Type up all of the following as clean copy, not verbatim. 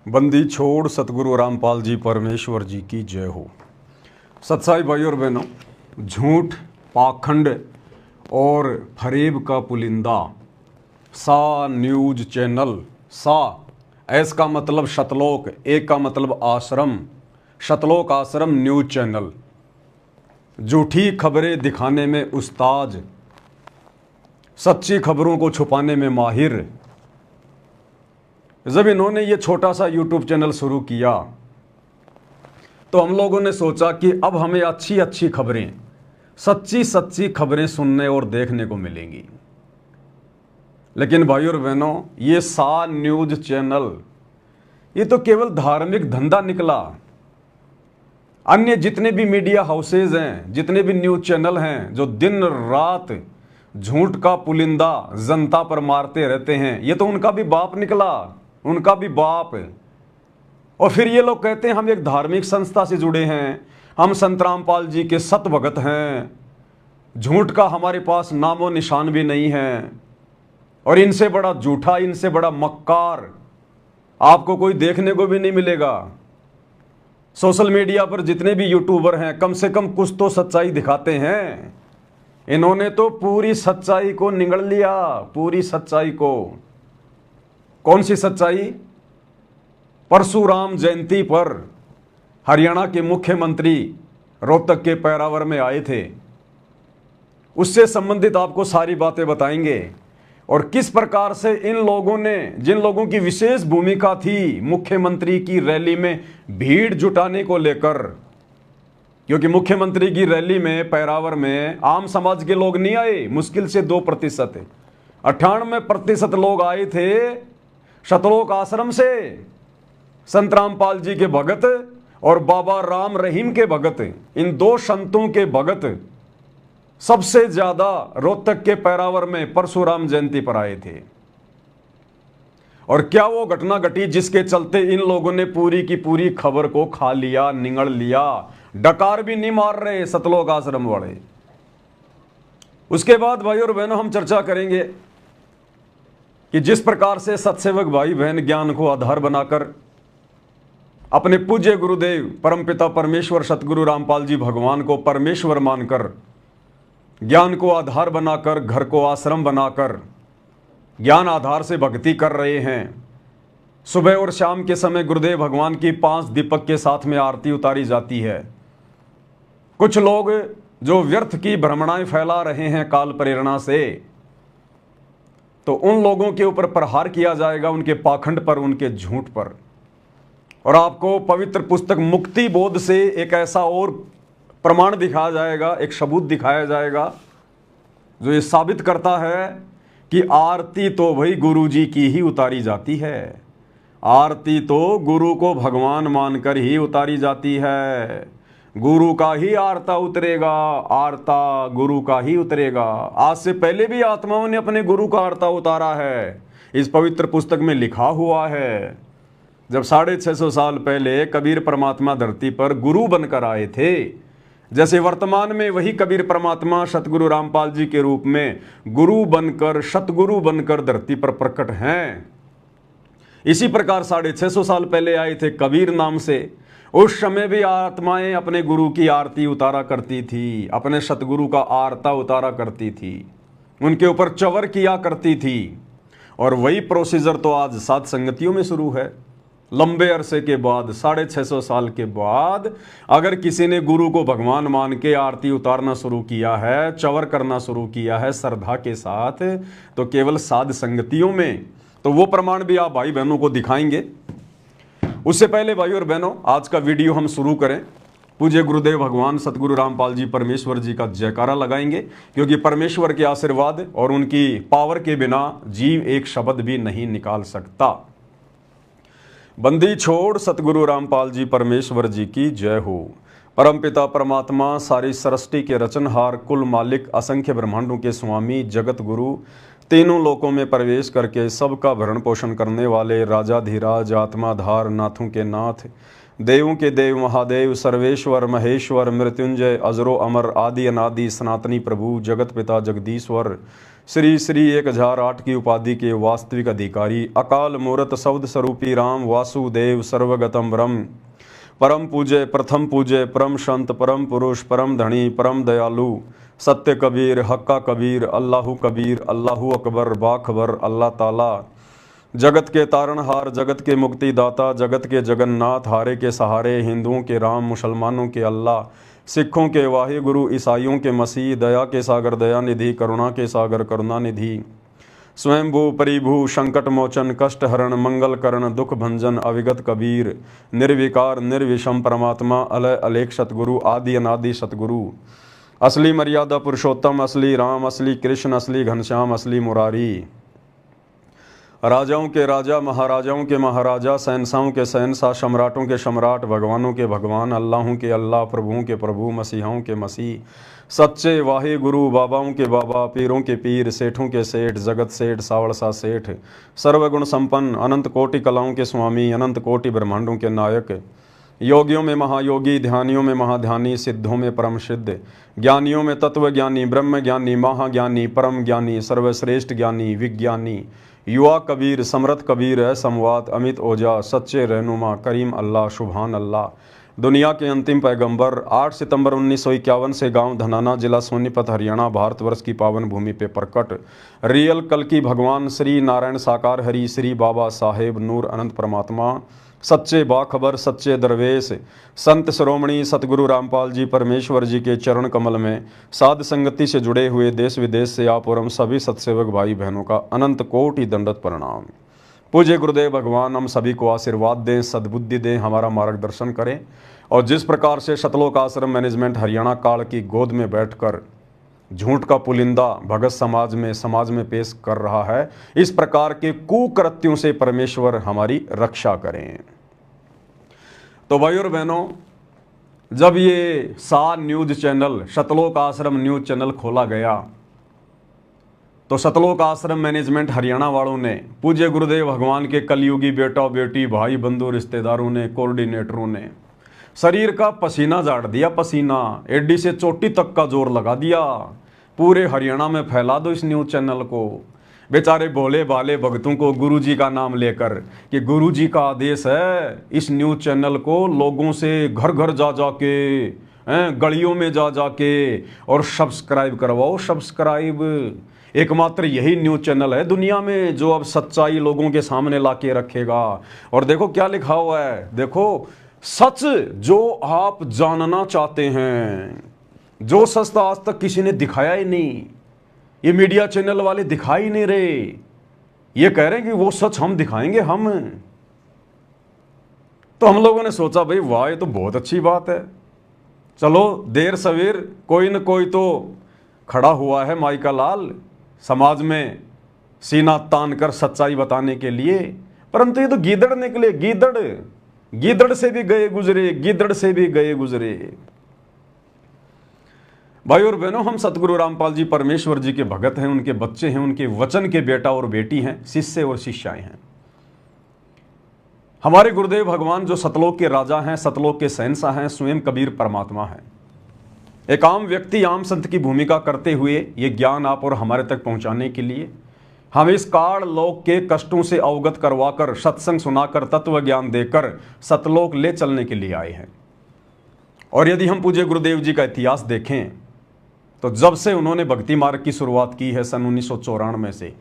बंदी छोड़ सतगुरु रामपाल जी परमेश्वर जी की जय हो। सत्साई भाई और बहनों, झूठ, पाखंड और फरेब का पुलिंदा सा न्यूज चैनल। सा एस का मतलब शतलोक, एक का मतलब आश्रम, शतलोक आश्रम न्यूज चैनल झूठी खबरें दिखाने में उस्ताद, सच्ची खबरों को छुपाने में माहिर। जब इन्होंने ये छोटा सा यूट्यूब चैनल शुरू किया तो हम लोगों ने सोचा कि अब हमें अच्छी अच्छी खबरें, सच्ची सच्ची खबरें सुनने और देखने को मिलेंगी। लेकिन भाई और बहनों, ये सा न्यूज चैनल ये तो केवल धार्मिक धंधा निकला। अन्य जितने भी मीडिया हाउसेज हैं, जितने भी न्यूज चैनल हैं जो दिन रात झूठ का पुलिंदा जनता पर मारते रहते हैं, ये तो उनका भी बाप निकला, उनका भी बाप। और फिर ये लोग कहते हैं हम एक धार्मिक संस्था से जुड़े हैं, हम संत रामपाल जी के सत भगत हैं, झूठ का हमारे पास नामो निशान भी नहीं है। और इनसे बड़ा झूठा, इनसे बड़ा मक्कार आपको कोई देखने को भी नहीं मिलेगा। सोशल मीडिया पर जितने भी यूट्यूबर हैं, कम से कम कुछ तो सच्चाई दिखाते हैं। इन्होंने तो पूरी सच्चाई को निगल लिया, पूरी सच्चाई को। कौन सी सच्चाई? परशुराम जयंती पर हरियाणा के मुख्यमंत्री रोहतक के पैरावर में आए थे, उससे संबंधित आपको सारी बातें बताएंगे। और किस प्रकार से इन लोगों ने, जिन लोगों की विशेष भूमिका थी मुख्यमंत्री की रैली में भीड़ जुटाने को लेकर, क्योंकि मुख्यमंत्री की रैली में पैरावर में आम समाज के लोग नहीं आए, मुश्किल से 2%, 98% लोग आए थे शतलोक आश्रम से, संत रामपाल जी के भगत और बाबा राम रहीम के भगत, इन दो संतों के भगत सबसे ज्यादा रोहतक के पैरावर में परशुराम जयंती पर आए थे। और क्या वो घटना घटी जिसके चलते इन लोगों ने पूरी की पूरी खबर को खा लिया, निगल लिया, डकार भी नहीं मार रहे सतलोक आश्रम वाले। उसके बाद भाई और बहनों, हम चर्चा करेंगे कि जिस प्रकार से सत्सेवक भाई बहन ज्ञान को आधार बनाकर अपने पूज्य गुरुदेव परमपिता परमेश्वर सतगुरु रामपाल जी भगवान को परमेश्वर मानकर, ज्ञान को आधार बनाकर, घर को आश्रम बनाकर ज्ञान आधार से भक्ति कर रहे हैं। सुबह और शाम के समय गुरुदेव भगवान की 5 दीपक के साथ में आरती उतारी जाती है। कुछ लोग जो व्यर्थ की भ्रमणाएं फैला रहे हैं काल प्रेरणा से, तो उन लोगों के ऊपर प्रहार किया जाएगा, उनके पाखंड पर, उनके झूठ पर। और आपको पवित्र पुस्तक मुक्ति बोध से एक ऐसा और प्रमाण दिखाया जाएगा, एक सबूत दिखाया जाएगा जो ये साबित करता है कि आरती तो भाई गुरु जी की ही उतारी जाती है। आरती तो गुरु को भगवान मानकर ही उतारी जाती है। गुरु का ही आरता उतरेगा, आरता गुरु का ही उतरेगा। आज से पहले भी आत्माओं ने अपने गुरु का आरता उतारा है, इस पवित्र पुस्तक में लिखा हुआ है। जब 650 साल पहले कबीर परमात्मा धरती पर गुरु बनकर आए थे, जैसे वर्तमान में वही कबीर परमात्मा सतगुरु रामपाल जी के रूप में गुरु बनकर, सतगुरु बनकर धरती पर प्रकट हैं, इसी प्रकार 650 साल पहले आए थे कबीर नाम से। उस समय भी आत्माएं अपने गुरु की आरती उतारा करती थी, अपने सतगुरु का आरता उतारा करती थी, उनके ऊपर चवर किया करती थी। और वही प्रोसीजर तो आज साध संगतियों में शुरू है। लंबे अरसे के बाद, 650 साल के बाद, अगर किसी ने गुरु को भगवान मान के आरती उतारना शुरू किया है, चवर करना शुरू किया है श्रद्धा के साथ, तो केवल साध संगतियों में। तो वो प्रमाण भी आप भाई बहनों को दिखाएंगे। उससे पहले भाई और बहनों, आज का वीडियो हम शुरू करें, पूज्य गुरुदेव भगवान सतगुरु रामपाल जी परमेश्वर जी का जयकारा लगाएंगे, क्योंकि परमेश्वर के आशीर्वाद और उनकी पावर के बिना जीव एक शब्द भी नहीं निकाल सकता। बंदी छोड़ सतगुरु रामपाल जी परमेश्वर जी की जय हो। परमपिता परमात्मा, सारी सृष्टि के रचनहार, कुल मालिक, असंख्य ब्रह्मांडों के स्वामी, जगत गुरु, तीनों लोकों में प्रवेश करके सबका भरण पोषण करने वाले राजाधिराज, आत्माधार, नाथों के नाथ, देवों के देव, महादेव, सर्वेश्वर, महेश्वर, मृत्युंजय, अजरो अमर, आदि अनादि, सनातनी प्रभु, जगत पिता, जगदीश्वर, श्री श्री 1008 की उपाधि के वास्तविक अधिकारी, अकाल मूर्त शब्द स्वरूपी राम वासुदेव सर्वगतम ब्रह्म, परम पूज्य प्रथम पूज्य परम संत परम पुरुष परम धनी परम दयालु सत्य कबीर हक्का कबीर अल्लाहु कबीर अल्लाहु अकबर बाखबर अल्लाह ताला, जगत के तारणहार जगत के मुक्तिदाता जगत के जगन्नाथ, हारे के सहारे, हिंदुओं के राम मुसलमानों के अल्लाह, सिखों के वाहे गुरु ईसाइयों के मसीह, दया के सागर दया निधि करुणा के सागर करुणा निधि, स्वयंभू परिभू संकट मोचन कष्ट हरण मंगल करण दुख भंजन अविगत कबीर, निर्विकार निर्विषम परमात्मा अलय अलेख सतगुरु आदि अनादि सतगुरु, असली मर्यादा पुरुषोत्तम असली राम असली कृष्ण असली घनश्याम असली मुरारी, राजाओं के राजा महाराजाओं के महाराजा, शहंशाहों के शहंशाह, सम्राटों के सम्राट, भगवानों के भगवान, अल्लाहों के अल्लाह, प्रभुओं के प्रभु, मसीहाओं के मसीह, सच्चे वाहे गुरु, बाबाओं के बाबा, पीरों के पीर, सेठों के सेठ, जगत सेठ सावड़सा सेठ, सर्वगुण संपन्न, अनंत कोटि कलाओं के स्वामी, अनंत कोटि ब्रह्मांडों के नायक, योगियों में महायोगी, ध्यानियों में महाध्यानी, सिद्धों में परम सिद्ध, ज्ञानियों में तत्व ज्ञानी, ब्रह्म ज्ञानी, महाज्ञानी, परम ज्ञानी, सर्वश्रेष्ठ ज्ञानी, विज्ञानी, युवा कबीर, समरथ कबीर है संवाद, अमित ओझा, सच्चे रहनुमा, करीम अल्लाह, सुभान अल्लाह, दुनिया के अंतिम पैगंबर। 8 सितंबर 1951 से गांव धनाना, जिला सोनीपत, हरियाणा, भारतवर्ष की पावन भूमि पे प्रकट रियल कल की भगवान श्री नारायण साकार हरि श्री बाबा साहेब नूर अनंत परमात्मा, सच्चे बाखबर, सच्चे दरवेश, संत शिरोमणि सतगुरु रामपाल जी परमेश्वर जी के चरण कमल में साध संगति से जुड़े हुए देश विदेश से आप और हम सभी सत्सेवक भाई बहनों का अनंत कोटि दंडवत प्रणाम। पूज्य गुरुदेव भगवान हम सभी को आशीर्वाद दें, सद्बुद्धि दें, हमारा मार्गदर्शन करें, और जिस प्रकार से सतलोक आश्रम मैनेजमेंट हरियाणा काल की गोद में बैठकर झूठ का पुलिंदा भगत समाज में पेश कर रहा है, इस प्रकार के कुकृत्यों से परमेश्वर हमारी रक्षा करें। तो भाइयों और बहनों, जब ये सार न्यूज चैनल सतलोक आश्रम न्यूज चैनल खोला गया तो सतलोक आश्रम मैनेजमेंट हरियाणा वालों ने, पूज्य गुरुदेव भगवान के कलयुगी बेटा बेटी भाई बंधु रिश्तेदारों ने, कोऑर्डिनेटरों ने शरीर का पसीना झाड़ दिया, पसीना एडी से चोटी तक का जोर लगा दिया, पूरे हरियाणा में फैला दो इस न्यूज चैनल को। बेचारे भोले भाले भक्तों को गुरुजी का नाम लेकर कि गुरुजी का आदेश है, इस न्यूज चैनल को लोगों से घर घर जा जा के, गलियों में जा जा के और सब्सक्राइब करवाओ। सब्सक्राइब एकमात्र यही न्यूज चैनल है दुनिया में जो अब सच्चाई लोगों के सामने ला के रखेगा। और देखो क्या लिखा हुआ है, देखो, सच जो आप जानना चाहते हैं, जो सच आज तक किसी ने दिखाया ही नहीं, ये मीडिया चैनल वाले दिखा ही नहीं रहे, ये कह रहे हैं कि वो सच हम दिखाएंगे हम। तो हम लोगों ने सोचा भाई वाह, ये तो बहुत अच्छी बात है, चलो देर सवेर कोई न कोई तो खड़ा हुआ है माई का लाल समाज में सीना तान कर सच्चाई बताने के लिए। परंतु ये तो गीदड़ निकले, गीदड़ से भी गए गुजरे, गीदड़ से भी गए गुजरे। भाई और बहनों, हम सतगुरु रामपाल जी परमेश्वर जी के भगत हैं, उनके बच्चे हैं, उनके वचन के बेटा और बेटी हैं, शिष्य और शिष्याएं हैं। हमारे गुरुदेव भगवान जो सतलोक के राजा हैं, सतलोक के शहंशाह हैं, स्वयं कबीर परमात्मा हैं। एक आम व्यक्ति आम संत की भूमिका करते हुए ये ज्ञान आप और हमारे तक पहुंचाने के लिए हम इस काल लोक के कष्टों से अवगत करवाकर, सत्संग सुनाकर, तत्व ज्ञान देकर सतलोक ले चलने के लिए आए हैं। और यदि हम पूज्य गुरुदेव जी का इतिहास देखें तो जब से उन्होंने भक्ति मार्ग की शुरुआत की है सन 1994 से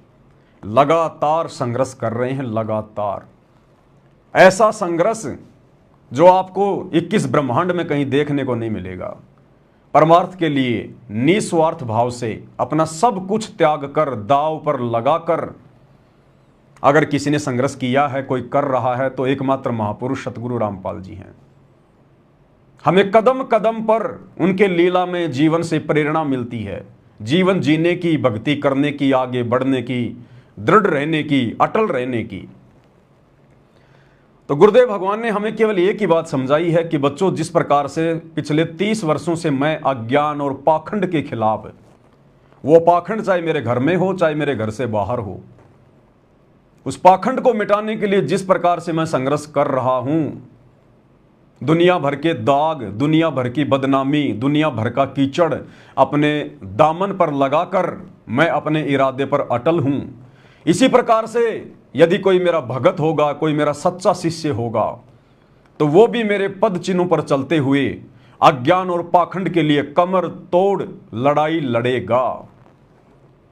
लगातार संघर्ष कर रहे हैं, लगातार ऐसा संघर्ष जो आपको 21 ब्रह्मांड में कहीं देखने को नहीं मिलेगा। परमार्थ के लिए निस्वार्थ भाव से अपना सब कुछ त्याग कर, दांव पर लगाकर अगर किसी ने संघर्ष किया है, कोई कर रहा है, तो एकमात्र महापुरुष सतगुरु रामपाल जी हैं। हमें कदम कदम पर उनके लीला में जीवन से प्रेरणा मिलती है, जीवन जीने की, भक्ति करने की, आगे बढ़ने की, दृढ़ रहने की, अटल रहने की। तो गुरुदेव भगवान ने हमें केवल एक ही बात समझाई है कि बच्चों, जिस प्रकार से पिछले 30 वर्षों से मैं अज्ञान और पाखंड के खिलाफ, वो पाखंड चाहे मेरे घर में हो चाहे मेरे घर से बाहर हो, उस पाखंड को मिटाने के लिए जिस प्रकार से मैं संघर्ष कर रहा हूं, दुनिया भर के दाग, दुनिया भर की बदनामी, दुनिया भर का कीचड़ अपने दामन पर लगाकर मैं अपने इरादे पर अटल हूं। इसी प्रकार से यदि कोई मेरा भगत होगा, कोई मेरा सच्चा शिष्य होगा, तो वो भी मेरे पद चिन्हों पर चलते हुए अज्ञान और पाखंड के लिए कमर तोड़ लड़ाई लड़ेगा,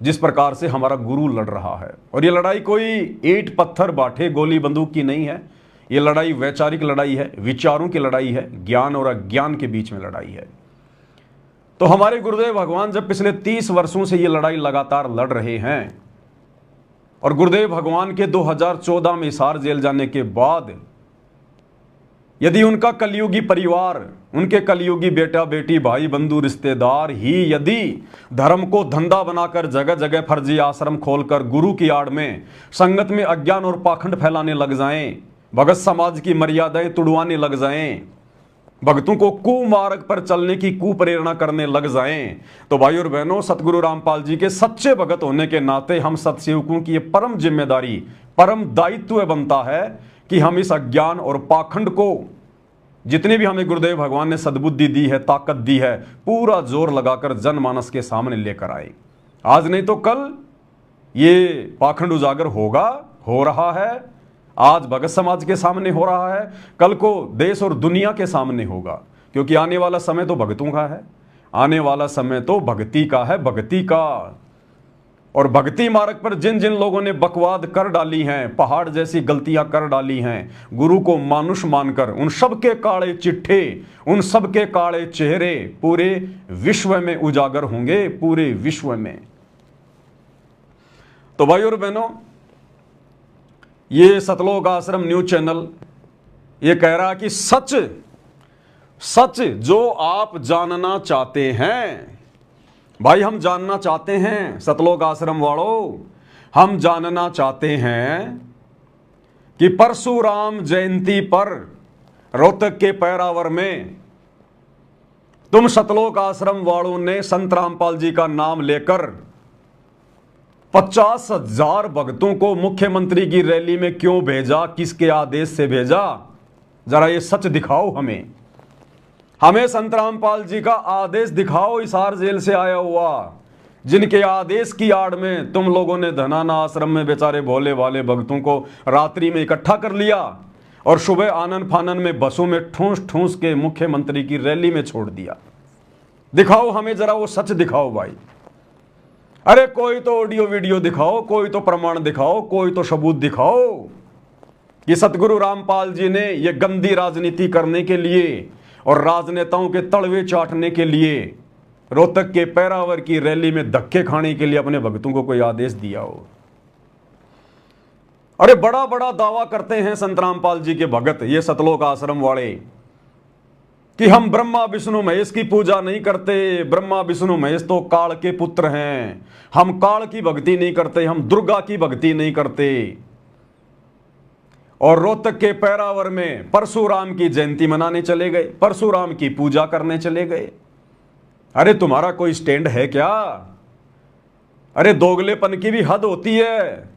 जिस प्रकार से हमारा गुरु लड़ रहा है। और ये लड़ाई कोई ईंट पत्थर बाठे गोली बंदूक की नहीं है, ये लड़ाई वैचारिक लड़ाई है, विचारों की लड़ाई है, ज्ञान और अज्ञान के बीच में लड़ाई है। तो हमारे गुरुदेव भगवान जब पिछले 30 वर्षों से ये लड़ाई लगातार लड़ रहे हैं, और गुरुदेव भगवान के 2014 में हिसार जेल जाने के बाद यदि उनका कलयुगी परिवार, उनके कलयुगी बेटा बेटी भाई बंधु रिश्तेदार ही यदि धर्म को धंधा बनाकर जगह जगह फर्जी आश्रम खोलकर गुरु की आड़ में संगत में अज्ञान और पाखंड फैलाने लग जाएं, भगत समाज की मर्यादाएं तुड़वाने लग जाएं, भक्तों को कुमार्ग पर चलने की कुप्रेरणा करने लग जाएं, तो भाई और बहनों, सतगुरु रामपाल जी के सच्चे भगत होने के नाते हम सतसेवकों की ये परम जिम्मेदारी, परम दायित्व बनता है कि हम इस अज्ञान और पाखंड को, जितनी भी हमें गुरुदेव भगवान ने सद्बुद्धि दी है, ताकत दी है, पूरा जोर लगाकर जनमानस के सामने लेकर आए। आज नहीं तो कल ये पाखंड उजागर होगा, हो रहा है। आज भगत समाज के सामने हो रहा है, कल को देश और दुनिया के सामने होगा, क्योंकि आने वाला समय तो भक्तों का है, आने वाला समय तो भक्ति का है, भक्ति का। और भक्ति मार्ग पर जिन जिन लोगों ने बकवाद कर डाली हैं, पहाड़ जैसी गलतियां कर डाली हैं, गुरु को मानुष मानकर, उन सब के काले चिट्ठे, उन सब के काले चेहरे पूरे विश्व में उजागर होंगे, पूरे विश्व में। तो भाई और बहनों, ये सतलोक आश्रम न्यूज चैनल ये कह रहा कि सच सच जो आप जानना चाहते हैं, भाई हम जानना चाहते हैं, सतलोक आश्रम वालों, हम जानना चाहते हैं कि परशुराम जयंती पर रोहतक के पैरावर में तुम सतलोक आश्रम वालों ने संत रामपाल जी का नाम लेकर 50,000 भक्तों को मुख्यमंत्री की रैली में क्यों भेजा, किसके आदेश से भेजा? जरा ये सच दिखाओ हमें। हमें संत रामपाल जी का आदेश दिखाओ, हिसार जेल से आया हुआ, जिनके आदेश की आड़ में तुम लोगों ने धनाना आश्रम में बेचारे भोले वाले भक्तों को रात्रि में इकट्ठा कर लिया और सुबह आनन फानन में बसों में ठूंस ठूंस के मुख्यमंत्री की रैली में छोड़ दिया। दिखाओ हमें जरा वो सच दिखाओ भाई। अरे कोई तो ऑडियो वीडियो दिखाओ, कोई तो प्रमाण दिखाओ, कोई तो सबूत दिखाओ कि सतगुरु रामपाल जी ने ये गंदी राजनीति करने के लिए और राजनेताओं के तलवे चाटने के लिए रोहतक के पैरावर की रैली में धक्के खाने के लिए अपने भक्तों को कोई आदेश दिया हो। अरे बड़ा बड़ा दावा करते हैं संत रामपाल जी के भगत, ये सतलोक आश्रम वाले, कि हम ब्रह्मा विष्णु महेश की पूजा नहीं करते, ब्रह्मा विष्णु महेश तो काल के पुत्र हैं, हम काल की भक्ति नहीं करते, हम दुर्गा की भक्ति नहीं करते। और रोहतक के पैरावर में परशुराम की जयंती मनाने चले गए, परशुराम की पूजा करने चले गए। अरे तुम्हारा कोई स्टैंड है क्या? अरे दोगलेपन की भी हद होती है।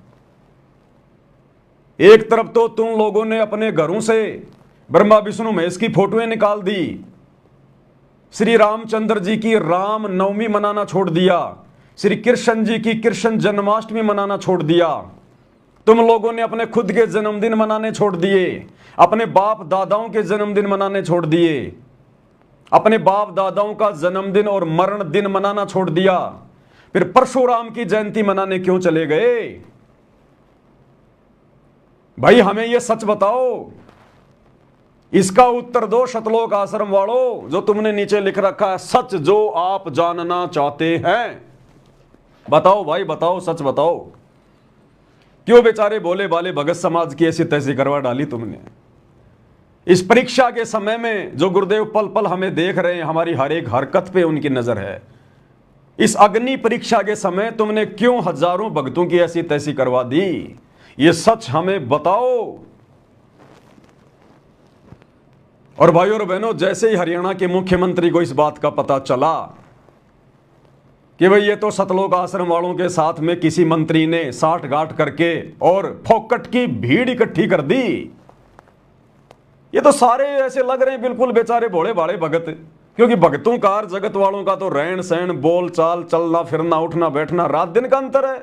एक तरफ तो तुम लोगों ने अपने घरों से ब्रह्मा विष्णु महेश की फोटोएं निकाल दी, श्री रामचंद्र जी की राम नवमी मनाना छोड़ दिया, श्री कृष्ण जी की कृष्ण जन्माष्टमी मनाना छोड़ दिया। तुम लोगों ने अपने खुद के जन्मदिन मनाने छोड़ दिए, अपने बाप दादाओं के जन्मदिन मनाने छोड़ दिए, अपने बाप दादाओं का जन्मदिन और मरण दिन मनाना छोड़ दिया। फिर परशुराम की जयंती मनाने क्यों चले गए? भाई हमें यह सच बताओ, इसका उत्तर दो सतलोक आश्रम वालों, जो तुमने नीचे लिख रखा है, सच जो आप जानना चाहते हैं। बताओ भाई बताओ, सच बताओ। क्यों बेचारे भोले भाले भगत समाज की ऐसी तैसी करवा डाली तुमने? इस परीक्षा के समय में जो गुरुदेव पल पल हमें देख रहे हैं, हमारी हर एक हरकत पे उनकी नजर है। इस अग्नि परीक्षा के समय तुमने क्यों हजारों भक्तों की ऐसी तैसी करवा दी? ये सच हमें बताओ। और भाइयों और बहनों, जैसे ही हरियाणा के मुख्यमंत्री को इस बात का पता चला कि भाई ये तो सतलोक आश्रम वालों के साथ में किसी मंत्री ने साठ गांठ करके और फोकट की भीड़ इकट्ठी कर दी, ये तो सारे ऐसे लग रहे हैं बिल्कुल बेचारे भोले भाले भगत, क्योंकि भगतों का और जगत वालों का तो रहन सहन, बोल चाल, चलना फिरना, उठना बैठना रात दिन का अंतर है।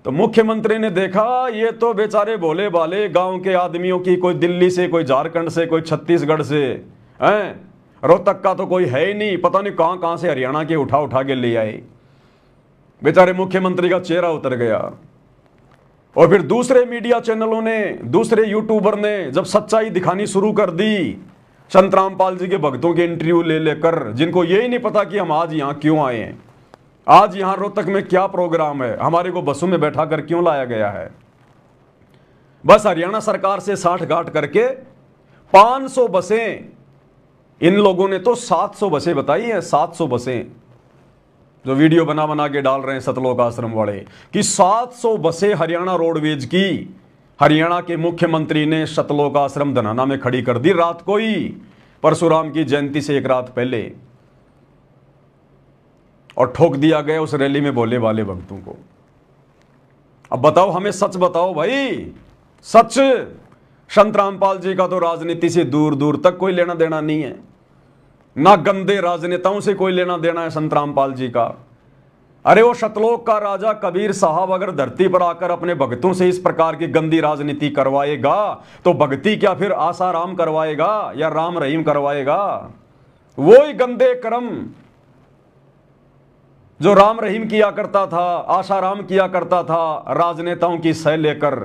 तो मुख्यमंत्री ने देखा ये तो बेचारे भोले भाले गांव के आदमियों की, कोई दिल्ली से, कोई झारखंड से, कोई छत्तीसगढ़ से, हैं रोहतक का तो कोई है ही नहीं, पता नहीं कहां कहां से हरियाणा के उठा उठा के ले आए। बेचारे मुख्यमंत्री का चेहरा उतर गया। और फिर दूसरे मीडिया चैनलों ने, दूसरे यूट्यूबर ने जब सच्चाई दिखानी शुरू कर दी, संत रामपाल जी के भक्तों के इंटरव्यू ले लेकर, जिनको यही नहीं पता कि हम आज यहां क्यों आए हैं, आज यहां रोहतक में क्या प्रोग्राम है, हमारे को बसों में बैठा कर क्यों लाया गया है। बस हरियाणा सरकार से साठ गांठ करके 500 बसें, इन लोगों ने तो 700 बसें बताई हैं, 700 बसें जो वीडियो बना बना के डाल रहे हैं सतलोक आश्रम वाले, कि 700 बसें हरियाणा रोडवेज की हरियाणा के मुख्यमंत्री ने सतलोक आश्रम धनाना में खड़ी कर दी रात को ही, परशुराम की जयंती से एक रात पहले, और ठोक दिया गया उस रैली में बोले वाले भक्तों को। अब बताओ, हमें सच बताओ भाई, सच। संत रामपाल जी का तो राजनीति से दूर दूर तक कोई लेना देना नहीं है, ना गंदे राजनेताओं से कोई लेना देना है संत रामपाल जी का। अरे वो सतलोक का राजा कबीर साहब अगर धरती पर आकर अपने भक्तों से इस प्रकार की गंदी राजनीति करवाएगा, तो भक्ति क्या फिर आसाराम करवाएगा या राम रहीम करवाएगा? वो ही गंदे कर्म जो राम रहीम किया करता था, आसाराम किया करता था राजनेताओं की सह लेकर,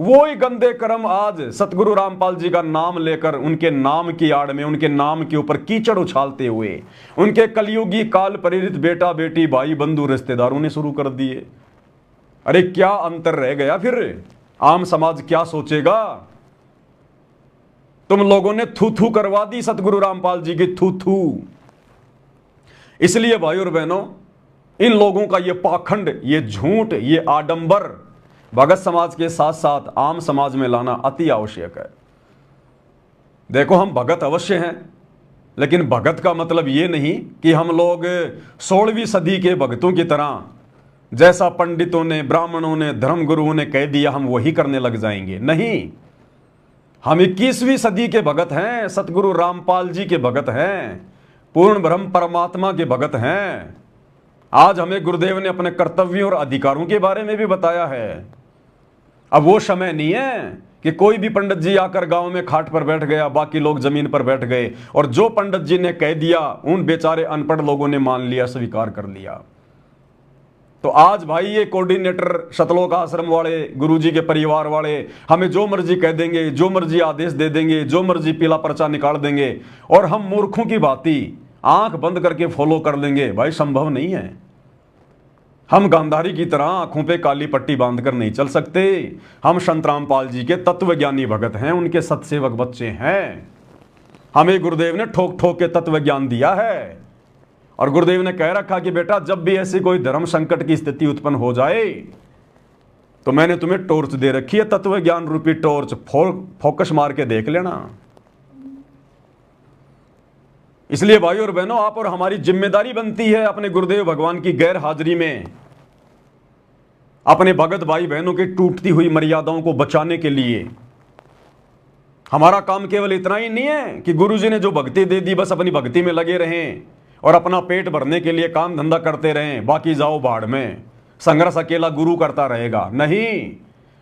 वो ही गंदे कर्म आज सतगुरु रामपाल जी का नाम लेकर, उनके नाम की आड़ में, उनके नाम के ऊपर कीचड़ उछालते हुए, उनके कलयुगी काल प्रेरित बेटा बेटी भाई बंधु रिश्तेदारों ने शुरू कर दिए। अरे क्या अंतर रह गया फिर? आम समाज क्या सोचेगा? तुम लोगों ने थू थू करवा दी सतगुरु रामपाल जी की, थू थू। इसलिए भाई और बहनों, इन लोगों का ये पाखंड, ये झूठ, ये आडंबर भगत समाज के साथ साथ आम समाज में लाना अति आवश्यक है। देखो, हम भगत अवश्य हैं, लेकिन भगत का मतलब ये नहीं कि हम लोग 16वीं सदी के भगतों की तरह, जैसा पंडितों ने, ब्राह्मणों ने, धर्मगुरुओं ने कह दिया हम वही करने लग जाएंगे। नहीं, हम 21वीं सदी के भगत हैं, सतगुरु रामपाल जी के भगत हैं, पूर्ण ब्रह्म परमात्मा के भगत हैं। आज हमें गुरुदेव ने अपने कर्तव्यों और अधिकारों के बारे में भी बताया है। अब वो समय नहीं है कि कोई भी पंडित जी आकर गांव में खाट पर बैठ गया, बाकी लोग जमीन पर बैठ गए, और जो पंडित जी ने कह दिया उन बेचारे अनपढ़ लोगों ने मान लिया, स्वीकार कर लिया। तो आज भाई ये कोऑर्डिनेटर सतलोक आश्रम वाले, गुरुजी के परिवार वाले हमें जो मर्जी कह देंगे, जो मर्जी आदेश दे देंगे, जो मर्जी पीला पर्चा निकाल देंगे, और हम मूर्खों की भांति आंख बंद करके फॉलो कर लेंगे। भाई संभव नहीं है। हम गांधारी की तरह आंखों पे काली पट्टी बांधकर नहीं चल सकते। हम संत रामपाल जी के तत्वज्ञानी भगत हैं, उनके सतसेवक बच्चे हैं। हमें गुरुदेव ने ठोक ठोक के तत्व ज्ञान दिया है, और गुरुदेव ने कह रखा कि बेटा जब भी ऐसी कोई धर्म संकट की स्थिति उत्पन्न हो जाए तो मैंने तुम्हें टॉर्च दे रखी है, तत्व ज्ञान रूपी टॉर्च, फोकस मार के देख लेना। इसलिए भाई और बहनों, आप और हमारी जिम्मेदारी बनती है अपने गुरुदेव भगवान की गैर हाजिरी में अपने भगत भाई बहनों की टूटती हुई मर्यादाओं को बचाने के लिए। हमारा काम केवल इतना ही नहीं है कि गुरुजी ने जो भक्ति दे दी बस अपनी भक्ति में लगे रहें और अपना पेट भरने के लिए काम धंधा करते रहें, बाकी जाओ बाढ़ में, संघर्ष अकेला गुरु करता रहेगा। नहीं,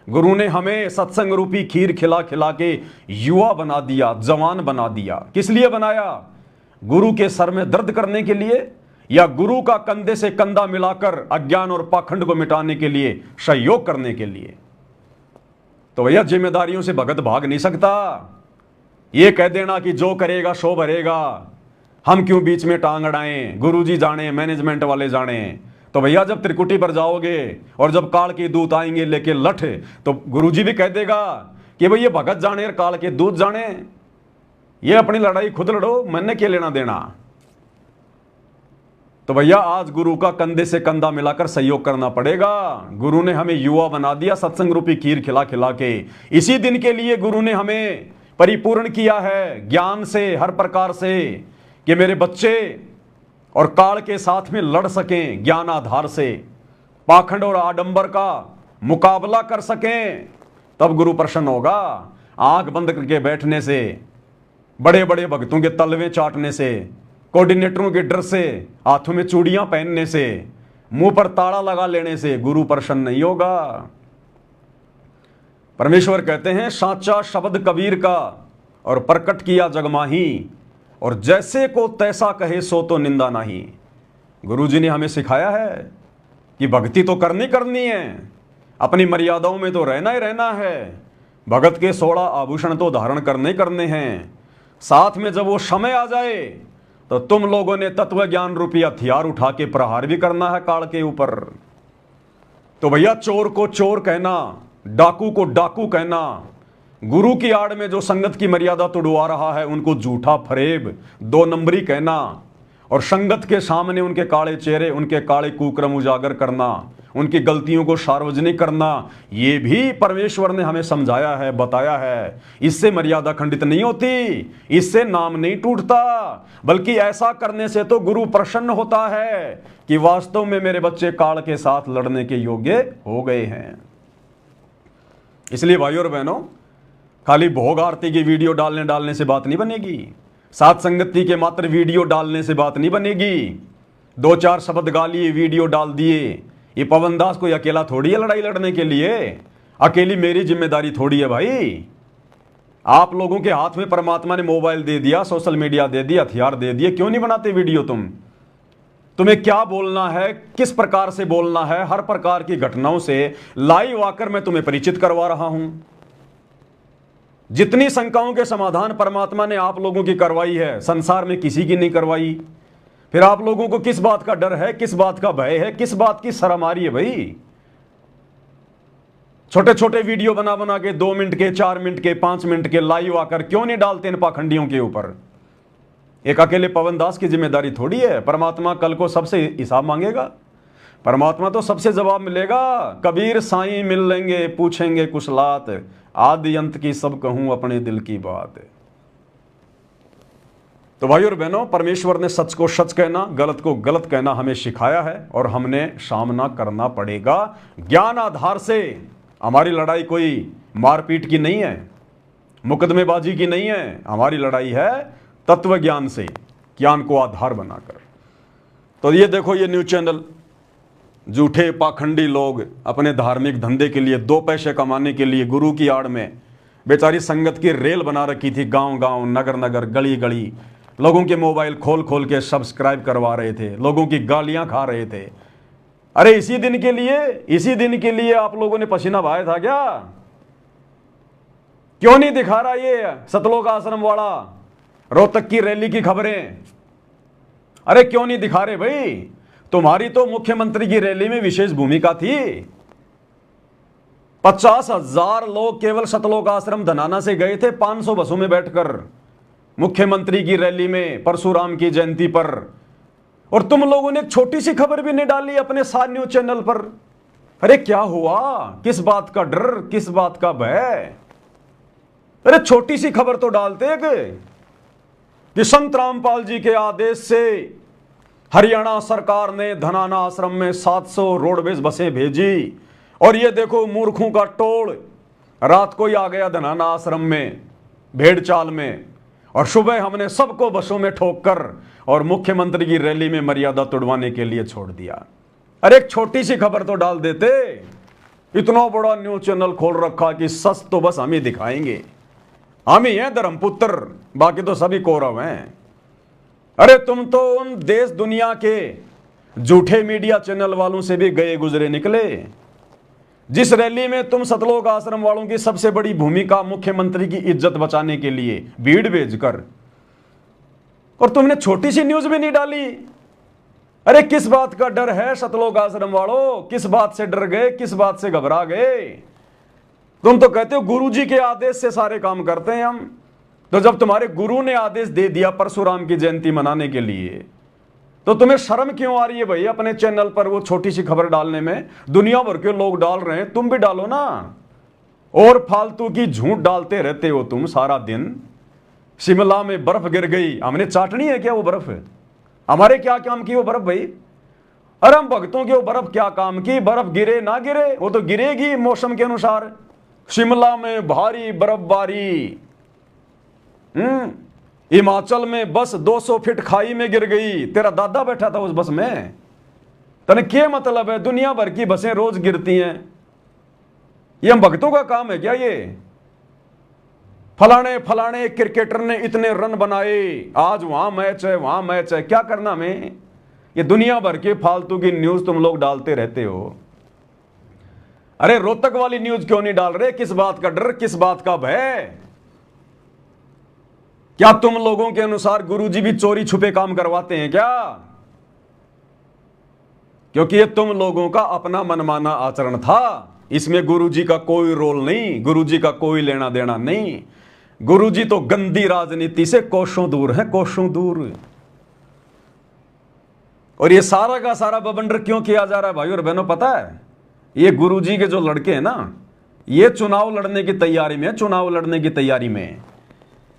गुरु ने हमें सत्संग रूपी खीर खिला खिला के युवा बना दिया, जवान बना दिया। किस लिए बनाया? गुरु के सर में दर्द करने के लिए, या गुरु का कंधे से कंधा मिलाकर अज्ञान और पाखंड को मिटाने के लिए, सहयोग करने के लिए। तो भैया जिम्मेदारियों से भगत भाग नहीं सकता। ये कह देना कि जो करेगा सो भरेगा, हम क्यों बीच में टांग अड़ाएं, गुरुजी जाने, मैनेजमेंट वाले जाने। तो भैया जब त्रिकुटी पर जाओगे और जब काल के दूत आएंगे लेके लठ, तो गुरुजी भी कह देगा कि भाई ये भगत जाने और काल के दूत जाने, ये अपनी लड़ाई खुद लड़ो, मैंने क्या लेना देना। तो भैया आज गुरु का कंधे से कंधा मिलाकर सहयोग करना पड़ेगा। गुरु ने हमें युवा बना दिया सत्संग रूपी खीर खिला खिला के। इसी दिन के लिए गुरु ने हमें परिपूर्ण किया है ज्ञान से, हर प्रकार से, कि मेरे बच्चे और काल के साथ में लड़ सकें, ज्ञान आधार से पाखंड और आडंबर का मुकाबला कर सकें, तब गुरु प्रसन्न होगा। आंख बंद करके बैठने से, बड़े बड़े भक्तों के तलवे चाटने से, कोऑर्डिनेटरों के डर से, हाथों में चूड़ियां पहनने से, मुंह पर ताला लगा लेने से गुरु प्रसन्न नहीं होगा। परमेश्वर कहते हैं, साचा शब्द कबीर का और प्रकट किया जगमाही, और जैसे को तैसा कहे सो तो निंदा नहीं। गुरु जी ने हमें सिखाया है कि भक्ति तो करनी है, अपनी मर्यादाओं में तो रहना ही रहना है। भगत के 16 आभूषण तो धारण करने हैं। साथ में जब वो समय आ जाए तो तुम लोगों ने तत्व ज्ञान रूपी हथियार उठा के प्रहार भी करना है काल के ऊपर। तो भैया, चोर को चोर कहना, डाकू को डाकू कहना, गुरु की आड़ में जो संगत की मर्यादा तोड़वा रहा है उनको झूठा फरेब, 2 नंबरी कहना, और संगत के सामने उनके काले चेहरे, उनके काले कुक्रम उजागर करना, उनकी गलतियों को सार्वजनिक करना, ये भी परमेश्वर ने हमें समझाया है, बताया है। इससे मर्यादा खंडित नहीं होती, इससे नाम नहीं टूटता, बल्कि ऐसा करने से तो गुरु प्रसन्न होता है कि वास्तव में मेरे बच्चे काल के साथ लड़ने के योग्य हो गए हैं। इसलिए भाइयों और बहनों, खाली भोग आरती की वीडियो डालने से बात नहीं बनेगी, सात संगति के मात्र वीडियो डालने से बात नहीं बनेगी। 2-4 शब्द गा लिए, वीडियो डाल दिए, ये पवन दास कोई अकेला थोड़ी है लड़ाई लड़ने के लिए, अकेली मेरी जिम्मेदारी थोड़ी है भाई। आप लोगों के हाथ में परमात्मा ने मोबाइल दे दिया, सोशल मीडिया दे दिया, हथियार दे दिए, क्यों नहीं बनाते वीडियो? तुम्हें क्या बोलना है, किस प्रकार से बोलना है, हर प्रकार की घटनाओं से लाइव आकर मैं तुम्हें परिचित करवा रहा हूं। जितनी शंकाओं के समाधान परमात्मा ने आप लोगों की करवाई है, संसार में किसी की नहीं करवाई। फिर आप लोगों को किस बात का डर है, किस बात का भय है, किस बात की शर्म आ रही है भाई? छोटे छोटे वीडियो बना बना के 2 मिनट के, 4 मिनट के, 5 मिनट के लाइव आकर क्यों नहीं डालते इन पाखंडियों के ऊपर? एक अकेले पवन दास की जिम्मेदारी थोड़ी है। परमात्मा कल को सबसे हिसाब मांगेगा, परमात्मा तो सबसे जवाब मिलेगा। कबीर साईं मिल लेंगे, पूछेंगे कुशलात, आदि अंत की सब कहूं अपने दिल की बात। तो भाई और बहनों, परमेश्वर ने सच को सच कहना, गलत को गलत कहना हमें सिखाया है और हमने सामना करना पड़ेगा। ज्ञान आधार से हमारी लड़ाई कोई मारपीट की नहीं है, मुकदमेबाजी की नहीं है, हमारी लड़ाई है तत्व ज्ञान से, ज्ञान को आधार बनाकर। तो ये देखो, ये न्यूज चैनल, झूठे पाखंडी लोग अपने धार्मिक धंधे के लिए, 2 पैसे कमाने के लिए गुरु की आड़ में बेचारी संगत की रेल बना रखी थी। गांव गांव, नगर नगर, गली गली लोगों के मोबाइल खोल खोल के सब्सक्राइब करवा रहे थे, लोगों की गालियां खा रहे थे। अरे इसी दिन के लिए आप लोगों ने पसीना बहाया था क्या? क्यों नहीं दिखा रहा ये सतलोक आश्रम वाला रोहतक की रैली की खबरें? अरे क्यों नहीं दिखा रहे भाई? तुम्हारी तो मुख्यमंत्री की रैली में विशेष भूमिका थी। 50,000 लोग केवल सतलोक आश्रम धनाना से गए थे 500 बसों में बैठकर मुख्यमंत्री की रैली में, परशुराम की जयंती पर। और तुम लोगों ने एक छोटी सी खबर भी नहीं डाली अपने सार न्यूज चैनल पर। अरे क्या हुआ? किस बात का डर, किस बात का भय? अरे छोटी सी खबर तो डालते कि संत रामपाल जी के आदेश से हरियाणा सरकार ने धनाना आश्रम में 700 रोडवेज बसें भेजी, और ये देखो मूर्खों का टोल रात को ही आ गया धनाना आश्रम में भेड़ चाल में, और सुबह हमने सबको बसों में ठोक कर और मुख्यमंत्री की रैली में मर्यादा तोड़वाने के लिए छोड़ दिया। अरे एक छोटी सी खबर तो डाल देते। इतना बड़ा न्यूज चैनल खोल रखा कि सच तो बस हम ही दिखाएंगे, हम ही हैं धर्मपुत्र, बाकी तो सभी कौरव हैं। अरे तुम तो उन देश दुनिया के झूठे मीडिया चैनल वालों से भी गए गुजरे निकले, जिस रैली में तुम सतलोक आश्रम वालों की सबसे बड़ी भूमिका मुख्यमंत्री की इज्जत बचाने के लिए भीड़ भेजकर, और तुमने छोटी सी न्यूज भी नहीं डाली। अरे किस बात का डर है सतलोक आश्रम वालों? किस बात से डर गए, किस बात से घबरा गए? तुम तो कहते हो गुरुजी के आदेश से सारे काम करते हैं हम। तो जब तुम्हारे गुरु ने आदेश दे दिया परशुराम की जयंती मनाने के लिए, तो तुम्हें शर्म क्यों आ रही है भाई अपने चैनल पर वो छोटी सी खबर डालने में? दुनिया भर के लोग डाल रहे हैं, तुम भी डालो ना। और फालतू की झूठ डालते रहते हो तुम सारा दिन। शिमला में बर्फ गिर गई, हमने चाटनी है क्या वो बर्फ? हमारे क्या काम की वो बर्फ भाई? अरे हम भक्तों की वो बर्फ क्या काम की? बर्फ गिरे ना गिरे, वो तो गिरेगी मौसम के अनुसार। शिमला में भारी बर्फबारी, हिमाचल में बस 200 फीट खाई में गिर गई। तेरा दादा बैठा था उस बस में। तने क्या मतलब है? दुनिया भर की बसें रोज गिरती हैं। ये हम भक्तों का काम है क्या? ये फलाने फलाने क्रिकेटर ने इतने रन बनाए, आज वहां मैच है, वहां मैच है, क्या करना में? ये दुनिया भर के फालतू की न्यूज तुम लोग डालते रहते हो। अरे रोहतक वाली न्यूज क्यों नहीं डाल रहे? किस बात का डर, किस बात का भय? क्या तुम लोगों के अनुसार गुरुजी भी चोरी छुपे काम करवाते हैं क्या? क्योंकि ये तुम लोगों का अपना मनमाना आचरण था, इसमें गुरुजी का कोई रोल नहीं, गुरुजी का कोई लेना देना नहीं। गुरुजी तो गंदी राजनीति से कोसों दूर है, कोसों दूर। और ये सारा का सारा बवंडर क्यों किया जा रहा है भाई और बहनों? पता है, ये गुरुजी के जो लड़के हैं ना, ये चुनाव लड़ने की तैयारी में, चुनाव लड़ने की तैयारी में,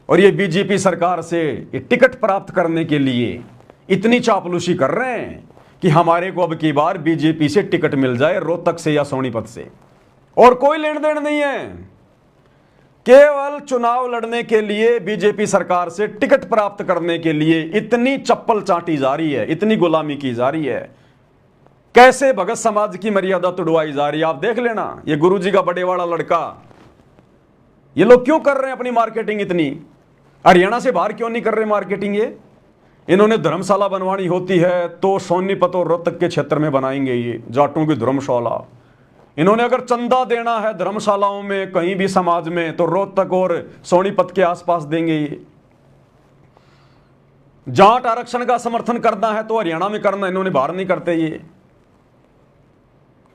और ये बीजेपी सरकार से ये टिकट प्राप्त करने के लिए इतनी चापलूसी कर रहे हैं कि हमारे को अब की बार बीजेपी से टिकट मिल जाए, रोहतक से या सोनीपत से, और कोई लेन देन नहीं है। केवल चुनाव लड़ने के लिए, बीजेपी सरकार से टिकट प्राप्त करने के लिए इतनी चप्पल चाटी जा रही है, इतनी गुलामी की जा रही है। कैसे भगत समाज की मर्यादा तुड़वाई जा रही है, आप देख लेना। ये गुरुजी का बड़े वाला लड़का, ये लोग क्यों कर रहे हैं अपनी मार्केटिंग इतनी? हरियाणा से बाहर क्यों नहीं कर रहे मार्केटिंग? ये इन्होंने धर्मशाला बनवानी होती है तो सोनीपत और रोहतक के क्षेत्र में बनाएंगे, ये जाटों की धर्मशाला। इन्होंने अगर चंदा देना है धर्मशालाओं में कहीं भी समाज में, तो रोहतक और सोनीपत के आसपास देंगे। ये जाट आरक्षण का समर्थन करना है तो हरियाणा में करना, इन्होंने बाहर नहीं करते। ये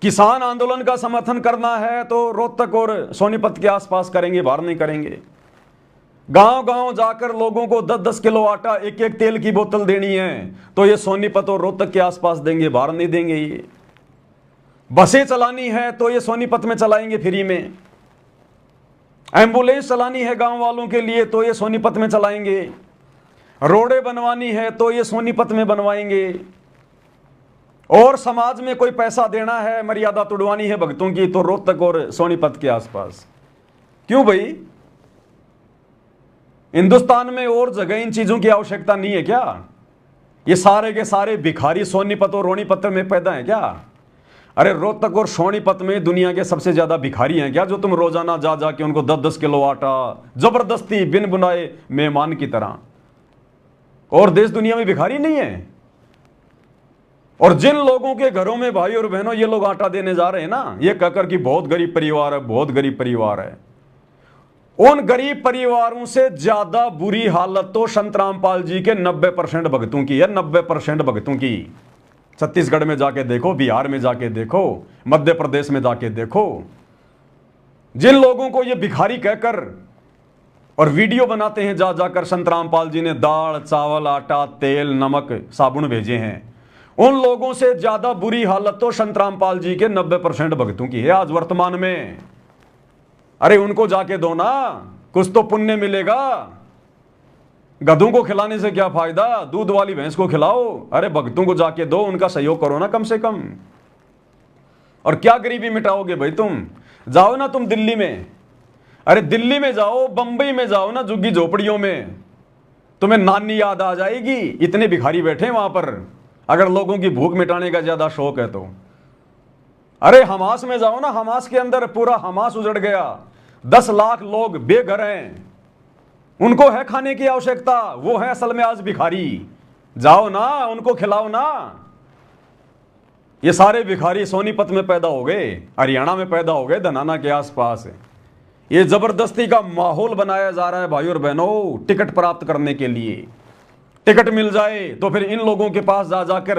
किसान आंदोलन का समर्थन करना है तो रोहतक और सोनीपत के आसपास करेंगे, बाहर नहीं करेंगे। गांव गांव जाकर लोगों को 10-10 किलो आटा, एक एक तेल की बोतल देनी है तो ये सोनीपत और रोहतक के आसपास देंगे, बाहर नहीं देंगे। ये बसें चलानी है तो ये सोनीपत में चलाएंगे फ्री में। एम्बुलेंस चलानी है गांव वालों के लिए तो ये सोनीपत में चलाएंगे। रोडें बनवानी है तो ये सोनीपत में बनवाएंगे। और समाज में कोई पैसा देना है, मर्यादा तुड़वानी है भक्तों की, तो रोहतक और सोनीपत के आसपास। क्यों भाई? हिंदुस्तान में और जगह इन चीजों की आवश्यकता नहीं है क्या? ये सारे के सारे भिखारी सोनीपत और रोनीपत में पैदा हैं क्या? अरे रोहतक और सोनीपत में दुनिया के सबसे ज्यादा भिखारी हैं क्या, जो तुम रोजाना जा जाके उनको 10-10 किलो आटा जबरदस्ती बिन बुनाए मेहमान की तरह? और देश दुनिया में भिखारी नहीं है? और जिन लोगों के घरों में भाई और बहनों ये लोग आटा देने जा रहे हैं ना, ये कहकर कि बहुत गरीब परिवार है, बहुत गरीब परिवार है, उन गरीब परिवारों से ज्यादा बुरी हालत तो संत रामपाल जी के 90% भक्तों की है, 90% भक्तों की। छत्तीसगढ़ में जाके देखो, बिहार में जाके देखो, मध्य प्रदेश में जाके देखो। जिन लोगों को ये भिखारी कहकर और वीडियो बनाते हैं जा जाकर संत रामपाल जी ने दाल, चावल, आटा, तेल, नमक, साबुन भेजे हैं, उन लोगों से ज्यादा बुरी हालत तो संत रामपाल जी के 90% भक्तों की है आज वर्तमान में। अरे उनको जाके दो ना, कुछ तो पुण्य मिलेगा। गधों को खिलाने से क्या फायदा, दूध वाली भैंस को खिलाओ। अरे भक्तों को जाके दो, उनका सहयोग करो ना कम से कम। और क्या गरीबी मिटाओगे भाई तुम? जाओ ना तुम दिल्ली में, अरे दिल्ली में जाओ, बंबई में जाओ ना, झुग्गी झोपड़ियों में, तुम्हें नानी याद आ जाएगी। इतने भिखारी बैठे हैं वहां पर, अगर लोगों की भूख मिटाने का ज्यादा शौक है तो। अरे हमास में जाओ ना, हमास के अंदर पूरा हमास उजड़ गया, 10 लाख लोग बेघर हैं, उनको है खाने की आवश्यकता, वो है असल में आज भिखारी। जाओ ना, उनको खिलाओ ना। ये सारे भिखारी सोनीपत में पैदा हो गए, हरियाणा में पैदा हो गए, धनाना के आसपास। ये जबरदस्ती का माहौल बनाया जा रहा है भाई और बहनों, टिकट प्राप्त करने के लिए। टिकट मिल जाए तो फिर इन लोगों के पास जा जाकर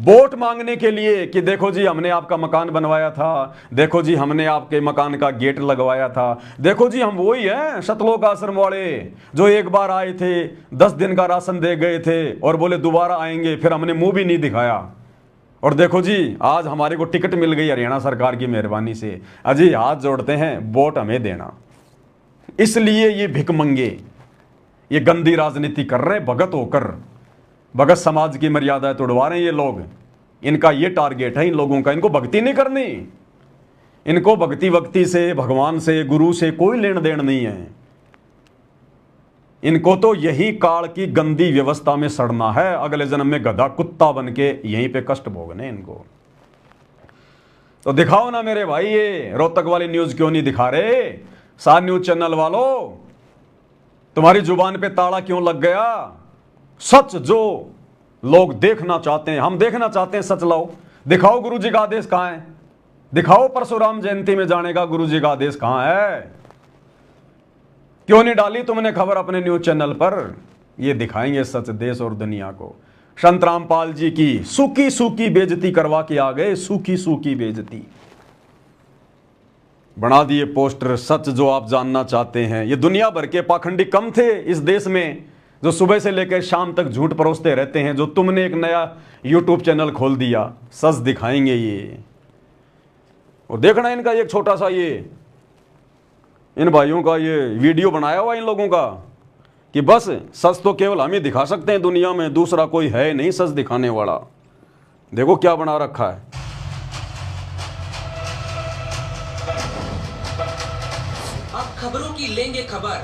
वोट मांगने के लिए कि देखो जी हमने आपका मकान बनवाया था, देखो जी हमने आपके मकान का गेट लगवाया था, देखो जी हम वही हैं सतलोक आश्रम वाले जो एक बार आए थे, 10 दिन का राशन दे गए थे और बोले दोबारा आएंगे, फिर हमने मुंह भी नहीं दिखाया, और देखो जी आज हमारे को टिकट मिल गई हरियाणा सरकार की मेहरबानी से, अजी हाथ जोड़ते हैं वोट हमें देना। इसलिए ये भिखमंगे ये गंदी राजनीति कर रहे हैं, भगत होकर भगत समाज की मर्यादा तोड़वा रहे हैं ये लोग। इनका ये टारगेट है इन लोगों का, इनको भक्ति नहीं करनी, इनको भक्ति वक्ति से, भगवान से, गुरु से कोई लेन देन नहीं है। इनको तो यही काल की गंदी व्यवस्था में सड़ना है, अगले जन्म में गधा कुत्ता बन के यहीं पे कष्ट भोगने इनको। तो दिखाओ ना मेरे भाई, ये रोहतक वाली न्यूज क्यों नहीं दिखा रहे? सार न्यूज चैनल वालों, तुम्हारी जुबान पे ताला क्यों लग गया? सच जो लोग देखना चाहते हैं, हम देखना चाहते हैं, सच लाओ। दिखाओ गुरु जी का आदेश कहां है, दिखाओ परशुराम जयंती में जाने का गुरु जी का आदेश कहां है? क्यों नहीं डाली तुमने खबर अपने न्यूज चैनल पर? ये दिखाएंगे सच देश और दुनिया को। संत रामपाल जी की सूखी सूखी बेइज्जती करवा के आ गए, सूखी सूखी बेइज्जती बना दिए पोस्टर। सच जो आप जानना चाहते हैं। ये दुनिया भर के पाखंडी कम थे इस देश में, जो सुबह से लेकर शाम तक झूठ परोसते रहते हैं। जो तुमने एक नया यूट्यूब चैनल खोल दिया, सच दिखाएंगे ये। और देखना इनका एक छोटा सा ये, इन भाइयों का ये वीडियो बनाया हुआ इन लोगों का कि बस सच तो केवल हम ही दिखा सकते हैं दुनिया में, दूसरा कोई है नहीं सच दिखाने वाला। देखो क्या बना रखा है। अब खबरों की लेंगे खबर,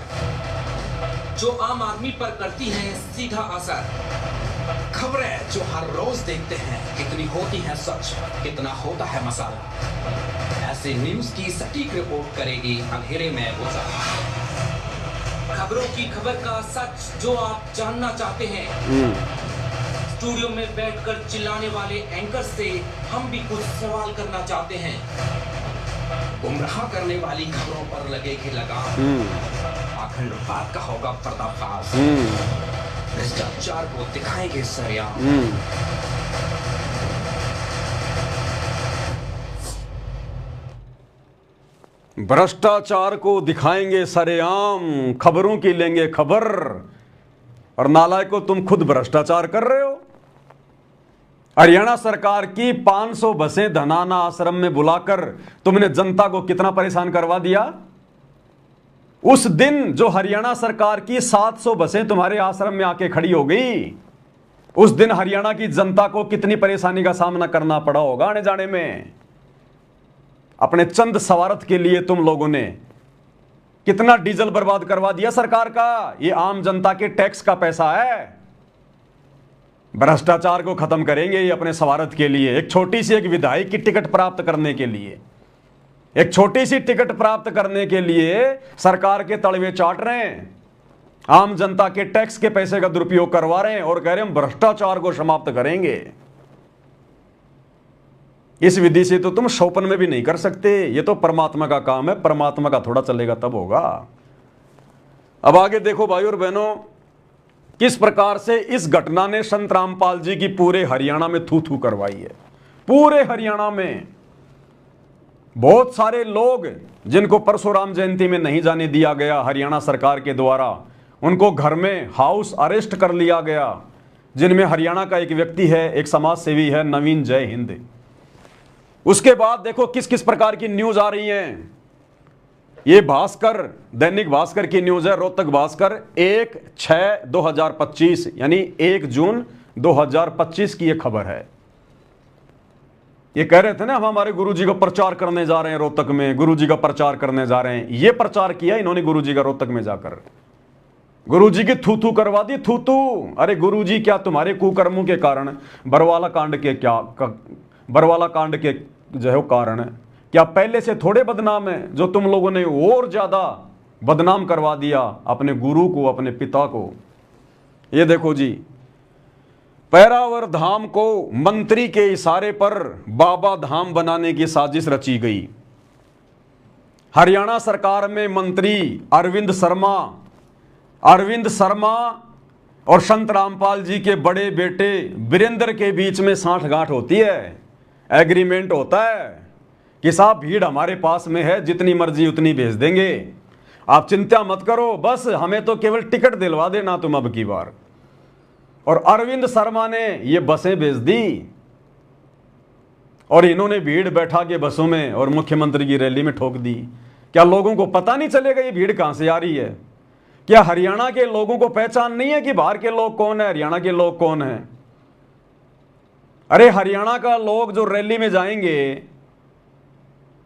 जो आम आदमी पर करती हैं सीधा असर। खबरें जो हर रोज देखते हैं, कितनी होती है सच, कितना होता है मसाला। ऐसे न्यूज की सटीक रिपोर्ट करेगी अंधेरे में गुजारा। खबरों की खबर का सच जो आप जानना चाहते हैं। स्टूडियो में बैठकर चिल्लाने वाले एंकर से हम भी कुछ सवाल करना चाहते हैं। गुमराह करने वाली खबरों पर लगेगी लगाम। अखंड बात का होगा पर्दाफाश। भ्रष्टाचार को दिखाएंगे सरेआम। भ्रष्टाचार को दिखाएंगे सरेआम, खबरों की लेंगे खबर। और नालायकों, तुम खुद भ्रष्टाचार कर रहे हो। हरियाणा सरकार की 500 बसें धनाना आश्रम में बुलाकर तुमने जनता को कितना परेशान करवा दिया। उस दिन जो हरियाणा सरकार की 700 बसें तुम्हारे आश्रम में आके खड़ी हो गई, उस दिन हरियाणा की जनता को कितनी परेशानी का सामना करना पड़ा होगा आने जाने में। अपने चंद स्वार्थ के लिए तुम लोगों ने कितना डीजल बर्बाद करवा दिया सरकार का। ये आम जनता के टैक्स का पैसा है। भ्रष्टाचार को खत्म करेंगे ये अपने स्वार्थ के लिए। एक छोटी सी एक विधायक की टिकट प्राप्त करने के लिए, एक छोटी सी टिकट प्राप्त करने के लिए सरकार के तलवे चाट रहे हैं, आम जनता के टैक्स के पैसे का दुरुपयोग करवा रहे हैं और कह रहे हैं हम भ्रष्टाचार को समाप्त करेंगे। इस विधि से तो तुम शोपन में भी नहीं कर सकते। ये तो परमात्मा का काम है, परमात्मा का थोड़ा चलेगा तब होगा। अब आगे देखो भाई और बहनों, किस प्रकार से इस घटना ने संत रामपाल जी की पूरे हरियाणा में थू थू करवाई है। पूरे हरियाणा में बहुत सारे लोग जिनको परशुराम जयंती में नहीं जाने दिया गया हरियाणा सरकार के द्वारा, उनको घर में हाउस अरेस्ट कर लिया गया। जिनमें हरियाणा का एक व्यक्ति है, एक समाज सेवी है, नवीन जय हिंद। उसके बाद देखो किस किस प्रकार की न्यूज आ रही है। ये भास्कर, दैनिक भास्कर की न्यूज है, रोहतक भास्कर 1/6/2025 यानी 1 जून 2025 की ये खबर है। ये कह रहे थे ना हम हमारे गुरुजी का प्रचार करने जा रहे हैं रोहतक में, गुरुजी का प्रचार करने जा रहे हैं। ये प्रचार किया इन्होंने गुरुजी का रोहतक में जाकर, गुरुजी की थू थू करवा दी, थू थू। अरे गुरुजी क्या तुम्हारे कुकर्मों के कारण, बरवाला कांड के जो है कारण क्या पहले से थोड़े बदनाम है, जो तुम लोगों ने और ज्यादा बदनाम करवा दिया अपने गुरु को, अपने पिता को। ये देखो जी, पैरावर धाम को मंत्री के इशारे पर बाबा धाम बनाने की साजिश रची गई। हरियाणा सरकार में मंत्री अरविंद शर्मा और संत रामपाल जी के बड़े बेटे वीरेंद्र के बीच में सांठगांठ होती है, एग्रीमेंट होता है कि साहब भीड़ हमारे पास में है, जितनी मर्जी उतनी भेज देंगे, आप चिंता मत करो, बस हमें तो केवल टिकट दिलवा देना तुम अब की बार। और अरविंद शर्मा ने ये बसें भेज दी और इन्होंने भीड़ बैठा के बसों में और मुख्यमंत्री की रैली में ठोक दी। क्या लोगों को पता नहीं चलेगा ये भीड़ कहां से आ रही है? क्या हरियाणा के लोगों को पहचान नहीं है कि बाहर के लोग कौन है, हरियाणा के लोग कौन है? अरे हरियाणा का लोग जो रैली में जाएंगे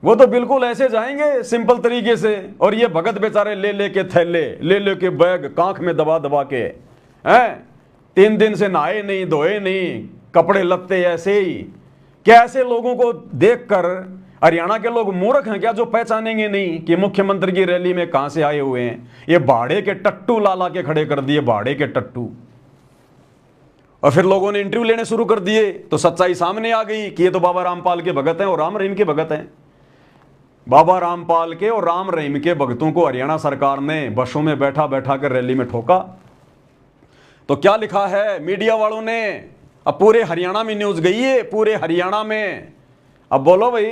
वो तो बिल्कुल ऐसे जाएंगे सिंपल तरीके से, और ये भगत बेचारे ले लेके थैले, ले लेके बैग कांख में दबा दबा के हैं, 3 दिन से नहाए नहीं धोए नहीं, कपड़े लत्ते ऐसे ही। क्या ऐसे लोगों को देखकर हरियाणा के लोग मूर्ख हैं क्या, जो पहचानेंगे नहीं कि मुख्यमंत्री की रैली में कहां से आए हुए हैं? ये भाड़े के टट्टू लाला के खड़े कर दिए, भाड़े के टट्टू। और फिर लोगों ने इंटरव्यू लेने शुरू कर दिए तो सच्चाई सामने आ गई कि ये तो बाबा रामपाल के भगत हैं और राम रहीम के भगत हैं। बाबा रामपाल के और राम रहीम के भक्तों को हरियाणा सरकार ने बसों में बैठा बैठा कर रैली में ठोका। तो क्या लिखा है मीडिया वालों ने? अब पूरे हरियाणा में न्यूज गई है, पूरे हरियाणा में। अब बोलो भाई,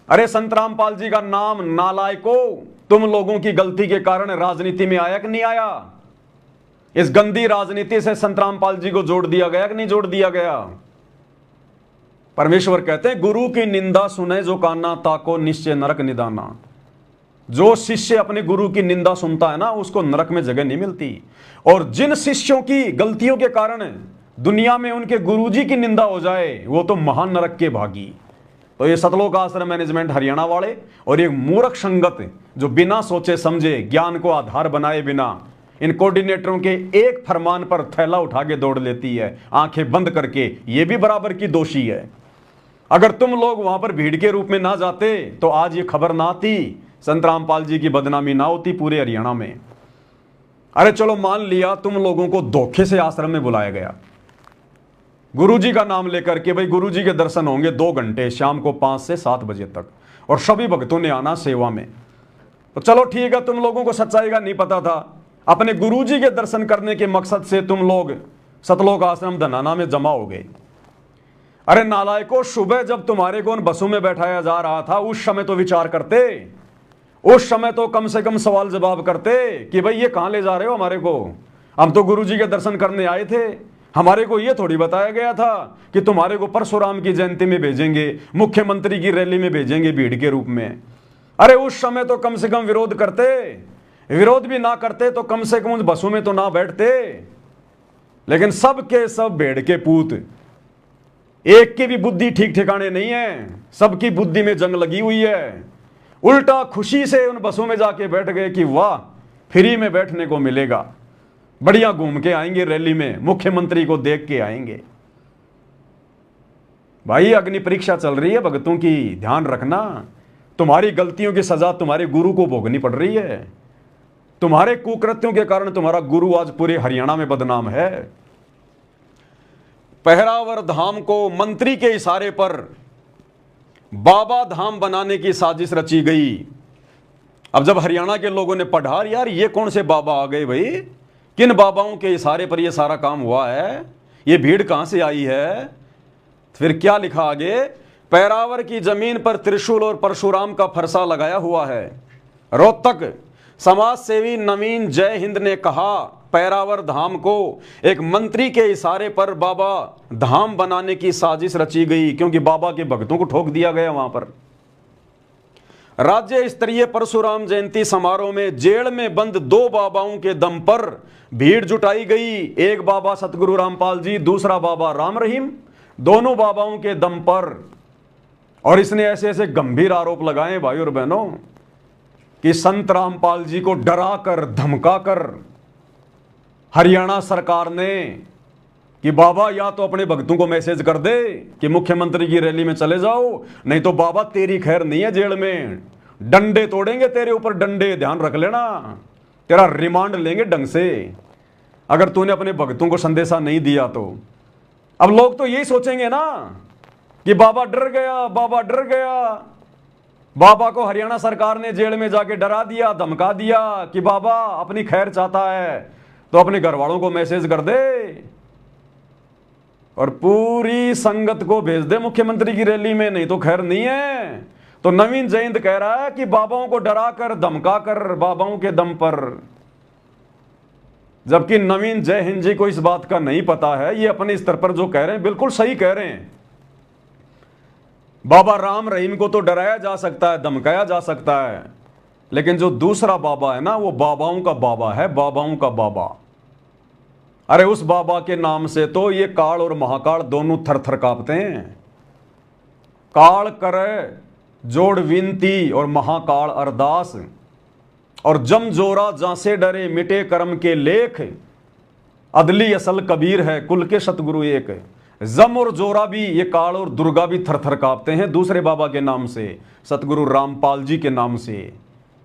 अरे संत रामपाल जी का नाम नालायको तुम लोगों की गलती के कारण राजनीति में आया कि नहीं आया? इस गंदी राजनीति से संत रामपाल जी को जोड़ दिया गया कि नहीं जोड़ दिया गया? परमेश्वर कहते हैं गुरु की निंदा सुने जो काना ताको निश्चय नरक निदाना। जो शिष्य अपने गुरु की निंदा सुनता है ना, उसको नरक में जगह नहीं मिलती। और जिन शिष्यों की गलतियों के कारण दुनिया में उनके गुरुजी की निंदा हो जाए, वो तो महान नरक के भागी। तो ये सतलोक आश्रम मैनेजमेंट हरियाणा वाले और एक मूर्ख संगत जो बिना सोचे समझे, ज्ञान को आधार बनाए बिना इन कोऑर्डिनेटरों के एक फरमान पर थैला उठा के दौड़ लेती है, आंखें बंद करके। ये भी बराबर की दोषी है। अगर तुम लोग वहां पर भीड़ के रूप में ना जाते तो आज ये खबर ना आती, संत रामपाल जी की बदनामी ना होती पूरे हरियाणा में। अरे चलो मान लिया तुम लोगों को धोखे से आश्रम में बुलाया गया, गुरुजी का नाम लेकर के, भाई गुरुजी के दर्शन होंगे 2 घंटे शाम को 5 से 7 बजे तक, और सभी भक्तों ने आना सेवा में। तो चलो ठीक है, तुम लोगों को सच्चाई का नहीं पता था, अपने गुरुजी के दर्शन करने के मकसद से तुम लोग सतलोक आश्रम धनाना में जमा हो गए। अरे नालायकों, सुबह जब तुम्हारे को उन बसों में बैठाया जा रहा था, उस समय तो विचार करते, उस समय तो कम से कम सवाल जवाब करते कि भाई ये कहां ले जा रहे हो हमारे को? हम तो गुरुजी के दर्शन करने आए थे, हमारे को ये थोड़ी बताया गया था कि तुम्हारे को परशुराम की जयंती में भेजेंगे, मुख्यमंत्री की रैली में भेजेंगे भीड़ के रूप में। अरे उस समय तो कम से कम विरोध करते, विरोध भी ना करते तो कम से कम उन बसों में तो ना बैठते। लेकिन सब के सब भेड़ के पूत, एक की भी बुद्धि ठीक ठिकाने नहीं है, सबकी बुद्धि में जंग लगी हुई है। उल्टा खुशी से उन बसों में जाके बैठ गए कि वाह, फ्री में बैठने को मिलेगा, बढ़िया घूम के आएंगे रैली में, मुख्यमंत्री को देख के आएंगे। भाई अग्नि परीक्षा चल रही है भगतों की, ध्यान रखना। तुम्हारी गलतियों की सजा तुम्हारे गुरु को भोगनी पड़ रही है। तुम्हारे कुकृत्यों के कारण तुम्हारा गुरु आज पूरे हरियाणा में बदनाम है। पहरावर धाम को मंत्री के इशारे पर बाबा धाम बनाने की साजिश रची गई। अब जब हरियाणा के लोगों ने पढ़ा, यार ये कौन से बाबा आ गए भाई, किन बाबाओं के इशारे पर यह सारा काम हुआ है, ये भीड़ कहां से आई है? फिर क्या लिखा आगे? पैरावर की जमीन पर त्रिशूल और परशुराम का फरसा लगाया हुआ है। रोहतक समाज सेवी नवीन जय हिंद ने कहा, पैरावर धाम को एक मंत्री के इशारे पर बाबा धाम बनाने की साजिश रची गई, क्योंकि बाबा के भक्तों को ठोक दिया गया वहां पर। राज्य स्तरीय परशुराम जयंती समारोह में जेल में बंद 2 बाबाओं के दम पर भीड़ जुटाई गई। एक बाबा सतगुरु रामपाल जी, दूसरा बाबा राम रहीम, दोनों बाबाओं के दम पर। और इसने ऐसे ऐसे गंभीर आरोप लगाए भाई और बहनों कि संत रामपाल जी को डरा कर धमका कर हरियाणा सरकार ने कि बाबा या तो अपने भक्तों को मैसेज कर दे कि मुख्यमंत्री की रैली में चले जाओ, नहीं तो बाबा तेरी खैर नहीं है, जेल में डंडे तोड़ेंगे तेरे ऊपर, डंडे, ध्यान रख लेना, तेरा रिमांड लेंगे ढंग से अगर तूने अपने भक्तों को संदेशा नहीं दिया तो। अब लोग तो यही सोचेंगे ना कि बाबा डर गया, बाबा डर गया, बाबा को हरियाणा सरकार ने जेल में जाके डरा दिया, धमका दिया कि बाबा अपनी खैर चाहता है तो अपने घर वालों को मैसेज कर दे और पूरी संगत को भेज दे मुख्यमंत्री की रैली में, नहीं तो खैर नहीं है। तो नवीन जयंत कह रहा है कि बाबाओं को डरा कर धमका कर बाबाओं के दम पर, जबकि नवीन जय हिंद जी को इस बात का नहीं पता है। ये अपने स्तर पर जो कह रहे हैं बिल्कुल सही कह रहे हैं। बाबा राम रहीम को तो डराया जा सकता है, धमकाया जा सकता है, लेकिन जो दूसरा बाबा है ना, वो बाबाओं का बाबा है, बाबाओं का बाबा। अरे उस बाबा के नाम से तो ये काल और महाकाल दोनों थर थर कांपते हैं। काल करे जोड़ विनती और महाकाल अरदास, और जम जोरा जासे डरे मिटे कर्म के लेख, अदली असल कबीर है कुल के सतगुरु एक। जम और जोरा भी, ये काल और दुर्गा भी थरथर कांपते हैं दूसरे बाबा के नाम से, सतगुरु रामपाल जी के नाम से।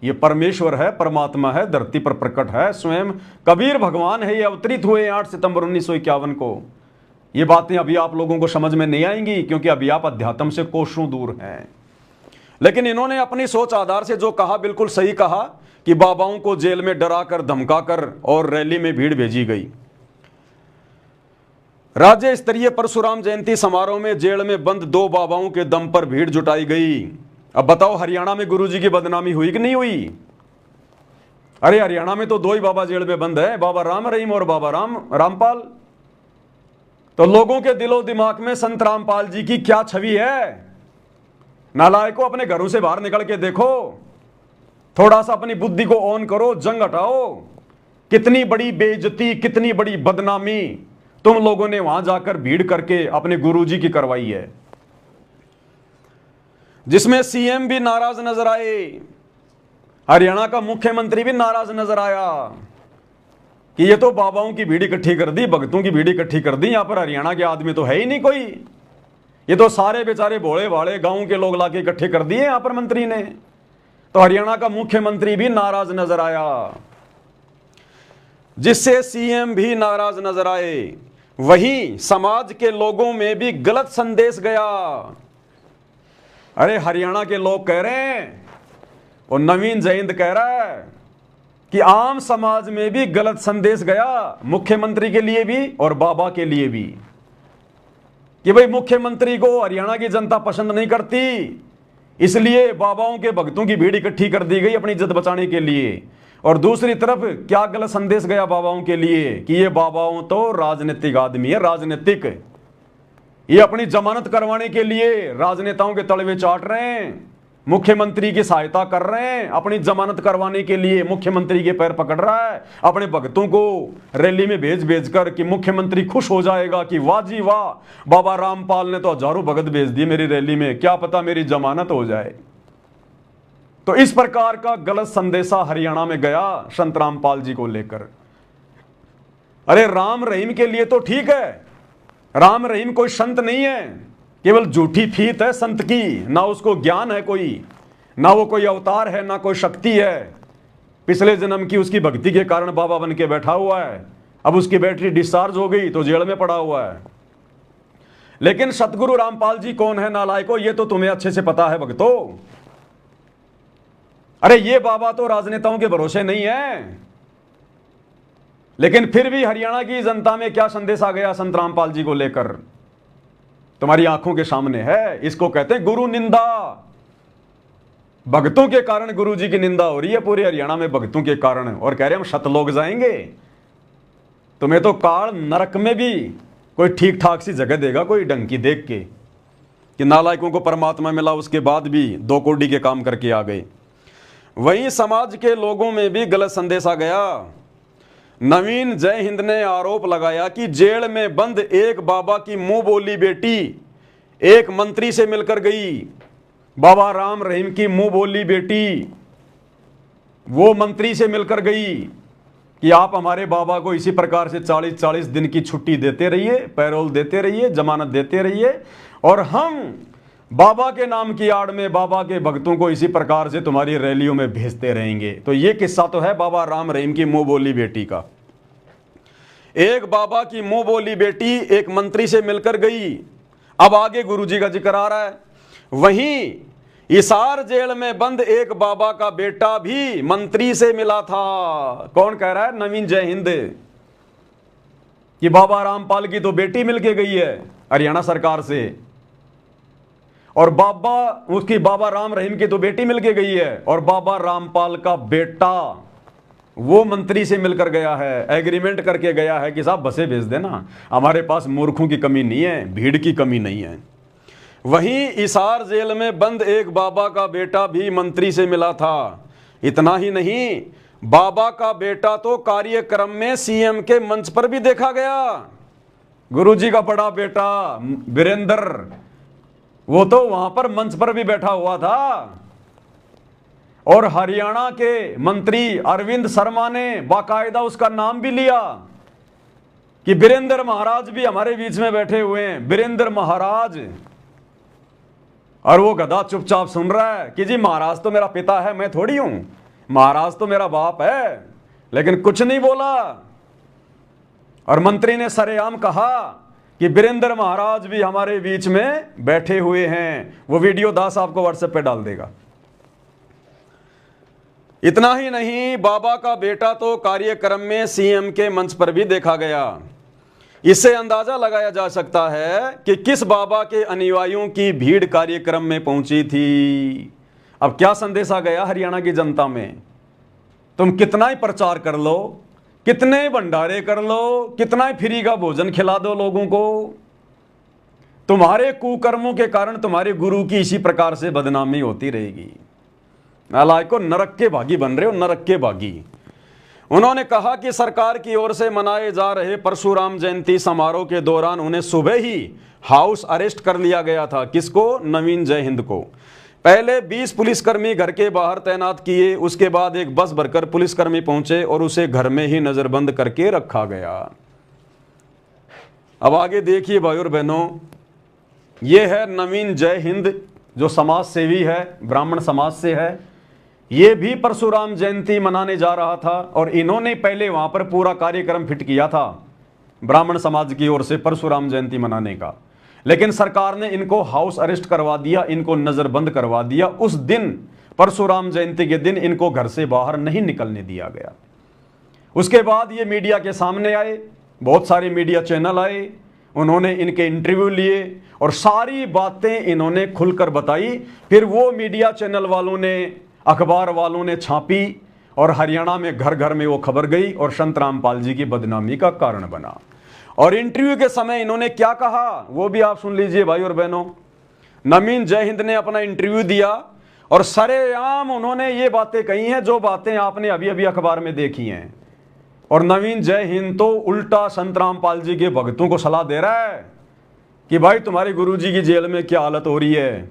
ये परमेश्वर है, परमात्मा है, धरती पर प्रकट है, स्वयं कबीर भगवान है। ये अवतरित हुए 8 सितंबर 1951 को। ये बातें अभी आप लोगों को समझ में नहीं आएंगी क्योंकि अभी आप अध्यात्म से कोसों दूर हैं। लेकिन इन्होंने अपनी सोच आधार से जो कहा बिल्कुल सही कहा कि बाबाओं को जेल में डरा कर धमका कर और रैली में भीड़ भेजी गई। राज्य स्तरीय परशुराम जयंती समारोह में जेल में बंद 2 बाबाओं के दम पर भीड़ जुटाई गई। अब बताओ हरियाणा में गुरुजी की बदनामी हुई कि नहीं हुई? अरे हरियाणा में तो 2 ही बाबा जेल में बंद है, बाबा राम रहीम और बाबा रामपाल। तो लोगों के दिलो दिमाग में संत रामपाल जी की क्या छवि है? नालायकों, अपने घरों से बाहर निकल के देखो, थोड़ा सा अपनी बुद्धि को ऑन करो, जंग हटाओ। कितनी बड़ी बेइज्जती, कितनी बड़ी बदनामी तुम लोगों ने वहां जाकर भीड़ करके अपने गुरुजी की करवाई है, जिसमें सीएम भी नाराज नजर आए, हरियाणा का मुख्यमंत्री भी नाराज नजर आया कि ये तो बाबाओं की भीड़ इकट्ठी कर दी, भक्तों की भीड़ इकट्ठी कर दी, यहां पर हरियाणा के आदमी तो है ही नहीं कोई, ये तो सारे बेचारे भोले भाले गांव के लोग लाके इकट्ठे कर दिए यहां पर मंत्री ने। तो हरियाणा का मुख्यमंत्री भी नाराज नजर आया, जिससे सीएम भी नाराज नजर आए। वहीं समाज के लोगों में भी गलत संदेश गया। अरे हरियाणा के लोग कह रहे हैं और नवीन जयंत कह रहा है कि आम समाज में भी गलत संदेश गया, मुख्यमंत्री के लिए भी और बाबा के लिए भी, कि भाई मुख्यमंत्री को हरियाणा की जनता पसंद नहीं करती, इसलिए बाबाओं के भक्तों की भीड़ इकट्ठी कर दी गई अपनी इज्जत बचाने के लिए। और दूसरी तरफ क्या गलत संदेश गया बाबाओं के लिए कि ये बाबाओं तो राजनीतिक आदमी है, राजनीतिक, ये अपनी जमानत करवाने के लिए राजनेताओं के तलवे चाट रहे हैं, मुख्यमंत्री की सहायता कर रहे हैं, अपनी जमानत करवाने के लिए मुख्यमंत्री के पैर पकड़ रहा है, अपने भक्तों को रैली में भेज कर कि मुख्यमंत्री खुश हो जाएगा कि वाह जी वाह, बाबा रामपाल ने तो हजारों भगत भेज दिए मेरी रैली में, क्या पता मेरी जमानत हो जाए। तो इस प्रकार का गलत संदेशा हरियाणा में गया संत रामपाल जी को लेकर। अरे राम रहीम के लिए तो ठीक है, राम रहीम कोई संत नहीं है, केवल झूठी फीत है संत की, ना उसको ज्ञान है कोई, ना वो कोई अवतार है, ना कोई शक्ति है। पिछले जन्म की उसकी भक्ति के कारण बाबा बन के बैठा हुआ है, अब उसकी बैटरी डिस्चार्ज हो गई तो जेल में पड़ा हुआ है। लेकिन सतगुरु रामपाल जी कौन है नालायकों, ये तो तुम्हें अच्छे से पता है भक्तों। अरे ये बाबा तो राजनेताओं के भरोसे नहीं है, लेकिन फिर भी हरियाणा की जनता में क्या संदेश आ गया संत रामपाल जी को लेकर, तुम्हारी आंखों के सामने है। इसको कहते हैं गुरु निंदा। भक्तों के कारण गुरु जी की निंदा हो रही है पूरे हरियाणा में, भक्तों के कारण, और कह रहे हम शत लोग जाएंगे। तुम्हें तो काल नरक में भी कोई ठीक ठाक सी जगह देगा कोई ढंग की देख के, कि नालायकों को परमात्मा मिला उसके बाद भी 2 कौड़ी के काम करके आ गए। वहीं समाज के लोगों में भी गलत संदेश आ गया। नवीन जय हिंद ने आरोप लगाया कि जेल में बंद एक बाबा की मुंह बोली बेटी एक मंत्री से मिलकर गई। बाबा राम रहीम की मुंह बोली बेटी वो मंत्री से मिलकर गई कि आप हमारे बाबा को इसी प्रकार से 40-40 दिन की छुट्टी देते रहिए, पैरोल देते रहिए, जमानत देते रहिए, और हम बाबा के नाम की आड़ में बाबा के भक्तों को इसी प्रकार से तुम्हारी रैलियों में भेजते रहेंगे। तो ये किस्सा तो है बाबा राम रहीम की मुंह बोली बेटी का। एक बाबा की मुंह बोली बेटी एक मंत्री से मिलकर गई। अब आगे गुरुजी का जिक्र आ रहा है। वहीं हिसार जेल में बंद एक बाबा का बेटा भी मंत्री से मिला था। कौन कह रहा है? नवीन जय हिंद, कि बाबा रामपाल की तो बेटी मिलके गई है हरियाणा सरकार से, और उसकी बाबा राम रहीम की तो बेटी मिलके गई है, और बाबा रामपाल का बेटा वो मंत्री से मिलकर गया है, एग्रीमेंट करके गया है कि साहब बसें भेज देना, हमारे पास मूर्खों की कमी नहीं है, भीड़ की कमी नहीं है। वहीं हिसार जेल में बंद एक बाबा का बेटा भी मंत्री से मिला था। इतना ही नहीं, बाबा का बेटा तो कार्यक्रम में सीएम के मंच पर भी देखा गया। गुरुजी का बड़ा बेटा वीरेंद्र, वो तो वहां पर मंच पर भी बैठा हुआ था। और हरियाणा के मंत्री अरविंद शर्मा ने बाकायदा उसका नाम भी लिया कि वीरेंद्र महाराज भी हमारे बीच में बैठे हुए हैं, वीरेंद्र महाराज। और वो गधा चुपचाप सुन रहा है कि जी महाराज तो मेरा पिता है, मैं थोड़ी हूं, महाराज तो मेरा बाप है, लेकिन कुछ नहीं बोला। और मंत्री ने सरेआम कहा कि वीरेंद्र महाराज भी हमारे बीच में बैठे हुए हैं। वो वीडियो दास आपको व्हाट्सएप पे डाल देगा। इतना ही नहीं, बाबा का बेटा तो कार्यक्रम में सीएम के मंच पर भी देखा गया। इससे अंदाजा लगाया जा सकता है कि किस बाबा के अनुयायियों की भीड़ कार्यक्रम में पहुंची थी। अब क्या संदेश आ गया हरियाणा की जनता में? तुम कितना ही प्रचार कर लो, कितने भंडारे कर लो, कितना ही फ्री का भोजन खिला दो लोगों को, तुम्हारे कुकर्मों के कारण तुम्हारे गुरु की इसी प्रकार से बदनामी होती रहेगी। नालायकों, नरक के भागी बन रहे हो, नरक के भागी। उन्होंने कहा कि सरकार की ओर से मनाए जा रहे परशुराम जयंती समारोह के दौरान उन्हें सुबह ही हाउस अरेस्ट कर लिया गया था। किसको? नवीन जय हिंद को। पहले 20 पुलिसकर्मी घर के बाहर तैनात किए, उसके बाद एक बस भरकर पुलिसकर्मी पहुंचे और उसे घर में ही नजरबंद करके रखा गया। अब आगे देखिए भाई और बहनों, ये है नवीन जय हिंद जो समाज सेवी है, ब्राह्मण समाज से है। ये भी परशुराम जयंती मनाने जा रहा था और इन्होंने पहले वहां पर पूरा कार्यक्रम फिट किया था ब्राह्मण समाज की ओर से परशुराम जयंती मनाने का। लेकिन सरकार ने इनको हाउस अरेस्ट करवा दिया, इनको नजरबंद करवा दिया। उस दिन परशुराम जयंती के दिन इनको घर से बाहर नहीं निकलने दिया गया। उसके बाद ये मीडिया के सामने आए, बहुत सारे मीडिया चैनल आए, उन्होंने इनके इंटरव्यू लिए और सारी बातें इन्होंने खुलकर बताई। फिर वो मीडिया चैनल वालों ने, अखबार वालों ने छापी और हरियाणा में घर घर में वो खबर गई और संत रामपाल जी की बदनामी का कारण बना। और इंटरव्यू के समय इन्होंने क्या कहा वो भी आप सुन लीजिए भाई और बहनों। नवीन जय हिंद ने अपना इंटरव्यू दिया और सरेआम उन्होंने ये बातें कही हैं जो बातें आपने अभी अभी अखबार में देखी हैं। और नवीन जय हिंद तो उल्टा संत रामपाल जी के भक्तों को सलाह दे रहा है कि भाई तुम्हारे गुरुजी की जेल में क्या हालत हो रही है,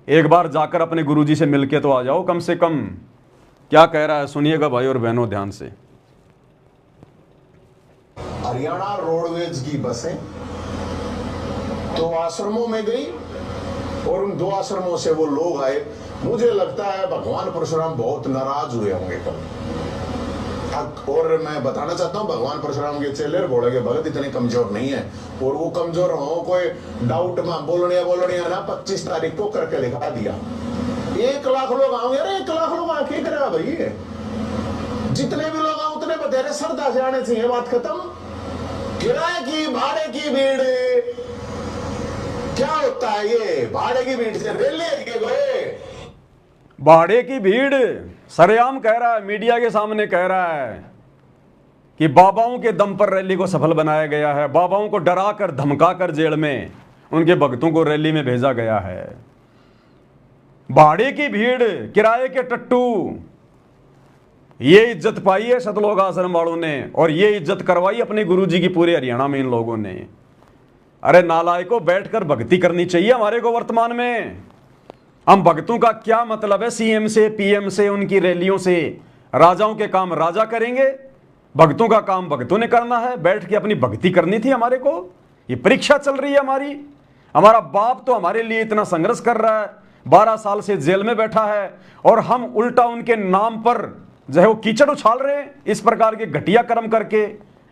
एक बार जाकर अपने गुरुजी से मिलके तो आ जाओ कम से कम। क्या कह रहा है सुनिएगा भाई और बहनों ध्यान से। हरियाणा रोडवेज की बसें 2 आश्रमों में गई और उन 2 आश्रमों से वो लोग आए। मुझे लगता है भगवान परशुराम बहुत नाराज हुए होंगे कल। और मैं बताना चाहता हूँ भगवान परशुराम के चेले बोले के भगत इतने कमजोर नहीं है, और वो कमजोर हो कोई डाउट में बोलने ना 25 तारीख को करके दिखा दिया। 1 लाख लोग आओगे, अरे 1 लाख लोग आके करेगा भाई, जितने भी लोग आओ उतने बतेरे श्रद्धा से आने चाहिए, बात खत्म। किराए की भाड़े की भीड़ क्या होता है? ये भाड़े की भीड़ से रैली के गए, भाड़े की भीड़ सरेआम कह रहा है, मीडिया के सामने कह रहा है कि बाबाओं के दम पर रैली को सफल बनाया गया है। बाबाओं को डरा कर धमका कर जेल में उनके भक्तों को रैली में भेजा गया है। भाड़े की भीड़, किराए के टट्टू, ये इज्जत पाई है सतलोक आश्रम वालों ने और ये इज्जत करवाई अपने गुरुजी की पूरे हरियाणा में इन लोगों ने। अरे नालायकों, बैठकर भक्ति करनी चाहिए हमारे को वर्तमान में। हम भक्तों का क्या मतलब है सीएम से, पीएम से, उनकी रैलियों से? राजाओं के काम राजा करेंगे, भक्तों का काम भक्तों ने करना है। बैठ के अपनी भक्ति करनी थी हमारे को। ये परीक्षा चल रही है हमारी। हमारा बाप तो हमारे लिए इतना संघर्ष कर रहा है, 12 साल से जेल में बैठा है और हम उल्टा उनके नाम पर जो है वो कीचड़ उछाल रहे हैं इस प्रकार के घटिया कर्म करके,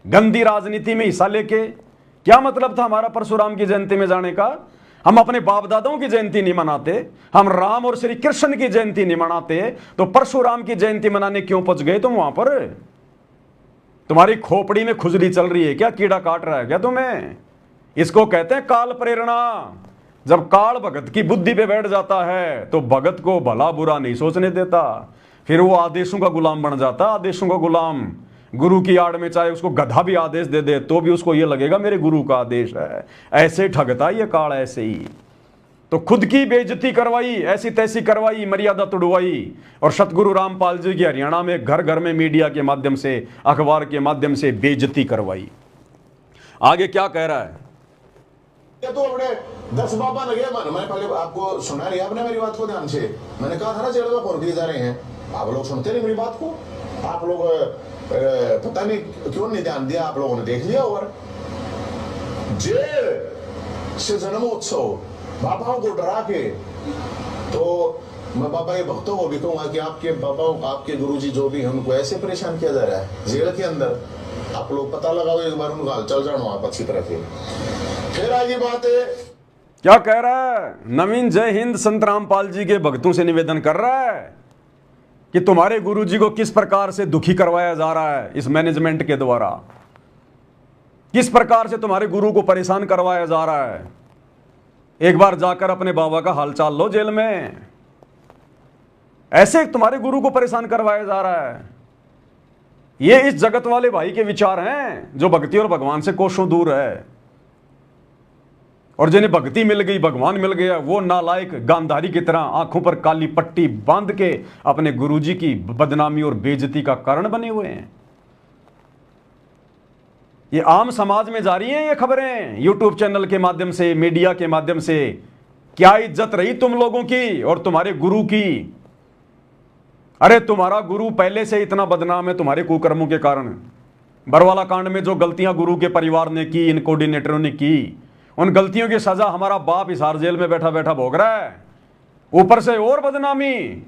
गंदी राजनीति में हिस्सा लेके। क्या मतलब था हमारा परशुराम की जयंती में जाने का? हम अपने बाप दादाओं की जयंती नहीं मनाते, हम राम और श्री कृष्ण की जयंती नहीं मनाते, तो परशुराम की जयंती मनाने क्यों पहुंच गए तुम वहां पर? तुम्हारी खोपड़ी में खुजली चल रही है क्या? कीड़ा काट रहा है क्या तुम्हें? इसको कहते हैं काल प्रेरणा। जब काल भगत की बुद्धि पे बैठ जाता है तो भगत को भला बुरा नहीं सोचने देता, फिर वो आदेशों का गुलाम बन जाता। आदेशों का गुलाम, गुरु की आड़ में चाहे उसको गधा भी आदेश दे दे तो भी उसको ये लगेगा मेरे गुरु का आदेश है। ऐसे ठगता ये काल, ऐसे ही तो खुद की बेइज्जती करवाई, ऐसी तैसी करवाई, मर्यादा तुड़वाई। और सतगुरु रामपाल जी की हरियाणा में घर घर में मीडिया के माध्यम से, अखबार के माध्यम से बेइज्जती करवाई। आगे क्या कह रहा है? ये तो अपने 10 बाबा लगे मन। मैंने पहले आपको सुना रही आपने मेरी बात को ध्यान से। मैंने कहा था ना जेल में कौन किए जा रहे हैं, आप लोग सुनते नहीं मेरी बात को। आप लोग पता नहीं क्यों नहीं ध्यान दिया, आप लोगों ने देख लिया। और जेल से जन्मोत्सव बाबाओं को डरा के, तो मैं बाबा के भक्तों को भी कहूंगा कि आपके बाबाओं, आपके गुरुजी जो भी हैं, उनको ऐसे परेशान किया जा रहा है जेल के अंदर। आप लोग पता लगाओ एक बार, उनका चल जाना आप अच्छी तरह से। फिर आगे बात है, क्या कह रहा है नवीन? जय हिंद संत रामपाल जी के भक्तों से निवेदन कर रहा है कि तुम्हारे गुरुजी को किस प्रकार से दुखी करवाया जा रहा है इस मैनेजमेंट के द्वारा, किस प्रकार से तुम्हारे गुरु को परेशान करवाया जा रहा है। एक बार जाकर अपने बाबा का हालचाल लो जेल में। ऐसे तुम्हारे गुरु को परेशान करवाया जा रहा है। ये इस जगत वाले भाई के विचार हैं जो भक्ति और भगवान से कोसों दूर है, और जिन्हें भक्ति मिल गई, भगवान मिल गया, वो नालायक गांधारी की तरह आंखों पर काली पट्टी बांध के अपने गुरुजी की बदनामी और बेइज्जती का कारण बने हुए हैं। ये आम समाज में जा रही हैं ये खबरें, यूट्यूब चैनल के माध्यम से, मीडिया के माध्यम से। क्या इज्जत रही तुम लोगों की और तुम्हारे गुरु की? अरे तुम्हारा गुरु पहले से इतना बदनाम है तुम्हारे कुकर्मों के कारण। बरवाला कांड में जो गलतियां गुरु के परिवार ने की, इन कोऑर्डिनेटरों ने की, उन गलतियों की सजा हमारा बाप हिसार जेल में बैठा बैठा भोग रहा है, ऊपर से और बदनामी।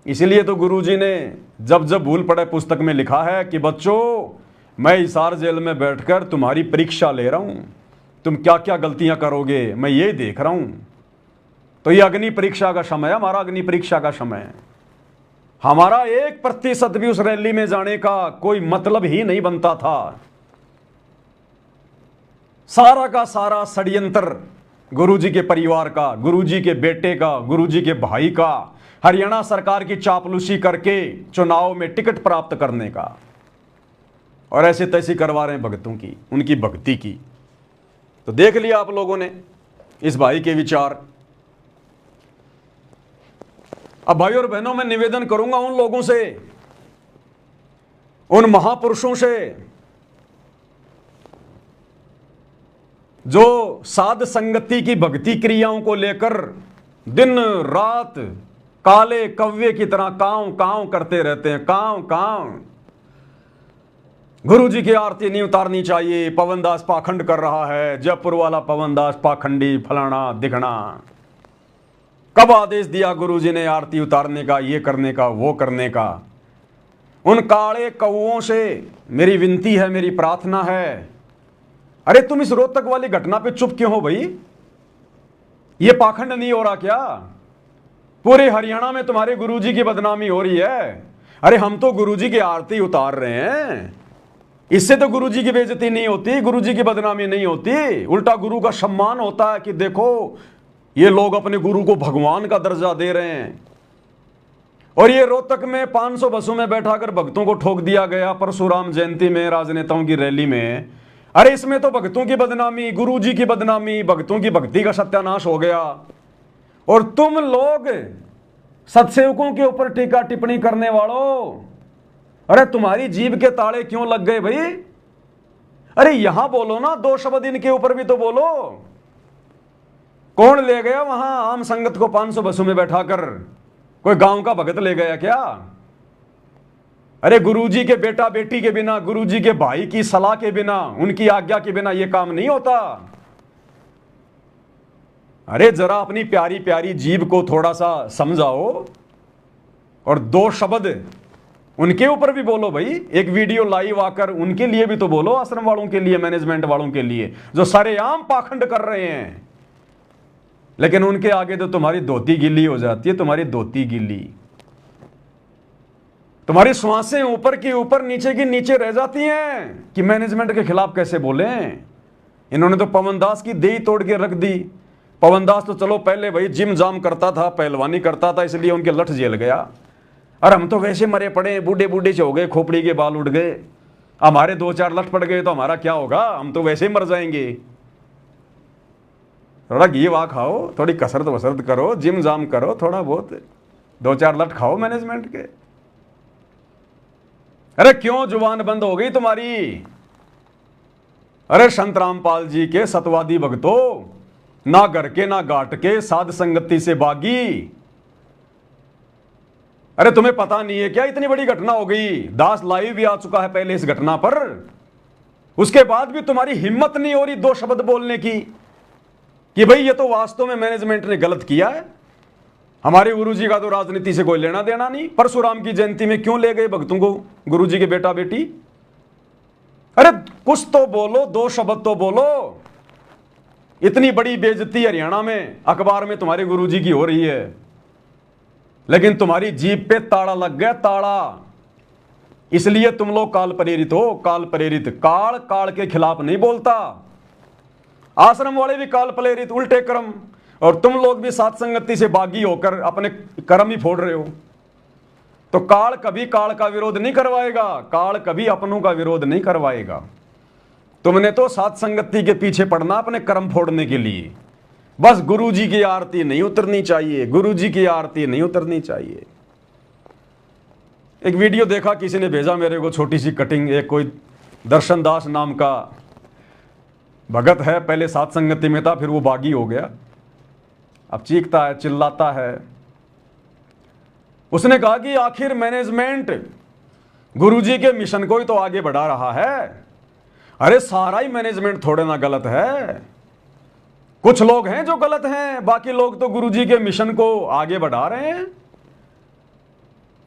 इसीलिए तो गुरुजी ने जब जब भूल पड़े पुस्तक में लिखा है कि बच्चों, मैं हिसार जेल में बैठकर तुम्हारी परीक्षा ले रहा हूं, तुम क्या क्या गलतियां करोगे मैं ये देख रहा हूं। तो ये अग्नि परीक्षा का समय है, हमारा अग्नि परीक्षा का समय है। हमारा 1% भी उस रैली में जाने का कोई मतलब ही नहीं बनता था। सारा का सारा षड्यंत्र गुरुजी के परिवार का, गुरुजी के बेटे का, गुरुजी के भाई का, हरियाणा सरकार की चापलूसी करके चुनाव में टिकट प्राप्त करने का, और ऐसे तैसी करवा रहे हैं भक्तों की, उनकी भक्ति की। तो देख लिया आप लोगों ने इस भाई के विचार। अब भाई और बहनों, मैं निवेदन करूंगा उन लोगों से, उन महापुरुषों से जो साध संगति की भक्ति क्रियाओं को लेकर दिन रात काले कव्वे की तरह कांव कांव करते रहते हैं, कांव कांव। गुरुजी की आरती नहीं उतारनी चाहिए, पवनदास पाखंड कर रहा है, जयपुर वाला पवनदास पाखंडी, फलाना दिखना। कब आदेश दिया गुरुजी ने आरती उतारने का, ये करने का, वो करने का? उन काले कौओं से मेरी विनती है, मेरी प्रार्थना है, अरे तुम इस रोहतक वाली घटना पे चुप क्यों हो भाई? ये पाखंड नहीं हो रहा क्या? पूरे हरियाणा में तुम्हारे गुरुजी की बदनामी हो रही है। अरे हम तो गुरुजी की आरती उतार रहे हैं, इससे तो गुरुजी की बेइज्जती नहीं होती, गुरुजी की बदनामी नहीं होती, उल्टा गुरु का सम्मान होता है कि देखो ये लोग अपने गुरु को भगवान का दर्जा दे रहे हैं। और ये रोहतक में 500 बसों में बैठाकर भक्तों को ठोक दिया गया परशुराम जयंती में, राजनेताओं की रैली में। अरे इसमें तो भक्तों की बदनामी, गुरुजी की बदनामी, भक्तों की भक्ति का सत्यानाश हो गया। और तुम लोग सत्सेवकों के ऊपर टीका टिप्पणी करने वालों, अरे तुम्हारी जीभ के ताले क्यों लग गए भाई? अरे यहां बोलो ना, 2 शब्द इनके ऊपर भी तो बोलो। कौन ले गया वहां आम संगत को 500 बसों में बैठाकर? कोई गांव का भगत ले गया क्या? अरे गुरुजी के बेटा बेटी के बिना, गुरुजी के भाई की सलाह के बिना, उनकी आज्ञा के बिना यह काम नहीं होता। अरे जरा अपनी प्यारी प्यारी जीभ को थोड़ा सा समझाओ और 2 शब्द उनके ऊपर भी बोलो भाई। एक वीडियो लाइव आकर उनके लिए भी तो बोलो, आश्रम वालों के लिए, मैनेजमेंट वालों के लिए, जो सरेआम पाखंड कर रहे हैं। लेकिन उनके आगे तो तुम्हारी धोती गिल्ली हो जाती है, तुम्हारी धोती गिल्ली, तुम्हारी श्वासें ऊपर की ऊपर, नीचे की नीचे रह जाती हैं कि मैनेजमेंट के खिलाफ कैसे बोले। इन्होंने तो पवनदास की देही तोड़ के रख दी। पवनदास तो चलो पहले भाई जिम जाम करता था, पहलवानी करता था, इसलिए उनके लठ जेल गया। और हम तो वैसे मरे पड़े, बूढ़े बूढ़े से हो गए, खोपड़ी के बाल उड़ गए, हमारे 2-4 लठ पड़ गए तो हमारा क्या होगा? हम तो वैसे ही मर जाएंगे। थोड़ा घी वा खाओ, थोड़ी कसरत वसरत करो, जिम जाम करो, थोड़ा बहुत 2-4 लठ खाओ मैनेजमेंट के। अरे क्यों जुबान बंद हो गई तुम्हारी? अरे संत रामपाल जी के सतवादी भक्तों, ना घर के ना घाट के, साध संगति से बागी। अरे तुम्हें पता नहीं है क्या इतनी बड़ी घटना हो गई? दास लाइव भी आ चुका है पहले इस घटना पर। उसके बाद भी तुम्हारी हिम्मत नहीं हो रही दो शब्द बोलने की कि भाई ये तो वास्तव में मैनेजमेंट ने गलत किया है। हमारे गुरुजी का तो राजनीति से कोई लेना देना नहीं। परशुराम की जयंती में क्यों ले गए भक्तों को गुरुजी के बेटा बेटी? अरे कुछ तो बोलो, दो शब्द तो बोलो। इतनी बड़ी बेइज्जती हरियाणा में अखबार में तुम्हारे गुरुजी की हो रही है, लेकिन तुम्हारी जीभ पे ताड़ा लग गया, ताड़ा। इसलिए तुम लोग काल प्रेरित हो, काल प्रेरित। काल काल के खिलाफ नहीं बोलता। आश्रम वाले भी काल प्रेरित, उल्टे कर्म, और तुम लोग भी साथ संगति से बागी होकर अपने कर्म ही फोड़ रहे हो। तो काल कभी काल का विरोध नहीं करवाएगा, काल कभी अपनों का विरोध नहीं करवाएगा। तुमने तो साथ संगति के पीछे पड़ना अपने कर्म फोड़ने के लिए। बस गुरुजी की आरती नहीं उतरनी चाहिए, गुरुजी की आरती नहीं उतरनी चाहिए। एक वीडियो देखा, किसी ने भेजा मेरे को, छोटी सी कटिंग। एक कोई दर्शन दास नाम का भगत है, पहले साथ संगति में था, फिर वो बागी हो गया। अब चीखता है, चिल्लाता है। उसने कहा कि आखिर मैनेजमेंट गुरुजी के मिशन को ही तो आगे बढ़ा रहा है। अरे सारा ही मैनेजमेंट थोड़े ना गलत है, कुछ लोग हैं जो गलत हैं, बाकी लोग तो गुरुजी के मिशन को आगे बढ़ा रहे हैं।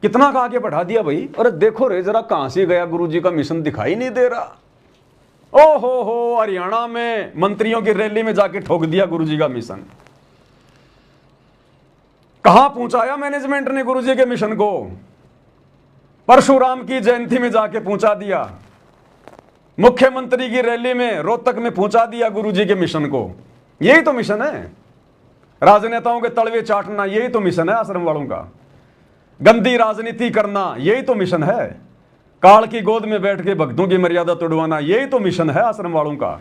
कितना का आगे बढ़ा दिया भाई। अरे देखो रे जरा, कहां से गया गुरुजी का मिशन, दिखाई नहीं दे रहा। ओ हो, हरियाणा में मंत्रियों की रैली में जाके ठोक दिया गुरुजी का मिशन। कहां पहुंचाया मैनेजमेंट ने गुरुजी के मिशन को? परशुराम की जयंती में जाके पहुंचा दिया, मुख्यमंत्री की रैली में रोहतक में पहुंचा दिया गुरुजी के मिशन को। यही तो मिशन है, राजनेताओं के तलवे चाटना, यही तो मिशन है आश्रम वालों का। गंदी राजनीति करना, यही तो मिशन है। काल की गोद में बैठ के भक्तों की मर्यादा तोड़वाना, यही तो मिशन है आश्रम वालों का।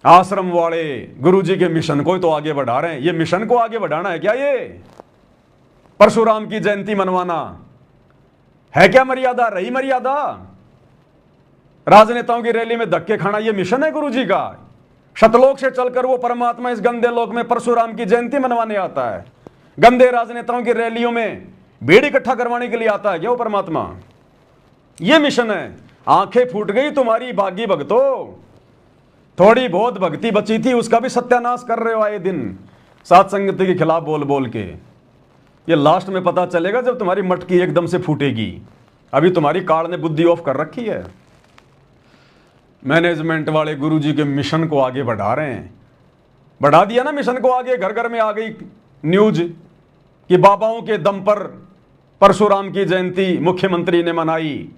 आश्रम वाले गुरुजी के मिशन को ही तो आगे बढ़ा रहे हैं। ये मिशन को आगे बढ़ाना है क्या? ये परशुराम की जयंती मनवाना है क्या मर्यादा? रही मर्यादा? राजनेताओं की रैली में धक्के खाना, ये मिशन है गुरुजी का? शतलोक से चलकर वो परमात्मा इस गंदे लोक में परशुराम की जयंती मनवाने आता है? गंदे राजनेताओं की रैलियों में भीड़ इकट्ठा करवाने के लिए आता है क्या वो परमात्मा? ये मिशन है। आंखें फूट गई तुम्हारी बागी भक्तों। थोड़ी बहुत भक्ति बची थी, उसका भी सत्यानाश कर रहे हो आए दिन साथ संगति के खिलाफ बोल बोल के। ये लास्ट में पता चलेगा जब तुम्हारी मटकी एकदम से फूटेगी। अभी तुम्हारी कार ने बुद्धि ऑफ कर रखी है। मैनेजमेंट वाले गुरुजी के मिशन को आगे बढ़ा रहे हैं। बढ़ा दिया ना मिशन को आगे। घर घर में आ गई न्यूज कि बाबाओं के दम पर परशुराम की जयंती मुख्यमंत्री ने मनाई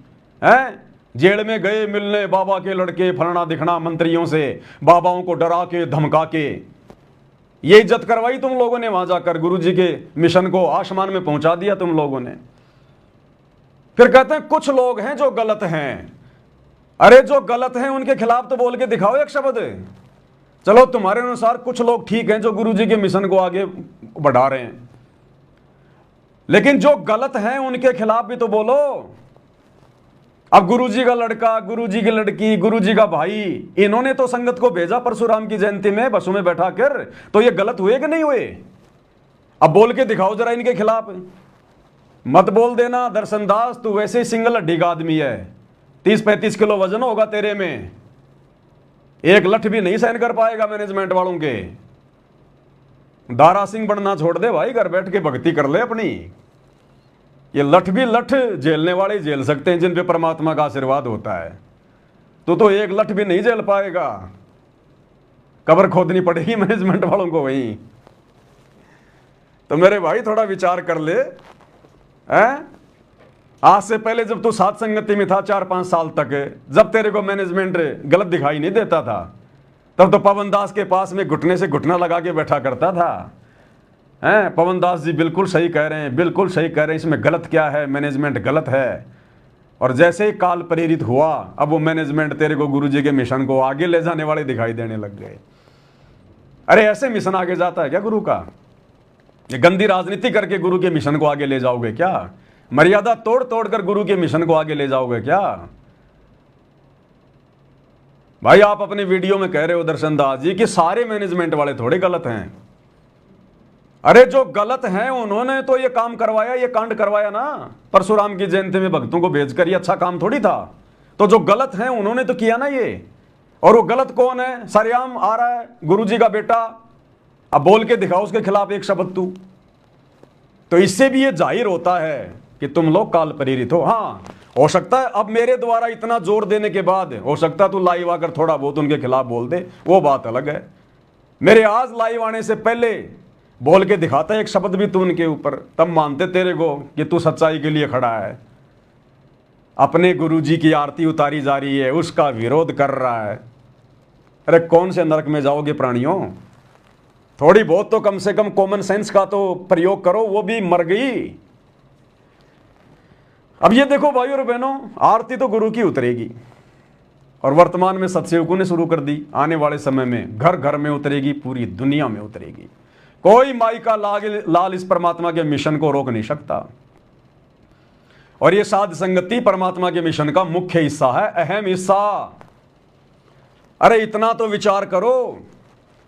है। जेल में गए मिलने बाबा के लड़के, फलना दिखना मंत्रियों से, बाबाओं को डरा के धमका के ये इज्जत करवाई तुम लोगों ने। वहां जाकर गुरुजी के मिशन को आसमान में पहुंचा दिया तुम लोगों ने। फिर कहते हैं कुछ लोग हैं जो गलत हैं। अरे जो गलत हैं उनके खिलाफ तो बोल के दिखाओ एक शब्द। चलो तुम्हारे अनुसार कुछ लोग ठीक हैं जो गुरुजी के मिशन को आगे बढ़ा रहे हैं, लेकिन जो गलत हैं उनके खिलाफ भी तो बोलो। अब गुरुजी का लड़का, गुरुजी की लड़की, गुरुजी का भाई, इन्होंने तो संगत को भेजा परशुराम की जयंती में बसों में बैठा कर, तो ये गलत हुए कि नहीं हुए? अब बोल के दिखाओ जरा इनके खिलाफ। मत बोल देना दर्शन दास तू वैसे ही सिंगल हड्डी का आदमी है, 30-35 किलो वजन होगा तेरे में, एक लठ भी नहीं सहन कर पाएगा मैनेजमेंट वालों के। दारा सिंह बनना छोड़ दे भाई, घर बैठ के भक्ति कर ले अपनी। ये लठ भी लठ झेलने वाले झेल सकते हैं जिन पे परमात्मा का आशीर्वाद होता है। तो एक लठ भी नहीं झेल पाएगा, कब्र खोदनी पड़ेगी मैनेजमेंट वालों को वहीं। तो मेरे भाई थोड़ा विचार कर ले। आज से पहले जब तू साथ संगति में था 4-5 साल तक, जब तेरे को मैनेजमेंट गलत दिखाई नहीं देता था, तब तो पवन दास के पास में घुटने से घुटना लगा के बैठा करता था। हैं पवन दास जी बिल्कुल सही कह रहे हैं, बिल्कुल सही कह रहे हैं, इसमें गलत क्या है, मैनेजमेंट गलत है। और जैसे ही काल प्रेरित हुआ, अब वो मैनेजमेंट तेरे को गुरुजी के मिशन को आगे ले जाने वाले दिखाई देने लग गए। अरे ऐसे मिशन आगे जाता है क्या गुरु का? ये गंदी राजनीति करके गुरु के मिशन को आगे ले जाओगे क्या? मर्यादा तोड़ तोड़ कर गुरु के मिशन को आगे ले जाओगे क्या? भाई आप अपने वीडियो में कह रहे हो दर्शन दास जी कि सारे मैनेजमेंट वाले थोड़े गलत हैं। अरे जो गलत हैं उन्होंने तो ये काम करवाया, ये कांड करवाया ना, परशुराम की जयंती में भक्तों को भेजकर। ये अच्छा काम थोड़ी था। तो जो गलत हैं उन्होंने तो किया ना ये। और वो गलत कौन है? सरेआम आ रहा है गुरुजी का बेटा, अब बोल के दिखाओ उसके खिलाफ एक शब्द तू। तो इससे भी ये जाहिर होता है कि तुम लोग काल प्रेरित हो। हाँ, हो सकता है अब मेरे द्वारा इतना जोर देने के बाद हो सकता है तू लाइव आकर थोड़ा बहुत उनके खिलाफ बोल दे, वो बात अलग है। मेरे आज लाइव आने से पहले बोल के दिखाता है एक शब्द भी तू उनके ऊपर, तब मानते तेरे को कि तू सच्चाई के लिए खड़ा है। अपने गुरुजी की आरती उतारी जा रही है, उसका विरोध कर रहा है। अरे कौन से नरक में जाओगे प्राणियों? थोड़ी बहुत तो कम से कम कॉमन सेंस का तो प्रयोग करो, वो भी मर गई। अब ये देखो भाई और बहनों, आरती तो गुरु की उतरेगी और वर्तमान में सत्सेवकों ने शुरू कर दी। आने वाले समय में घर घर में उतरेगी, पूरी दुनिया में उतरेगी। कोई माई का लाल इस परमात्मा के मिशन को रोक नहीं सकता। और ये साध संगति परमात्मा के मिशन का मुख्य हिस्सा है, अहम हिस्सा। अरे इतना तो विचार करो,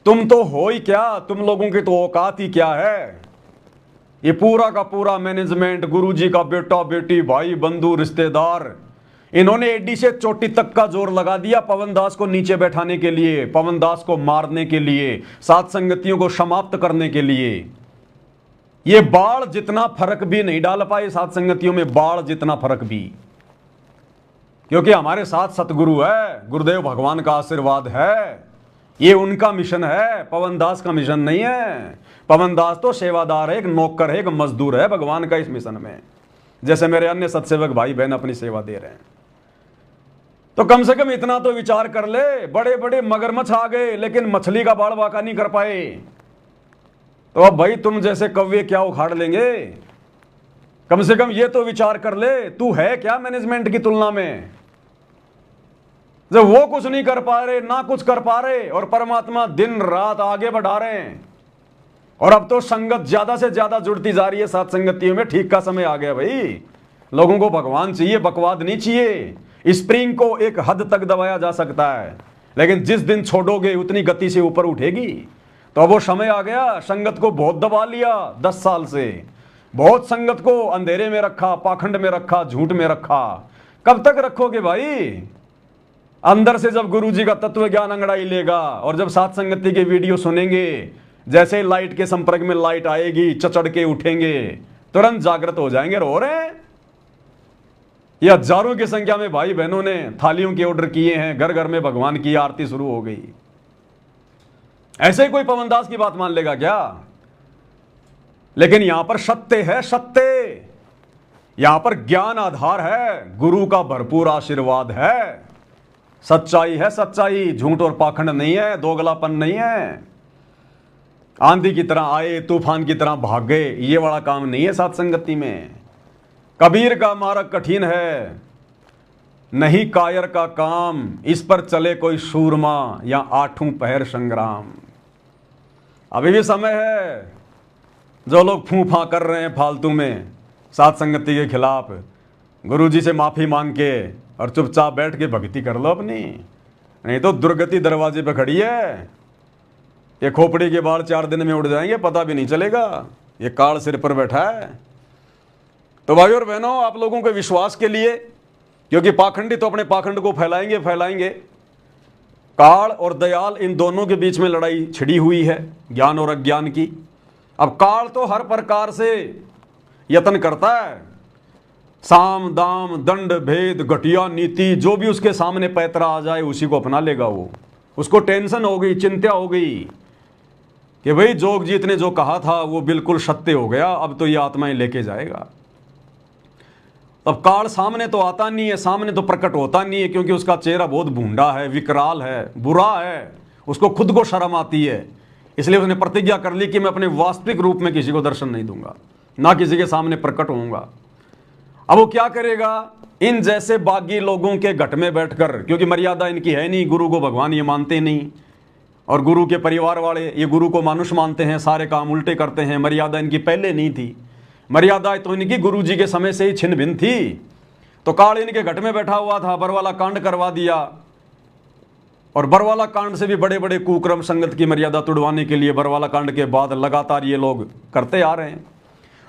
तुम तो हो ही क्या, तुम लोगों की तो औकात ही क्या है। ये पूरा का पूरा मैनेजमेंट, गुरुजी का बेटा बेटी भाई बंधु रिश्तेदार, इन्होंने एडी से चोटी तक का जोर लगा दिया पवन दास को नीचे बैठाने के लिए, पवन दास को मारने के लिए, सात संगतियों को समाप्त करने के लिए। ये बाढ़ जितना फर्क भी नहीं डाल पाए सात संगतियों में, बाढ़ जितना फर्क भी, क्योंकि हमारे साथ सतगुरु है, गुरुदेव भगवान का आशीर्वाद है। ये उनका मिशन है, पवन दास का मिशन नहीं है। पवन दास तो सेवादार है, एक नौकर है, एक मजदूर है भगवान का इस मिशन में, जैसे मेरे अन्य सत्सेवक भाई बहन अपनी सेवा दे रहे हैं। तो कम से कम इतना तो विचार कर ले। बड़े बड़े मगरमच्छ आ गए लेकिन मछली का बाड़ वाका नहीं कर पाए। तो अब भाई तुम जैसे कौवे क्या उखाड़ लेंगे? कम से कम ये तो विचार कर ले, तू है क्या मैनेजमेंट की तुलना में? जब वो कुछ नहीं कर पा रहे, ना कुछ कर पा रहे, और परमात्मा दिन रात आगे बढ़ा रहे हैं। और अब तो संगत ज्यादा से ज्यादा जुड़ती जा रही है सात संगतियों में। ठीक का समय आ गया भाई, लोगों को भगवान चाहिए, बकवाद नहीं चाहिए। स्प्रिंग को एक हद तक दबाया जा सकता है, लेकिन जिस दिन छोड़ोगे उतनी गति से ऊपर उठेगी। तो अब वो समय आ गया। संगत को बहुत दबा लिया 10 साल से, बहुत संगत को अंधेरे में रखा, पाखंड में रखा, झूठ में रखा। कब तक रखोगे भाई? अंदर से जब गुरुजी का तत्व ज्ञान अंगड़ाई लेगा और जब सात संगति के वीडियो सुनेंगे, जैसे ही लाइट के संपर्क में लाइट आएगी, चचड़ के उठेंगे, तुरंत जागृत हो जाएंगे। रो रहे हैं ये हजारों की संख्या में भाई बहनों ने थालियों के ऑर्डर किए हैं, घर घर में भगवान की आरती शुरू हो गई। ऐसे ही कोई पवन दास की बात मान लेगा क्या? लेकिन यहां पर सत्य है, सत्य। यहां पर ज्ञान आधार है, गुरु का भरपूर आशीर्वाद है, सच्चाई है, सच्चाई। झूठ और पाखंड नहीं है, दोगलापन नहीं है। आंधी की तरह आए, तूफान की तरह भाग गए, ये वाला काम नहीं है सात संगति में। कबीर का मार्ग कठिन है, नहीं कायर का काम, इस पर चले कोई सूरमा या आठों पहर संग्राम। अभी भी समय है। जो लोग फूफा कर रहे हैं फालतू में सात संगति के खिलाफ, गुरुजी से माफी मांग के और चुपचाप बैठ के भक्ति कर लो अपनी, नहीं तो दुर्गति दरवाजे पे खड़ी है। ये खोपड़ी के बाल 4 दिन में उड़ जाएंगे, पता भी नहीं चलेगा। ये काल सिर पर बैठा है। तो भाई और बहनों, आप लोगों के विश्वास के लिए, क्योंकि पाखंडी तो अपने पाखंड को फैलाएंगे, काल और दयाल इन दोनों के बीच में लड़ाई छिड़ी हुई है, ज्ञान और अज्ञान की। अब काल तो हर प्रकार से यत्न करता है, साम दाम दंड भेद घटिया नीति, जो भी उसके सामने पैतरा आ जाए उसी को अपना लेगा वो। उसको टेंशन हो गई, चिंता हो गई कि भाई जोग जीत ने जो कहा था वो बिल्कुल सत्य हो गया, अब तो ये आत्माएं लेके जाएगा। अब काल सामने तो आता नहीं है, सामने तो प्रकट होता नहीं है, क्योंकि उसका चेहरा बहुत भूंडा है, विकराल है, बुरा है, उसको खुद को शर्म आती है। इसलिए उसने प्रतिज्ञा कर ली कि मैं अपने वास्तविक रूप में किसी को दर्शन नहीं दूंगा, ना किसी के सामने प्रकट होऊंगा। अब वो क्या करेगा? इन जैसे बागी लोगों के घट में बैठकर, क्योंकि मर्यादा इनकी है नहीं, गुरु को भगवान ये मानते नहीं, और गुरु के परिवार वाले ये गुरु को मानुष मानते हैं, सारे काम उल्टे करते हैं। मर्यादा इनकी पहले नहीं थी, मर्यादा तो इनकी गुरु जी के समय से ही छिन्न भिन्न थी। तो काल इनके घट में बैठा हुआ था, बरवाला कांड करवा दिया। और बरवाला कांड से भी बड़े बड़े कुक्रम संगत की मर्यादा तुड़वाने के लिए बरवाला कांड के बाद लगातार ये लोग करते आ रहे हैं।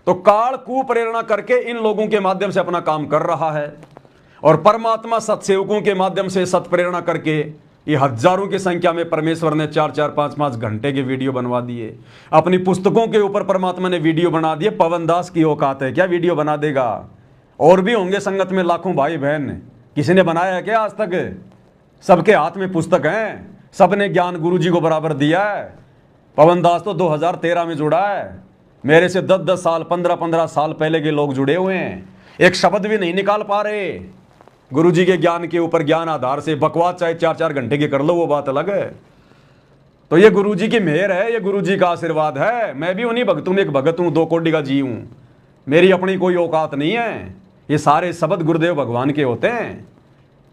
तो काल कुप्रेरणा करके इन लोगों के माध्यम से अपना काम कर रहा है और परमात्मा सत्सेवकों के माध्यम से सत्प्रेरणा करके ये हजारों की संख्या में परमेश्वर ने 4-4, 5-5 घंटे के वीडियो बनवा दिए। अपनी पुस्तकों के ऊपर परमात्मा ने वीडियो बना दिए। पवन दास की औकात है क्या वीडियो बना देगा? और भी होंगे संगत में लाखों भाई बहन, किसी ने बनाया है क्या आज तक? सबके हाथ में पुस्तक हैं, सबने ज्ञान गुरु जी को बराबर दिया है। पवन दास तो 2013 में जुड़ा है, मेरे से 10-10 साल 15-15 साल पहले के लोग जुड़े हुए हैं। एक शब्द भी नहीं निकाल पा रहे गुरु जी के ज्ञान के ऊपर। ज्ञान आधार से बकवास चाहे 4-4 घंटे की कर लो, वो बात अलग है। तो ये गुरु जी की मेहर है, ये गुरु जी का आशीर्वाद है। मैं भी उन्हीं भक्तों में एक भगत हूं, 2 कोटि का जी हूं। मेरी अपनी कोई औकात नहीं है। ये सारे शब्द गुरुदेव भगवान के होते हैं।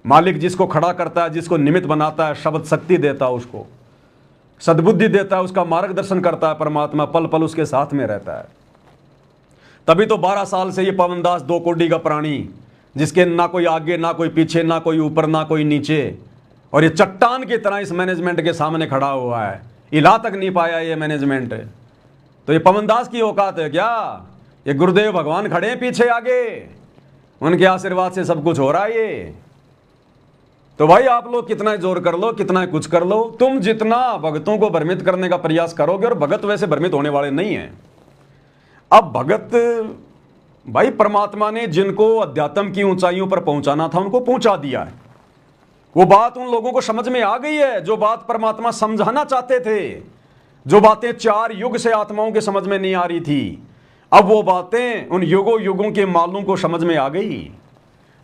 मालिक जिसको खड़ा करता है, जिसको निमित्त बनाता है, शब्द शक्ति देता है, उसको सद्बुद्धि देता है, उसका मार्गदर्शन करता है परमात्मा, पल पल उसके साथ में रहता है। तभी तो 12 साल से ये पवन दास 2 कोटि का प्राणी, जिसके ना कोई आगे ना कोई पीछे, ना कोई ऊपर ना कोई नीचे, और ये चट्टान की तरह इस मैनेजमेंट के सामने खड़ा हुआ है। हिला तक नहीं पाया ये मैनेजमेंट। तो ये पवन दास की औकात है क्या? ये गुरुदेव भगवान खड़े हैं पीछे आगे, उनके आशीर्वाद से सब कुछ हो रहा है ये। तो भाई आप लोग कितना जोर कर लो, कितना कुछ कर लो, तुम जितना भगतों को भ्रमित करने का प्रयास करोगे, और भगत वैसे भ्रमित होने वाले नहीं हैं। अब भगत भाई परमात्मा ने जिनको अध्यात्म की ऊंचाइयों पर पहुंचाना था उनको पहुंचा दिया है। वो बात उन लोगों को समझ में आ गई है जो बात परमात्मा समझाना चाहते थे, जो बातें 4 युग से आत्माओं के समझ में नहीं आ रही थी। अब वो बातें उन युगों युगों के मालूम को समझ में आ गई।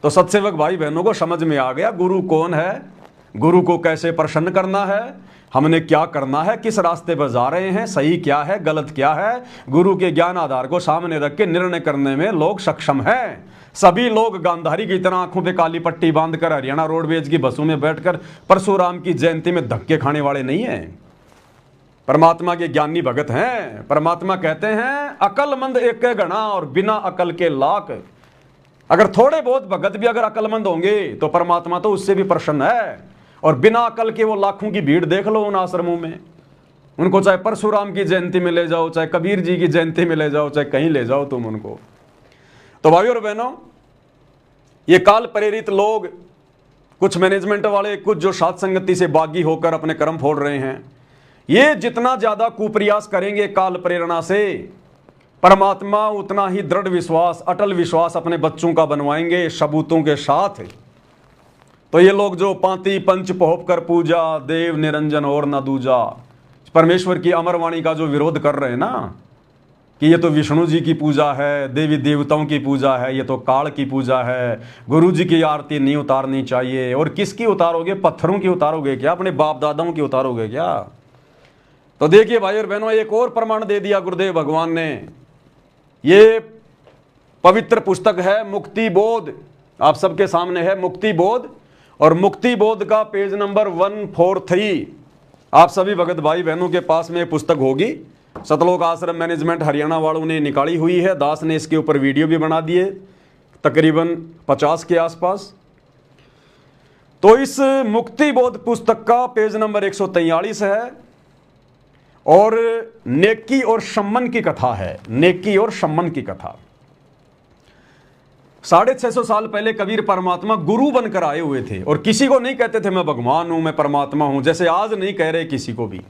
तो सत्सेवक भाई बहनों को समझ में आ गया गुरु कौन है, गुरु को कैसे प्रसन्न करना है, हमने क्या करना है, किस रास्ते पर जा रहे हैं, सही क्या है गलत क्या है। गुरु के ज्ञान आधार को सामने रख के निर्णय करने में लोग सक्षम हैं। सभी लोग गांधारी की तरह आंखों पे काली पट्टी बांधकर हरियाणा रोडवेज की बसों में बैठकर परशुराम की जयंती में धक्के खाने वाले नहीं हैं। परमात्मा के ज्ञानी भगत हैं। परमात्मा कहते हैं अकलमंद एक गणा और बिना अकल के लाख। अगर थोड़े बहुत भगत भी अगर अकलमंद होंगे तो परमात्मा तो उससे भी प्रसन्न है, और बिना अकल के वो लाखों की भीड़ देख लो उन आश्रमों में। उनको चाहे परशुराम की जयंती में ले जाओ, चाहे कबीर जी की जयंती में ले जाओ, चाहे कहीं ले जाओ तुम उनको। तो भाइयों और बहनों, ये काल प्रेरित लोग, कुछ मैनेजमेंट वाले, कुछ जो साध संगति से बागी होकर अपने कर्म फोड़ रहे हैं, ये जितना ज्यादा कुप्रयास करेंगे काल प्रेरणा से, परमात्मा उतना ही दृढ़ विश्वास, अटल विश्वास अपने बच्चों का बनवाएंगे सबूतों के साथ। तो ये लोग जो पांति पंच पोहप कर पूजा, देव निरंजन और न दूजा, परमेश्वर की अमर वाणी का जो विरोध कर रहे हैं ना, कि ये तो विष्णु जी की पूजा है, देवी देवताओं की पूजा है, ये तो काल की पूजा है, गुरु जी की आरती नहीं उतारनी चाहिए। और किसकी उतारोगे? पत्थरों की उतारोगे क्या? अपने बाप दादाओं की उतारोगे क्या? तो देखिए भाई और बहनों, एक और प्रमाण दे दिया गुरुदेव भगवान ने। ये पवित्र पुस्तक है मुक्ति बोध, आप सबके सामने है मुक्ति बोध, और मुक्ति बोध का पेज नंबर 143 आप सभी भगत भाई बहनों के पास में पुस्तक होगी। सतलोक आश्रम मैनेजमेंट हरियाणा वालों ने निकाली हुई है। दास ने इसके ऊपर वीडियो भी बना दिए, तकरीबन 50 के आसपास। तो इस मुक्ति बोध पुस्तक का पेज नंबर 143 है, और नेकी और सम्मन की कथा है। नेकी और सम्मन की कथा 650 साल पहले कबीर परमात्मा गुरु बनकर आए हुए थे, और किसी को नहीं कहते थे मैं भगवान हूं, मैं परमात्मा हूं, जैसे आज नहीं कह रहे किसी को भी।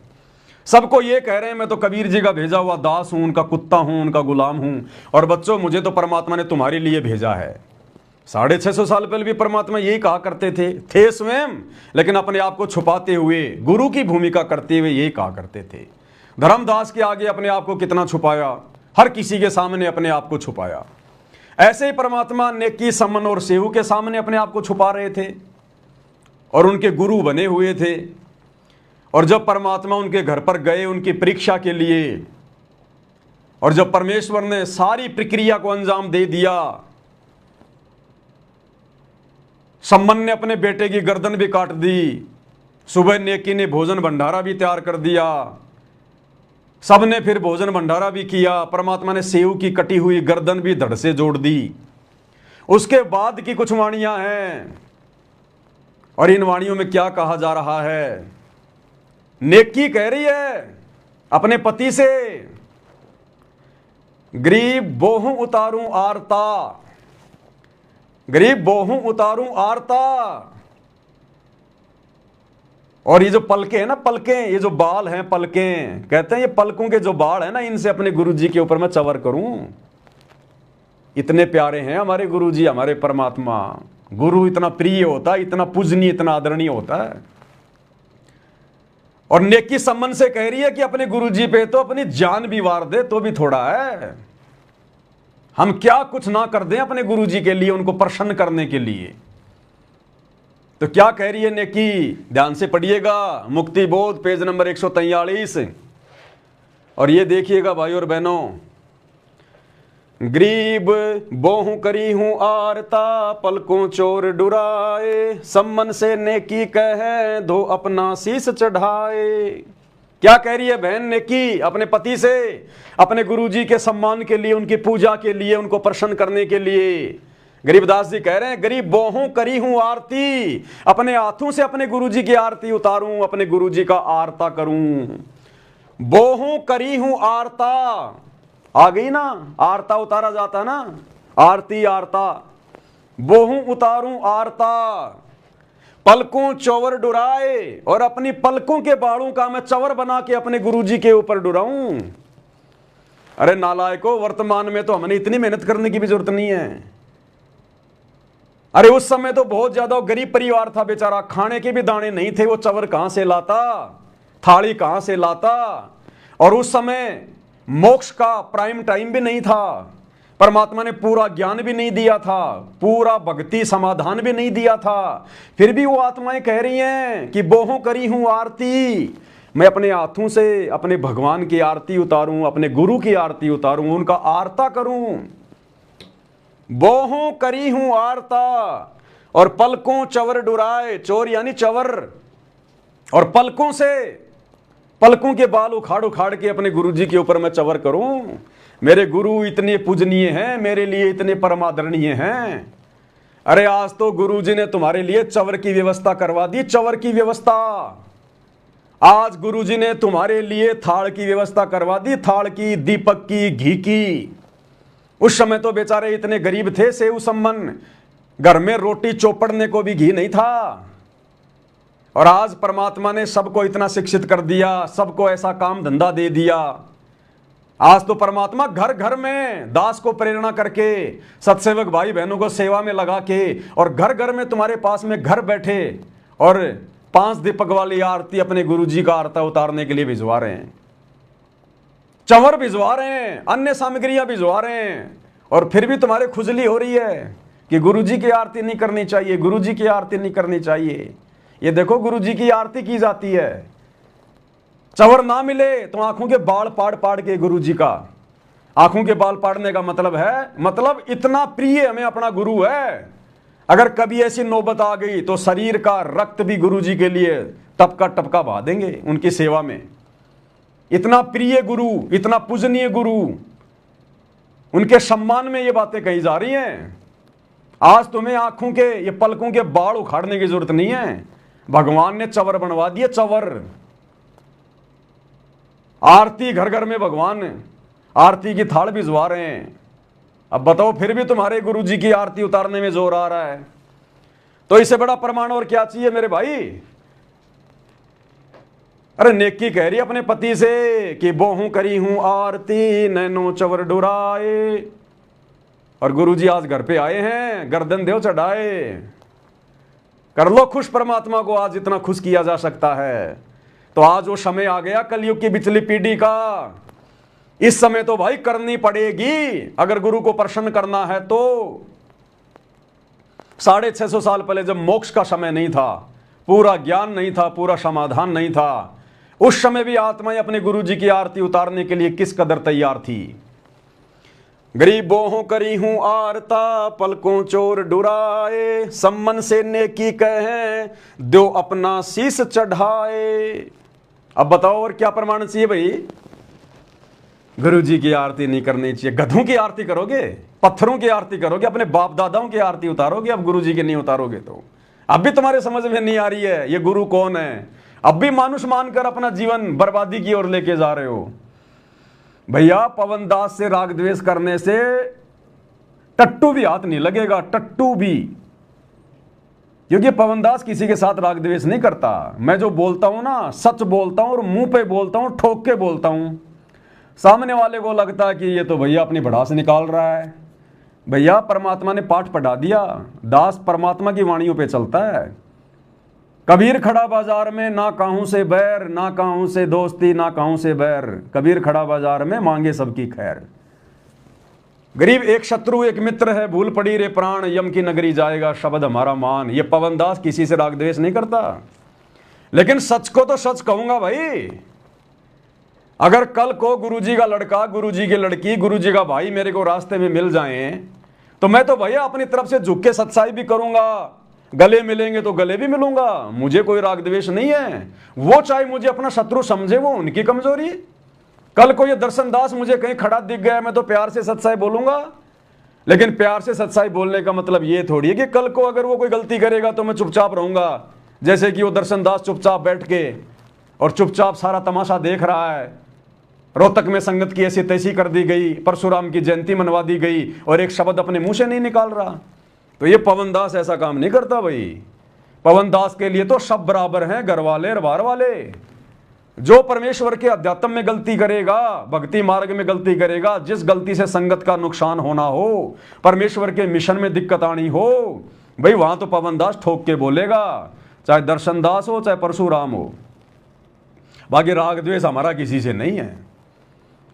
सबको ये कह रहे हैं मैं तो कबीर जी का भेजा हुआ दास हूं, उनका कुत्ता हूं, उनका गुलाम हूं, और बच्चों मुझे तो परमात्मा ने तुम्हारे लिए भेजा है। 650 साल पहले भी परमात्मा यही कहा करते थे स्वयं, लेकिन अपने आप को छुपाते हुए, गुरु की भूमिका करते हुए यही कहा करते थे। धर्मदास के आगे अपने आप को कितना छुपाया, हर किसी के सामने अपने आप को छुपाया। ऐसे ही परमात्मा नेकी सम्मन और सेवु के सामने अपने आप को छुपा रहे थे, और उनके गुरु बने हुए थे। और जब परमात्मा उनके घर पर गए उनकी परीक्षा के लिए, और जब परमेश्वर ने सारी प्रक्रिया को अंजाम दे दिया, सम्मन ने अपने बेटे की गर्दन भी काट दी, सुबह नेकी ने भोजन भंडारा भी तैयार कर दिया, सबने फिर भोजन भंडारा भी किया, परमात्मा ने सेव की कटी हुई गर्दन भी धड़ से जोड़ दी। उसके बाद की कुछ वाणियां हैं, और इन वाणियों में क्या कहा जा रहा है? नेकी कह रही है अपने पति से, गरीब बोहूं उतारूं आरता, गरीब बोहूं उतारूं आरता। और ये जो पलके हैं ना, पलकें, ये जो बाल हैं पलकें, कहते हैं ये पलकों के जो बाल हैं ना, इनसे अपने गुरुजी के ऊपर मैं चवर करूं। इतने प्यारे हैं हमारे गुरुजी, हमारे परमात्मा। गुरु इतना प्रिय होता है, इतना पूजनीय, इतना आदरणीय होता है। और नेकी संबंध से कह रही है कि अपने गुरुजी पे तो अपनी जान भी वार दे तो भी थोड़ा है। हम क्या कुछ ना कर दें अपने गुरुजी के लिए, उनको प्रसन्न करने के लिए। तो क्या कह रही है नेकी? ध्यान से पढ़िएगा, मुक्ति बोध पेज नंबर 143। और ये देखिएगा भाई और बहनों, गरीब बोहूं करी हूं आरता, पलकों चोर डुराए, सम्मन से नेकी कहे दो अपना शीस चढ़ाए। क्या कह रही है बहन नेकी अपने पति से? अपने गुरुजी के सम्मान के लिए, उनकी पूजा के लिए, उनको प्रसन्न करने के लिए। गरीबदास जी कह रहे हैं, गरीब बोहूं करी हूं आरती, अपने हाथों से अपने गुरुजी की आरती उतारूं, अपने गुरुजी का आरता करूं। बोहूं करी हूं आरता, आ गई ना, आरता उतारा जाता ना, आरती आरता। बोहूं उतारूं आरता, पलकों चौवर डुराए, और अपनी पलकों के बालों का मैं चवर बना के अपने गुरुजी के ऊपर डुराऊं। अरे नालायको, वर्तमान में तो हमने इतनी मेहनत करने की भी जरूरत नहीं है। अरे उस समय तो बहुत ज्यादा गरीब परिवार था बेचारा, खाने के भी दाने नहीं थे, वो चवर कहां से लाता, थाली कहां से लाता। और उस समय मोक्ष का प्राइम टाइम भी नहीं था, परमात्मा ने पूरा ज्ञान भी नहीं दिया था, पूरा भक्ति समाधान भी नहीं दिया था। फिर भी वो आत्माएं कह रही हैं कि बोहों करी हूं आरती, मैं अपने हाथों से अपने भगवान की आरती उतारूं, अपने गुरु की आरती उतारूं, उनका आरता करूं। बोहों करी हूं आरता, और पलकों चवर डुराए, चोर यानी चवर, और पलकों से, पलकों के बाल उखाड़ उखाड़ के अपने गुरुजी के ऊपर मैं चवर करूं। मेरे गुरु इतने पूजनीय हैं, मेरे लिए इतने परमादरणीय हैं। अरे आज तो गुरुजी ने तुम्हारे लिए चवर की व्यवस्था करवा दी, चवर की व्यवस्था। आज गुरुजी ने तुम्हारे लिए थाल की व्यवस्था करवा दी, थाल की, दीपक की, घी की। उस समय तो बेचारे इतने गरीब थे, सेव सम्मन, घर में रोटी चौपड़ने को भी घी नहीं था। और आज परमात्मा ने सबको इतना शिक्षित कर दिया, सबको ऐसा काम धंधा दे दिया। आज तो परमात्मा घर घर में दास को प्रेरणा करके, सत्सेवक भाई बहनों को सेवा में लगा के, और घर घर में तुम्हारे पास में घर बैठे और 5 दीपक वाली आरती अपने गुरुजी का आरता उतारने के लिए भिजवा रहे हैं, चंवर भिजवा रहे हैं, अन्य सामग्रियां भिजवा रहे हैं। और फिर भी तुम्हारे खुजली हो रही है कि गुरुजी की आरती नहीं करनी चाहिए, गुरुजी की आरती नहीं करनी चाहिए। ये देखो गुरुजी की आरती की जाती है, चंवर ना मिले तो आंखों के बाल पाड़ पाड़ के गुरुजी का, आंखों के बाल पाड़ने का मतलब है, मतलब इतना प्रिय हमें अपना गुरु है। अगर कभी ऐसी नौबत आ गई तो शरीर का रक्त भी गुरुजी के लिए टपका टपका बहा देंगे उनकी सेवा में। इतना प्रिय गुरु, इतना पूजनीय गुरु, उनके सम्मान में ये बातें कही जा रही हैं। आज तुम्हें आंखों के, ये पलकों के बाल उखाड़ने की जरूरत नहीं है, भगवान ने चंवर बनवा दिए, चंवर। आरती घर घर में भगवान आरती की थाल भिजवा रहे हैं। अब बताओ, फिर भी तुम्हारे गुरुजी की आरती उतारने में जोर आ रहा है, तो इससे बड़ा प्रमाण और क्या चाहिए मेरे भाई। अरे नेकी कह रही अपने पति से कि बोहूं करी हूं आरती, नैनो चवर डुराए। और गुरुजी आज घर पे आए हैं, गर्दन देव चढ़ाए। कर लो खुश परमात्मा को, आज इतना खुश किया जा सकता है। तो आज वो समय आ गया कलयुग की पिछली पीढ़ी का। इस समय तो भाई करनी पड़ेगी, अगर गुरु को प्रसन्न करना है तो। 650 साल पहले जब मोक्ष का समय नहीं था, पूरा ज्ञान नहीं था, पूरा समाधान नहीं था, उस समय भी आत्माएं अपने गुरुजी की आरती उतारने के लिए किस कदर तैयार थी। गरीबों करी हूं आरता, पलकों चोर डुराए, सम्मन से नेकी कहें दो अपना शीस चढ़ाए। अब बताओ और क्या प्रमाण चाहिए भाई। गुरुजी की आरती नहीं करनी चाहिए, गधों की आरती करोगे, पत्थरों की आरती करोगे, अपने बाप दादाओं की आरती उतारोगे, अब गुरुजी की नहीं उतारोगे तो अब भी तुम्हारे समझ में नहीं आ रही है ये गुरु कौन है, अब भी मानुष मानकर अपना जीवन बर्बादी की ओर लेके जा रहे हो। भैया पवन दास से राग द्वेष करने से टट्टू भी हाथ नहीं लगेगा, टट्टू भी, क्योंकि पवन दास किसी के साथ राग द्वेष नहीं करता। मैं जो बोलता हूं ना सच बोलता हूं और मुंह पे बोलता हूं, ठोक के बोलता हूं। सामने वाले को लगता है कि ये तो भैया अपनी भड़ास निकाल रहा है। भैया परमात्मा ने पाठ पढ़ा दिया, दास परमात्मा की वाणियों पे चलता है। कबीर खड़ा बाजार में ना काहूं से बैर, ना काहूं से दोस्ती, ना काहूं से बैर, कबीर खड़ा बाजार में मांगे सबकी खैर। गरीब एक शत्रु एक मित्र है, भूल पड़ी रे प्राण, यम की नगरी जाएगा शब्द हमारा मान। ये पवन दास किसी से राग द्वेष नहीं करता, लेकिन सच को तो सच कहूंगा भाई। अगर कल को गुरुजी का लड़का, गुरुजी की लड़की, गुरुजी का भाई मेरे को रास्ते में मिल जाएं, तो मैं तो भैया अपनी तरफ से झुक के सच्चाई भी करूंगा, गले मिलेंगे तो गले भी मिलूंगा। मुझे कोई राग द्वेष नहीं है। वो चाहे मुझे अपना शत्रु समझे, वो उनकी कमजोरी। कल को ये दर्शन दास मुझे कहीं खड़ा दिख गया, मैं तो प्यार से सच्चाई बोलूंगा। लेकिन प्यार से सच्चाई बोलने का मतलब ये थोड़ी है कि कल को अगर वो कोई गलती करेगा तो मैं चुपचाप रहूंगा, जैसे कि वो दर्शन दास चुपचाप बैठ के और चुपचाप सारा तमाशा देख रहा है। रोहतक में संगत की ऐसी तैसी कर दी गई, परशुराम की जयंती मनवा दी गई और एक शब्द अपने मुंह से नहीं निकाल रहा। तो ये पवन दास ऐसा काम नहीं करता भाई। पवन दास के लिए तो सब बराबर हैं, घर वाले रबार वाले। जो परमेश्वर के अध्यात्म में गलती करेगा, भक्ति मार्ग में गलती करेगा, जिस गलती से संगत का नुकसान होना हो, परमेश्वर के मिशन में दिक्कत आनी हो, भाई वहां तो पवन दास ठोक के बोलेगा, चाहे दर्शन दास हो चाहे परशुराम हो। बाकी राग द्वेष हमारा किसी से नहीं है।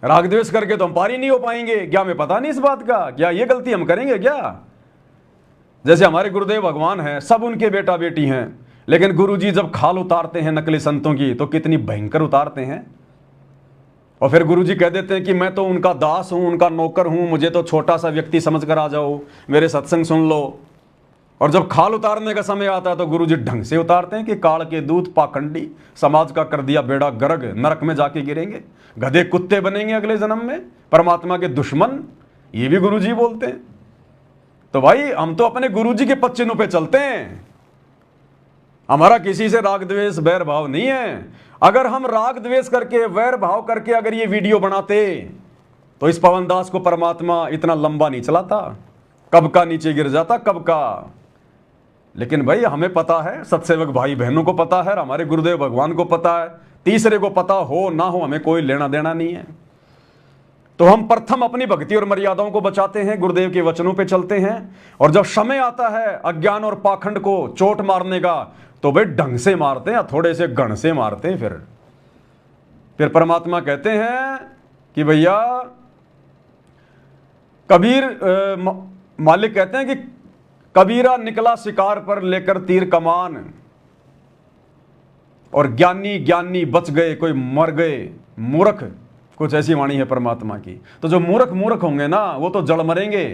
राग द्वेष करके तो हम पारी नहीं हो पाएंगे। क्या हमें पता नहीं इस बात का? क्या ये गलती हम करेंगे क्या? जैसे हमारे गुरुदेव भगवान हैं, सब उनके बेटा बेटी हैं, लेकिन गुरुजी जब खाल उतारते हैं नकली संतों की तो कितनी भयंकर उतारते हैं। और फिर गुरुजी कह देते हैं कि मैं तो उनका दास हूं, उनका नौकर हूं, मुझे तो छोटा सा व्यक्ति समझ कर आ जाओ, मेरे सत्संग सुन लो। और जब खाल उतारने का समय आता है तो गुरुजी ढंग से उतारते हैं कि काल के दूत पाखंडी, समाज का कर दिया बेड़ा गर्ग, नरक में जाके गिरेंगे, गधे कुत्ते बनेंगे अगले जन्म में, परमात्मा के दुश्मन। ये भी गुरुजी बोलते हैं। तो भाई हम तो अपने गुरुजी के पद चिन्हों पे चलते हैं। हमारा किसी से राग द्वेष बैर भाव नहीं है। अगर हम राग द्वेष करके वैर भाव करके अगर ये वीडियो बनाते तो इस पवन दास को परमात्मा इतना लंबा नहीं चलाता, कब का नीचे गिर जाता, कब का। लेकिन भाई हमें पता है, सत्सेवक भाई बहनों को पता है, हमारे गुरुदेव भगवान को पता है, तीसरे को पता हो ना हो हमें कोई लेना देना नहीं है। तो हम प्रथम अपनी भक्ति और मर्यादाओं को बचाते हैं, गुरुदेव के वचनों पे चलते हैं। और जब समय आता है अज्ञान और पाखंड को चोट मारने का तो भाई ढंग से मारते हैं, थोड़े से गण से मारते हैं। फिर परमात्मा कहते हैं कि भैया कबीर मालिक कहते हैं कि कबीरा निकला शिकार पर लेकर तीर कमान, और ज्ञानी ज्ञानी बच गए, कोई मर गए मूर्ख, कुछ ऐसी वाणी है परमात्मा की। तो जो मूर्ख होंगे ना वो तो जड़ मरेंगे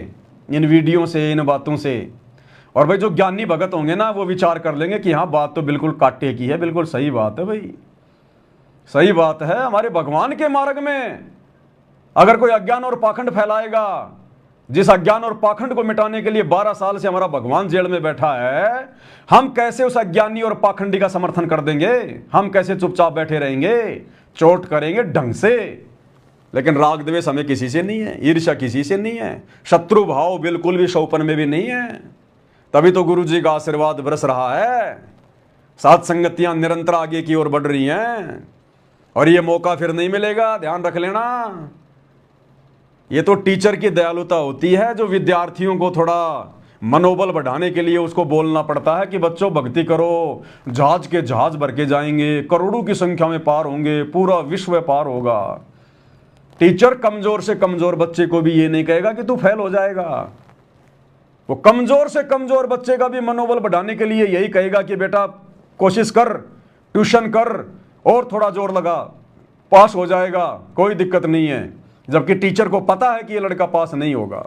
इन वीडियो से, इन बातों से। और भाई जो ज्ञानी भगत होंगे ना वो विचार कर लेंगे कि हाँ बात तो बिल्कुल काटे की है, बिल्कुल सही बात है भाई, सही बात है। हमारे भगवान के मार्ग में अगर कोई अज्ञान और पाखंड फैलाएगा, जिस अज्ञान और पाखंड को मिटाने के लिए 12 साल से हमारा भगवान जेल में बैठा है, हम कैसे उस अज्ञानी और पाखंडी का समर्थन कर देंगे? हम कैसे चुपचाप बैठे रहेंगे? चोट करेंगे ढंग से। लेकिन राग द्वेष हमें किसी से नहीं है, ईर्ष्या किसी से नहीं है, शत्रु भाव बिल्कुल भी शौपन में भी नहीं है। तभी तो गुरु जी का आशीर्वाद बरस रहा है, साथ संगतियां निरंतर आगे की ओर बढ़ रही हैं, और ये मौका फिर नहीं मिलेगा, ध्यान रख लेना। ये तो टीचर की दयालुता होती है, जो विद्यार्थियों को थोड़ा मनोबल बढ़ाने के लिए उसको बोलना पड़ता है कि बच्चों भक्ति करो, जहाज के जहाज भर के जाएंगे, करोड़ों की संख्या में पार होंगे, पूरा विश्व पार होगा। टीचर कमजोर से कमजोर बच्चे को भी ये नहीं कहेगा कि तू फेल हो जाएगा। वो कमजोर से कमजोर बच्चे का भी मनोबल बढ़ाने के लिए यही कहेगा कि बेटा कोशिश कर, ट्यूशन कर और थोड़ा जोर लगा, पास हो जाएगा, कोई दिक्कत नहीं है। जबकि टीचर को पता है कि ये लड़का पास नहीं होगा,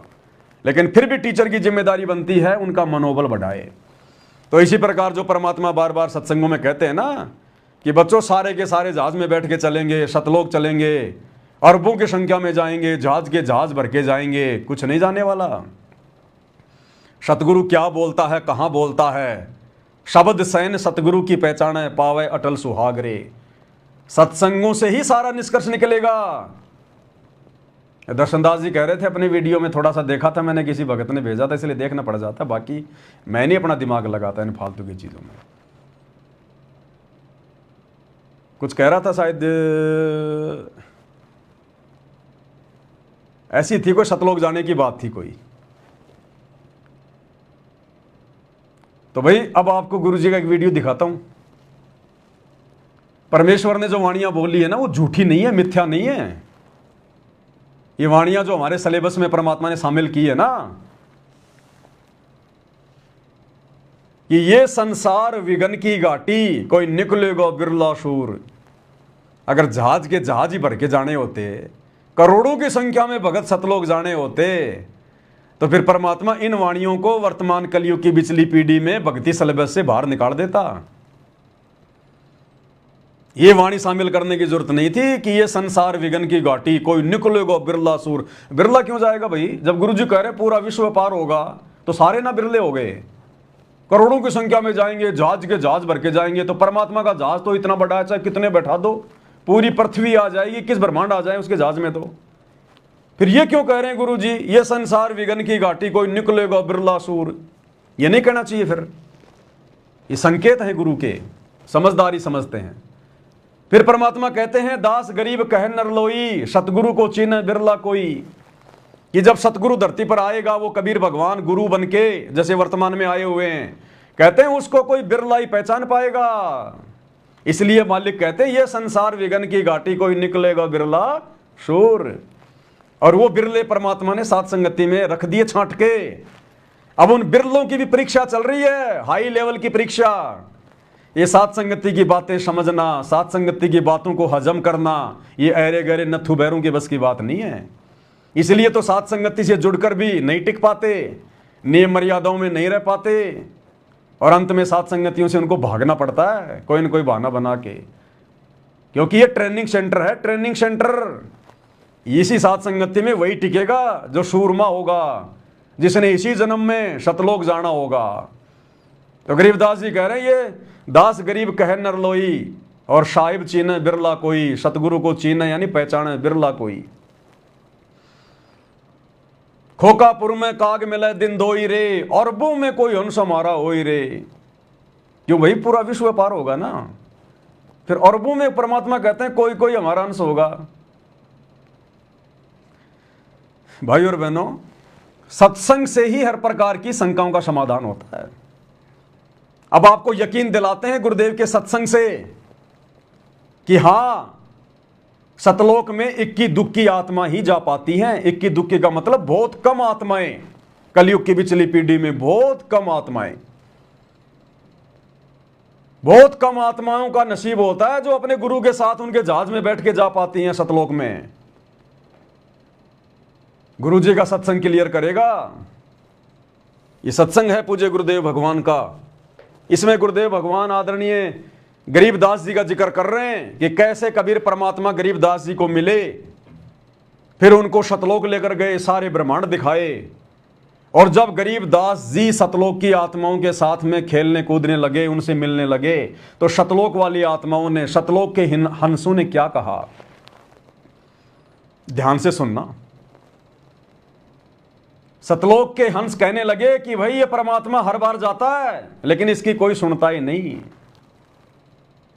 लेकिन फिर भी टीचर की जिम्मेदारी बनती है उनका मनोबल बढ़ाए। तो इसी प्रकार जो परमात्मा बार बार सत्संगों में कहते हैं ना कि बच्चों सारे के सारे जहाज में बैठ के चलेंगे, शतलोक चलेंगे, अरबों की संख्या में जाएंगे, जहाज के जहाज भर के जाएंगे, कुछ नहीं जाने वाला। सतगुरु क्या बोलता है, कहाँ बोलता है, शब्द सैन सतगुरु की पहचान है, पावे अटल सुहाग रे। सत्संगों से ही सारा निष्कर्ष निकलेगा। दर्शनदास जी कह रहे थे अपनी वीडियो में, थोड़ा सा देखा था मैंने, किसी भगत ने भेजा था इसलिए देखना पड़ जाता, बाकी मैं नहीं अपना दिमाग लगाता इन फालतू की चीज़ों में। कुछ कह रहा था शायद, ऐसी थी कोई सतलोक जाने की बात थी कोई। तो भाई अब आपको गुरुजी का एक वीडियो दिखाता हूं। परमेश्वर ने जो वाणियां बोली है ना, वो झूठी नहीं है, मिथ्या नहीं है। ये वाणियां जो हमारे सिलेबस में परमात्मा ने शामिल की है ना, कि ये संसार विघन की घाटी, कोई निकलेगा बिरला शूर। अगर जहाज के जहाज ही भर के जाने होते, करोड़ों की संख्या में भगत सतलोक जाने होते, तो फिर परमात्मा इन वाणियों को वर्तमान कलयुग की बिचली पीढ़ी में भक्ति सिलेबस से बाहर निकाल देता। ये वाणी शामिल करने की जरूरत नहीं थी कि ये संसार विघन की घाटी, कोई निकलेगा बिरला सूर। बिरला क्यों जाएगा भाई? जब गुरुजी कह रहे पूरा विश्व पार होगा तो सारे ना बिरले हो गए, करोड़ों की संख्या में जाएंगे, जहाज के जहाज भर के जाएंगे। तो परमात्मा का जहाज तो इतना बड़ा है, चाहे कितने बैठा दो, पूरी पृथ्वी आ जाएगी, किस ब्रह्मांड आ जाए उसके जहाज में। तो फिर ये क्यों कह रहे हैं गुरुजी ये संसार विघन की घाटी, कोई निकलेगा बिरला सूर? ये नहीं कहना चाहिए। फिर ये संकेत है गुरु के, समझदारी समझते हैं। फिर परमात्मा कहते हैं दास गरीब कह नरलोई, सतगुरु को चिन्ह बिरला कोई। कि जब सतगुरु धरती पर आएगा, वो कबीर भगवान गुरु बन के जैसे वर्तमान में आए हुए हैं, कहते हैं उसको कोई बिरला ही पहचान पाएगा। इसलिए मालिक कहते हैं ये संसार विघन की घाटी, कोई निकलेगा बिरला शूर। और वो बिरले परमात्मा ने सात संगति में रख दिए छांट के। अब उन बिरलों की भी परीक्षा चल रही है, हाई लेवल की परीक्षा। ये सात संगति की बातें समझना, सात संगति की बातों को हजम करना, ये अरे गहरे नथु बैरों के बस की बात नहीं है। इसलिए तो सात संगति से जुड़कर भी नहीं टिक पाते, नियम मर्यादाओं में नहीं रह पाते, और अंत में सात संगतियों से उनको भागना पड़ता है कोई न कोई बहाना बना के। क्योंकि ये ट्रेनिंग सेंटर है, ट्रेनिंग सेंटर। इसी सात संगति में वही टिकेगा जो सूरमा होगा, जिसने इसी जन्म में सतलोक जाना होगा। तो गरीबदास जी कह रहे हैं ये दास गरीब कह नरलोई, और साहिब चीन बिरला कोई। सतगुरु को चीन यानी पहचान बिरला कोई। खोकापुर में काग मिले दिन दोई रे, अरबों में कोई हंस हमारा होई रे। क्यों भाई? पूरा विश्व पार होगा ना, फिर अरबों में परमात्मा कहते हैं कोई कोई हमारा अंश होगा। भाई और बहनों, सत्संग से ही हर प्रकार की शंकाओं का समाधान होता है। अब आपको यकीन दिलाते हैं गुरुदेव के सत्संग से कि हां, सतलोक में इक्की दुक्की आत्मा ही जा पाती हैं। इक्की दुक्की का मतलब बहुत कम आत्माएं, कलयुग की पिछली पीढ़ी में बहुत कम आत्माएं, बहुत कम आत्माओं का नसीब होता है जो अपने गुरु के साथ उनके जहाज में बैठ के जा पाती हैं सतलोक में। गुरु जी का सत्संग क्लियर करेगा। ये सत्संग है पूज्य गुरुदेव भगवान का। इसमें गुरुदेव भगवान आदरणीय गरीबदास जी का जिक्र कर रहे हैं कि कैसे कबीर परमात्मा गरीबदास जी को मिले, फिर उनको सतलोक लेकर गए, सारे ब्रह्मांड दिखाए। और जब गरीबदास जी सतलोक की आत्माओं के साथ में खेलने कूदने लगे, उनसे मिलने लगे, तो सतलोक वाली आत्माओं ने, सतलोक के हंसों ने क्या कहा? ध्यान से सुनना। सतलोक के हंस कहने लगे कि भाई ये परमात्मा हर बार जाता है, लेकिन इसकी कोई सुनता ही नहीं।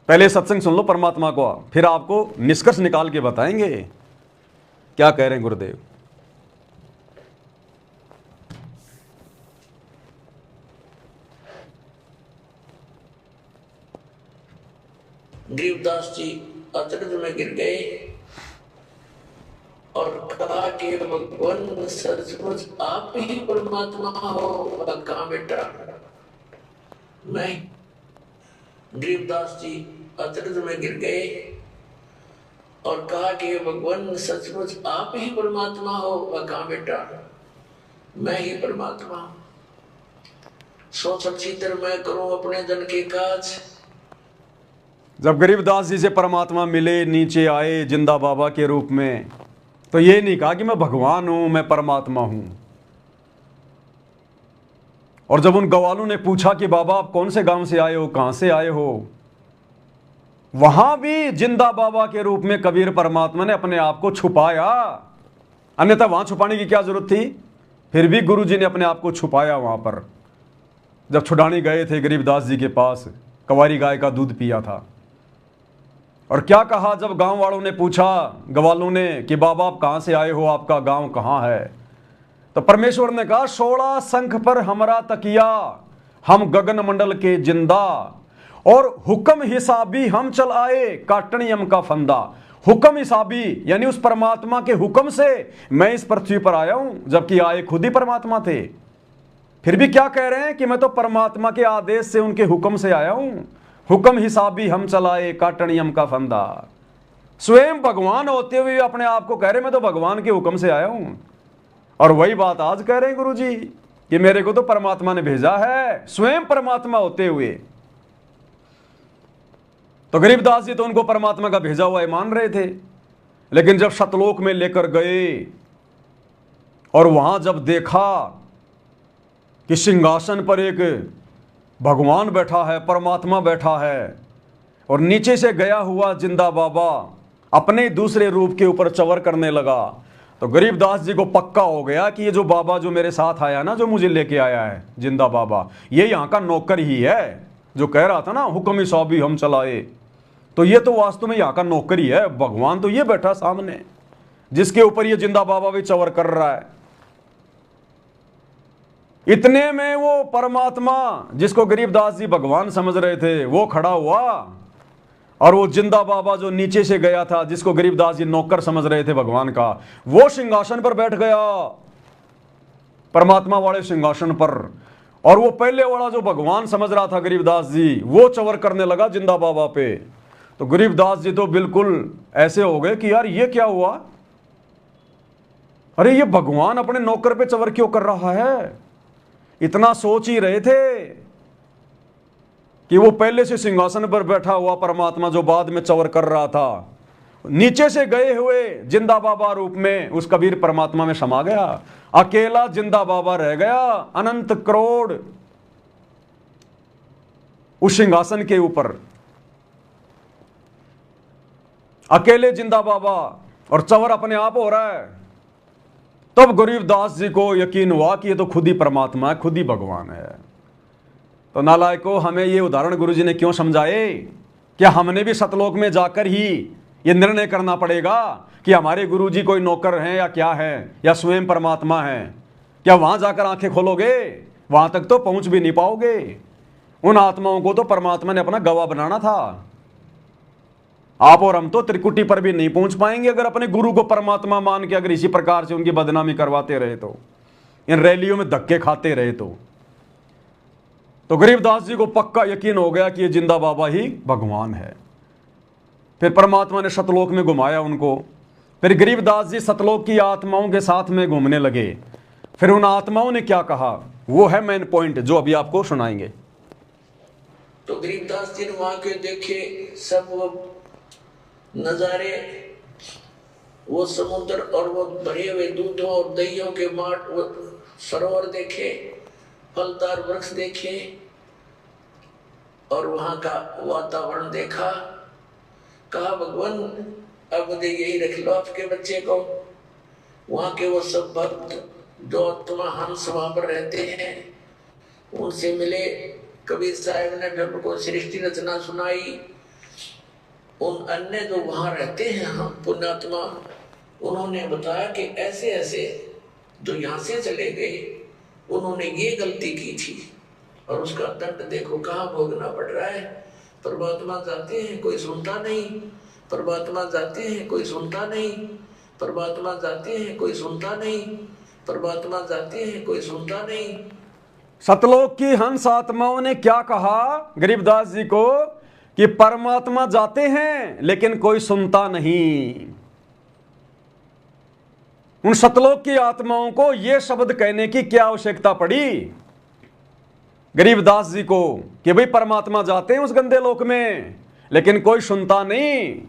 पहले सत्संग सुन लो परमात्मा को, फिर आपको निष्कर्ष निकाल के बताएंगे क्या कह रहे हैं गुरुदेव। गरीबदास जी अचरज में गिर गए और कहा कि भगवान सचमुच आप ही परमात्मा हो। कहा बेटा मैं। गरीबदास जी अचरज में गिर गए और कहा कि भगवान सचमुच आप ही परमात्मा हो। कहा बेटा मैं ही परमात्मा। सो सचितर मैं करूं अपने जन के काज। जब गरीबदास जी से परमात्मा मिले, नीचे आए जिंदा बाबा के रूप में, तो ये नहीं कहा कि मैं भगवान हूं, मैं परमात्मा हूं। और जब उन ग्वालों ने पूछा कि बाबा आप कौन से गांव से आए हो, कहां से आए हो, वहां भी जिंदा बाबा के रूप में कबीर परमात्मा ने अपने आप को छुपाया। अन्यथा वहां छुपाने की क्या जरूरत थी? फिर भी गुरु जी ने अपने आप को छुपाया वहां पर। जब छुड़ाने गए थे गरीबदास जी के पास, कंवारी गाय का दूध पिया था। और क्या कहा जब गांव वालों ने पूछा, ग्वालों ने, कि बाबा आप कहां से आए हो, आपका गांव कहां है? तो परमेश्वर ने कहा 16 शंख पर हमरा तकिया, हम गगन मंडल के जिंदा, और हुक्म हिसाबी हम चल आए, काटन यम का फंदा। हुक्म हिसाबी यानी उस परमात्मा के हुक्म से मैं इस पृथ्वी पर आया हूं, जबकि आए खुद ही परमात्मा थे। फिर भी क्या कह रहे हैं कि मैं तो परमात्मा के आदेश से, उनके हुक्म से आया हूं। हुक्म हिसाबी हम चलाए, काटन यम का फंदा। स्वयं भगवान होते हुए अपने आप को कह रहे मैं तो भगवान के हुक्म से आया हूं। और वही बात आज कह रहे हैं गुरु जी कि मेरे को तो परमात्मा ने भेजा है, स्वयं परमात्मा होते हुए। तो गरीबदास जी तो उनको परमात्मा का भेजा हुआ मान रहे थे। लेकिन जब सतलोक में लेकर गए और वहां जब देखा कि सिंहासन पर एक भगवान बैठा है, परमात्मा बैठा है, और नीचे से गया हुआ जिंदा बाबा अपने दूसरे रूप के ऊपर चवर करने लगा, तो गरीबदास जी को पक्का हो गया कि ये जो बाबा जो मेरे साथ आया ना, जो मुझे लेके आया है जिंदा बाबा, ये यहाँ का नौकर ही है। जो कह रहा था ना हुक्म हिसाबी हम चलाए, तो ये तो वास्तव में यहाँ का नौकर ही है। भगवान तो ये बैठा सामने, जिसके ऊपर ये जिंदा बाबा भी चवर कर रहा है। इतने में वो परमात्मा जिसको गरीबदास जी भगवान समझ रहे थे वो खड़ा हुआ, और वो जिंदा बाबा जो नीचे से गया था, जिसको गरीबदास जी नौकर समझ रहे थे भगवान का, वो सिंहासन पर बैठ गया, परमात्मा वाले सिंहासन पर। और वो पहले वाला जो भगवान समझ रहा था गरीबदास जी, वो चवर करने लगा जिंदा बाबा पे। तो गरीबदास जी तो बिल्कुल ऐसे हो गए कि यार ये क्या हुआ, अरे ये भगवान अपने नौकर पे चवर क्यों कर रहा है। इतना सोच ही रहे थे कि वो पहले से सिंहासन पर बैठा हुआ परमात्मा जो बाद में चवर कर रहा था, नीचे से गए हुए जिंदा बाबा रूप में उस कबीर परमात्मा में समा गया। अकेला जिंदा बाबा रह गया, अनंत करोड़ उस सिंहासन के ऊपर, अकेले जिंदा बाबा, और चवर अपने आप हो रहा है। तब गरीबदास जी को यकीन हुआ कि ये तो खुद ही परमात्मा है, खुद ही भगवान है। तो नालायकों, हमें ये उदाहरण गुरुजी ने क्यों समझाए? क्या हमने भी सतलोक में जाकर ही ये निर्णय करना पड़ेगा कि हमारे गुरुजी कोई नौकर हैं या क्या है, या स्वयं परमात्मा है? क्या वहां जाकर आंखें खोलोगे? वहां तक तो पहुंच भी नहीं पाओगे। उन आत्माओं को तो परमात्मा ने अपना गवाह बनाना था। आप और हम तो त्रिकुटी पर भी नहीं पहुंच पाएंगे अगर अपने गुरु को परमात्मा मान के अगर इसी प्रकार से उनकी बदनामी करवाते रहे, तो इन रैलियों में धक्के खाते रहे। तो गरीबदास जी को पक्का यकीन हो गया कि ये जिंदा बाबा ही भगवान है। फिर परमात्मा ने सतलोक में घुमाया उनको। फिर गरीबदास जी सतलोक की आत्माओं के साथ में घूमने लगे। फिर उन आत्माओं ने क्या कहा, वो है मेन पॉइंट जो अभी आपको सुनाएंगे। तो गरीबदास जी ने वहां के देखे सब वो नजारे, वो समुद्र और वो भरे हुए दूधों और दहियों के माट, वो सरोवर देखे, फलदार वृक्ष देखे, और वहां का वातावरण देखा। कहा भगवान अब मुझे यही रख लो आपके बच्चे को। वहां के वो सब भक्त जो हंस वहां पर रहते हैं उनसे मिले। कबीर साहब ने फिर उनको सृष्टि रचना सुनाई। उन अन्य जो वहां रहते हैं हम पुण्यात्मा, उन्होंने बताया कि ऐसे ऐसे जो यहाँ से चले गए उन्होंने ये गलती की थी और उसका दंड देखो कहाँ भोगना पड़ रहा है। परमात्मा जाते हैं कोई सुनता नहीं, परमात्मा जाते हैं कोई सुनता नहीं, परमात्मा जाते हैं कोई सुनता नहीं, परमात्मा जाते हैं कोई सुनता नहीं। सतलोक की हंस आत्माओं ने क्या कहा गरीबदास जी को कि परमात्मा जाते हैं लेकिन कोई सुनता नहीं। उन सतलोक की आत्माओं को यह शब्द कहने की क्या आवश्यकता पड़ी गरीबदास जी को कि भाई परमात्मा जाते हैं उस गंदे लोक में लेकिन कोई सुनता नहीं।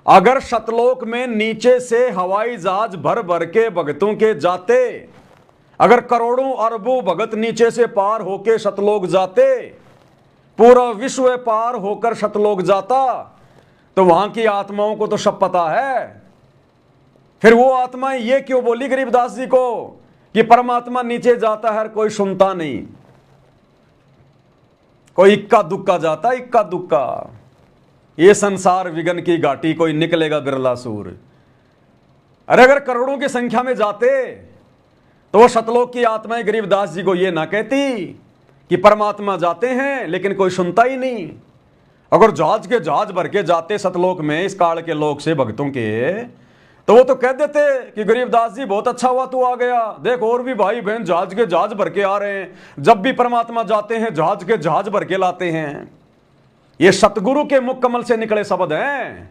अगर सतलोक में नीचे से हवाई जहाज भर भर के भक्तों के जाते अगर करोड़ों अरबों भगत नीचे से पार होके सतलोक जाते, पूरा विश्व पार होकर सतलोक जाता, तो वहां की आत्माओं को तो सब पता है। फिर वो आत्माएं ये क्यों बोली गरीबदास जी को कि परमात्मा नीचे जाता है, कोई सुनता नहीं, कोई इक्का दुक्का जाता, इक्का दुक्का। ये संसार विघन की घाटी, कोई निकलेगा बिरला सूर। अरे अगर करोड़ों की संख्या में जाते तो वो सतलोक की आत्माएं गरीबदास जी को ये ना कहती कि परमात्मा जाते हैं लेकिन कोई सुनता ही नहीं। अगर जहाज के जहाज भर के जाते सतलोक में इस काल के लोग से भक्तों के, तो वो तो कह देते कि गरीबदास जी बहुत अच्छा हुआ तू आ गया, देख और भी भाई बहन जहाज के जहाज भर के आ रहे हैं, जब भी परमात्मा जाते हैं जहाज के जहाज भर के लाते हैं। ये सतगुरु के मुख कमल से निकले शब्द हैं।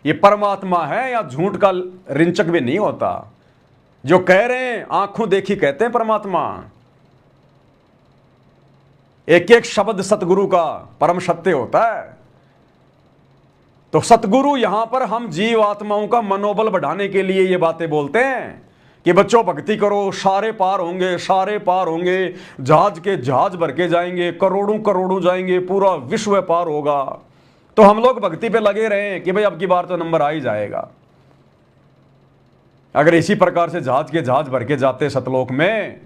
ये परमात्मा है या झूठ का रिंचक भी नहीं होता। जो कह रहे हैं आंखों देखी कहते हैं परमात्मा। एक एक शब्द सतगुरु का परम सत्य होता है। तो सतगुरु यहां पर हम जीव आत्माओं का मनोबल बढ़ाने के लिए ये बातें बोलते हैं कि बच्चों भक्ति करो, सारे पार होंगे, सारे पार होंगे, जहाज के जहाज भर के जाएंगे, करोड़ों करोड़ों जाएंगे, पूरा विश्व पार होगा। तो हम लोग भक्ति पे लगे रहे कि भाई अब की बार तो नंबर आ ही जाएगा। अगर इसी प्रकार से जहाज के जहाज भर के जाते सतलोक में,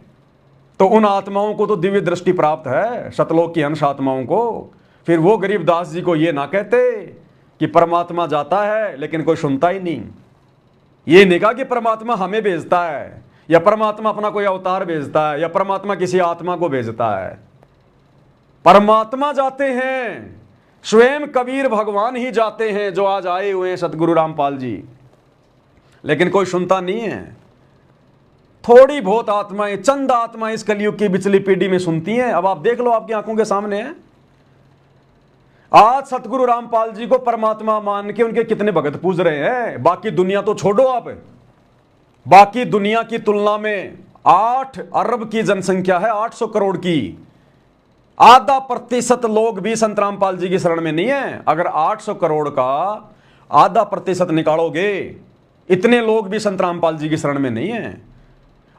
तो उन आत्माओं को तो दिव्य दृष्टि प्राप्त है, सतलोक की अंश आत्माओं को। फिर वो गरीबदास जी को ये ना कहते कि परमात्मा जाता है लेकिन कोई सुनता ही नहीं। ये नहीं कहा कि परमात्मा हमें भेजता है, या परमात्मा अपना कोई अवतार भेजता है, या परमात्मा किसी आत्मा को भेजता है। परमात्मा जाते हैं, स्वयं कबीर भगवान ही जाते हैं, जो आज आए हुए हैं सतगुरु रामपाल जी, लेकिन कोई सुनता नहीं है। थोड़ी बहुत आत्माएं, चंद आत्माएं इस कलयुग की पिछली पीढ़ी में सुनती हैं। अब आप देख लो, आपकी आंखों के सामने है। आज सतगुरु रामपाल जी को परमात्मा मान के उनके कितने भगत पूज रहे हैं। बाकी दुनिया तो छोड़ो आप, बाकी दुनिया की तुलना में 8 अरब की जनसंख्या है, 800 करोड़ की। आधा प्रतिशत लोग भी संत रामपाल जी की शरण में नहीं है। अगर 800 करोड़ का आधा प्रतिशत निकालोगे, इतने लोग भी संत रामपाल जी की शरण में नहीं है।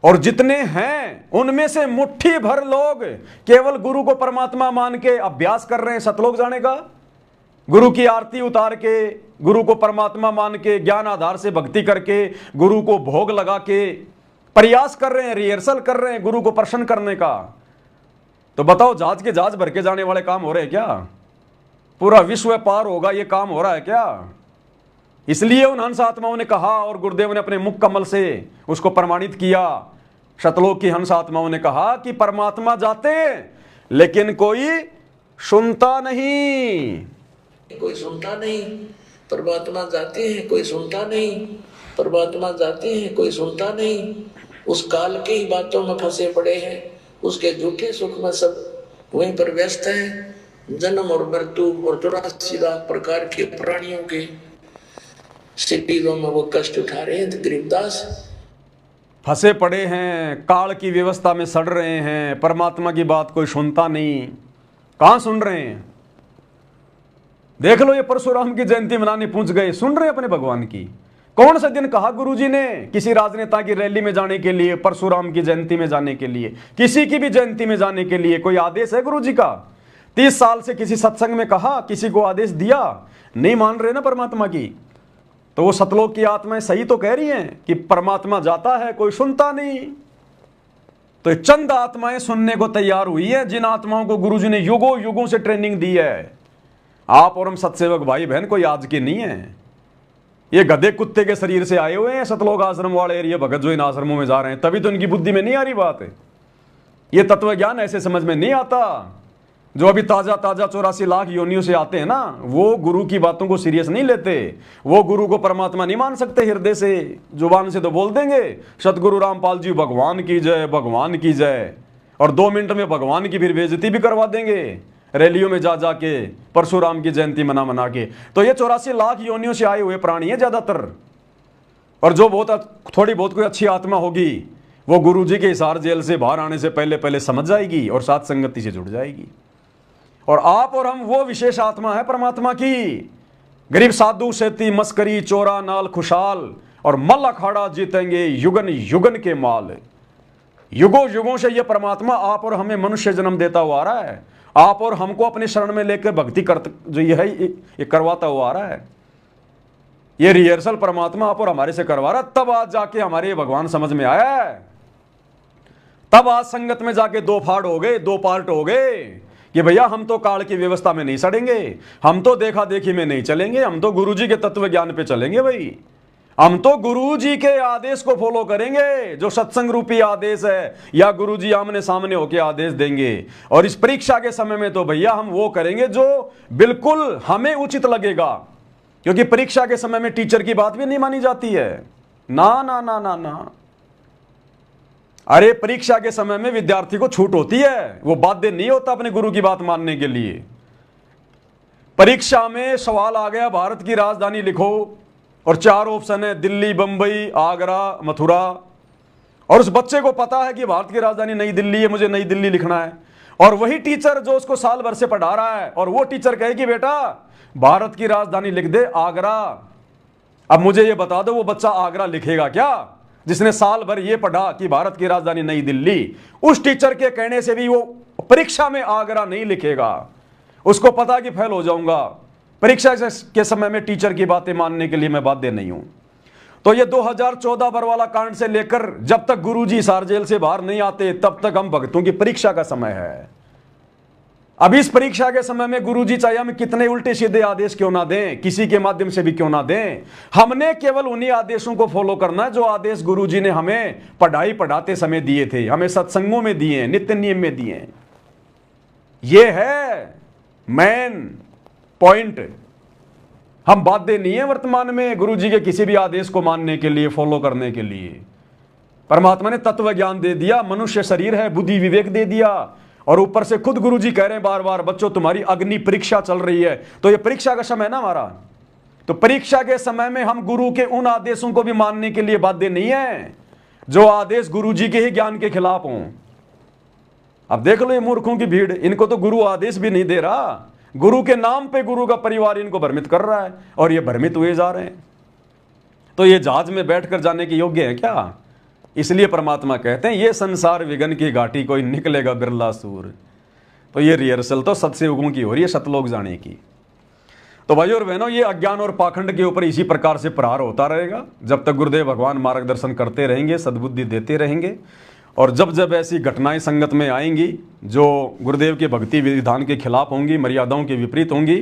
और जितने हैं उनमें से मुट्ठी भर लोग केवल गुरु को परमात्मा मान के अभ्यास कर रहे हैं सतलोक जाने का। गुरु की आरती उतार के, गुरु को परमात्मा मान के, ज्ञान आधार से भक्ति करके, गुरु को भोग लगा के प्रयास कर रहे हैं, रिहर्सल कर रहे हैं गुरु को प्रसन्न करने का। तो बताओ, जहाज के जहाज भर के जाने वाले काम हो रहे हैं क्या? पूरा विश्व पार होगा ये काम हो रहा है क्या? इसलिए उन हंस आत्माओं ने कहा, और गुरुदेव ने अपने मुख कमल से उसको प्रमाणित किया। सतलोक की हंस आत्माओं ने कहा कि परमात्मा जाते लेकिन कोई सुनता नहीं। कोई सुनता नहीं। परमात्मा जाते हैं, कोई सुनता नहीं। परमात्मा जाते हैं, कोई सुनता नहीं। उस काल के ही बातों में फंसे पड़े हैं, उसके झूठे सुख में सब वहीं पर व्यस्त हैं। जन्म और मृत्यु और 84 लाख प्रकार के प्राणियों के शरीरों में वो कष्ट उठा रहे हैं। गरीबदास फंसे पड़े हैं, काल की व्यवस्था में सड़ रहे हैं। परमात्मा की बात कोई सुनता नहीं। कहां सुन रहे हैं? देख लो, ये परशुराम की जयंती मनाने पहुंच गए, सुन रहे हैं अपने भगवान की। कौन सा दिन कहा गुरुजी ने किसी राजनेता की रैली में जाने के लिए, परशुराम की जयंती में जाने के लिए, किसी की भी जयंती में जाने के लिए कोई आदेश है गुरुजी का? 30 साल से किसी सत्संग में कहा, किसी को आदेश दिया? नहीं मान रहे ना परमात्मा की। तो वो सतलोक की आत्माएं सही तो कह रही हैं कि परमात्मा जाता है, कोई सुनता नहीं। तो चंद आत्माएं सुनने को तैयार हुई है, जिन आत्माओं को गुरुजी ने युगों युगों से ट्रेनिंग दी है। आप और हम सत्सेवक भाई बहन कोई आज के नहीं है। ये गधे कुत्ते के शरीर से आए हुए हैं सतलोक आश्रम वाले, ये भगत जो इन आश्रमों में जा रहे हैं, तभी तो इनकी बुद्धि में नहीं आ रही बात है। ये तत्व ज्ञान ऐसे समझ में नहीं आता। जो अभी ताजा ताजा 84 लाख योनियों से आते हैं ना, वो गुरु की बातों को सीरियस नहीं लेते। वो गुरु को परमात्मा नहीं मान सकते हृदय से। जुबान से तो बोल देंगे सतगुरु रामपाल जी भगवान की जय, भगवान की जय, और 2 मिनट में भगवान की फिर बेइज्जती भी करवा देंगे रैलियों में जा जाके, परशुराम की जयंती मना के। तो ये 84 लाख योनियों से आए हुए प्राणी है ज्यादातर। और जो थोड़ी बहुत कोई अच्छी आत्मा होगी, वो गुरु जी के हिसार जेल से बाहर आने से पहले पहले समझ जाएगी और साथ संगति से जुड़ जाएगी। और आप और हम वो विशेष आत्मा है परमात्मा की। गरीब साधु सेती मस्करी चोरा नाल खुशाल, और मल अखाड़ा जीतेंगे युगन युगन के माल। युगों युगों से यह परमात्मा आप और हमें मनुष्य जन्म देता हुआ आ रहा है, आप और हमको अपनी शरण में लेकर भक्ति कर जो ये है ये करवाता हुआ आ रहा है। ये रिहर्सल परमात्मा आप और हमारे से करवा रहा है। तब आज जाके हमारे ये भगवान समझ में आया है, तब आज संगत में जाके दो फाड़ हो गए, दो पार्ट हो गए कि भैया हम तो काल की व्यवस्था में नहीं सड़ेंगे, हम तो देखा देखी में नहीं चलेंगे, हम तो गुरुजी के तत्व ज्ञान पे चलेंगे। भाई हम तो गुरुजी के आदेश को फॉलो करेंगे, जो सत्संग रूपी आदेश है, या गुरुजी आमने सामने होके आदेश देंगे। और इस परीक्षा के समय में तो भैया हम वो करेंगे जो बिल्कुल हमें उचित लगेगा, क्योंकि परीक्षा के समय में टीचर की बात भी नहीं मानी जाती है। ना ना ना ना ना, अरे परीक्षा के समय में विद्यार्थी को छूट होती है, वो बाध्य नहीं होता अपने गुरु की बात मानने के लिए। परीक्षा में सवाल आ गया भारत की राजधानी लिखो, और 4 ऑप्शन है, दिल्ली, बंबई, आगरा, मथुरा, और उस बच्चे को पता है कि भारत की राजधानी नई दिल्ली है, मुझे नई दिल्ली लिखना है। और वही टीचर जो उसको साल भर से पढ़ा रहा है, और वो टीचर कहे कि बेटा भारत की राजधानी लिख दे आगरा। अब मुझे ये बता दो, वो बच्चा आगरा लिखेगा क्या, जिसने साल भर ये पढ़ा कि भारत की राजधानी नई दिल्ली? उस टीचर के कहने से भी वो परीक्षा में आगरा नहीं लिखेगा, उसको पता कि फेल हो जाऊंगा। परीक्षा के समय में टीचर की बातें मानने के लिए मैं बाध्य नहीं हूं। तो ये 2014 बरवाला कांड से लेकर जब तक गुरुजी सार जेल से बाहर नहीं आते, तब तक हम भक्तों की परीक्षा का समय है। अब इस परीक्षा के समय में गुरुजी चाहे हम कितने उल्टे सीधे आदेश क्यों ना दें, किसी के माध्यम से भी क्यों ना दें, हमने केवल उन्हीं आदेशों को फॉलो करना है जो आदेश गुरुजी ने हमें पढ़ाई पढ़ाते समय दिए थे, हमें सत्संगों में दिए, नित्य नियम में दिए। यह है मेन पॉइंट। हम बाध्य नहीं है वर्तमान में गुरुजी के किसी भी आदेश को मानने के लिए, फॉलो करने के लिए। परमात्मा ने तत्व ज्ञान दे दिया, मनुष्य शरीर है, बुद्धि विवेक दे दिया, और ऊपर से खुद गुरुजी कह रहे हैं बार बार, बच्चों तुम्हारी अग्नि परीक्षा चल रही है। तो ये परीक्षा का समय है ना हमारा, तो परीक्षा के समय में हम गुरु के उन आदेशों को भी मानने के लिए बाध्य नहीं है जो आदेश गुरुजी के ही ज्ञान के खिलाफ हों। अब देख लो ये मूर्खों की भीड़, इनको तो गुरु आदेश भी नहीं दे रहा, गुरु के नाम पे गुरु का परिवार इनको भ्रमित कर रहा है, और ये भ्रमित हुए जा रहे हैं। तो ये जहाज में बैठकर जाने के योग्य है क्या? इसलिए परमात्मा कहते हैं ये संसार विघन की घाटी कोई निकलेगा बिरला सूर। तो ये रिहर्सल तो सत्सयुगों की हो रही है, सतलोक जाने की। तो भाई और बहनों, ये अज्ञान और पाखंड के ऊपर इसी प्रकार से प्रहार होता रहेगा जब तक गुरुदेव भगवान मार्गदर्शन करते रहेंगे, सद्बुद्धि देते रहेंगे। और जब जब ऐसी घटनाएं संगत में आएंगी जो गुरुदेव के भक्ति विधान के खिलाफ होंगी, मर्यादाओं के विपरीत होंगी,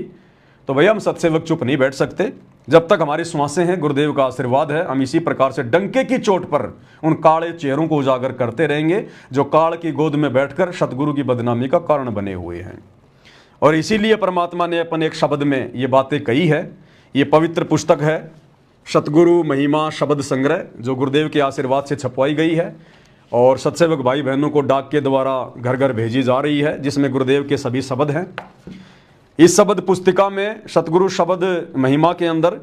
तो भैया हम सत्सेवक चुप नहीं बैठ सकते। जब तक हमारी श्वासें हैं, गुरुदेव का आशीर्वाद है, हम इसी प्रकार से डंके की चोट पर उन काले चेहरों को उजागर करते रहेंगे जो काल की गोद में बैठकर सतगुरु की बदनामी का कारण बने हुए हैं। और इसीलिए परमात्मा ने अपन एक शब्द में ये बातें कही है। ये पवित्र पुस्तक है सतगुरु महिमा शब्द संग्रह, जो गुरुदेव के आशीर्वाद से छपवाई गई है और सत्सेवक भाई बहनों को डाक के द्वारा घर घर भेजी जा रही है, जिसमें गुरुदेव के सभी शब्द हैं। इस शब्द पुस्तिका में सतगुरु शब्द महिमा के अंदर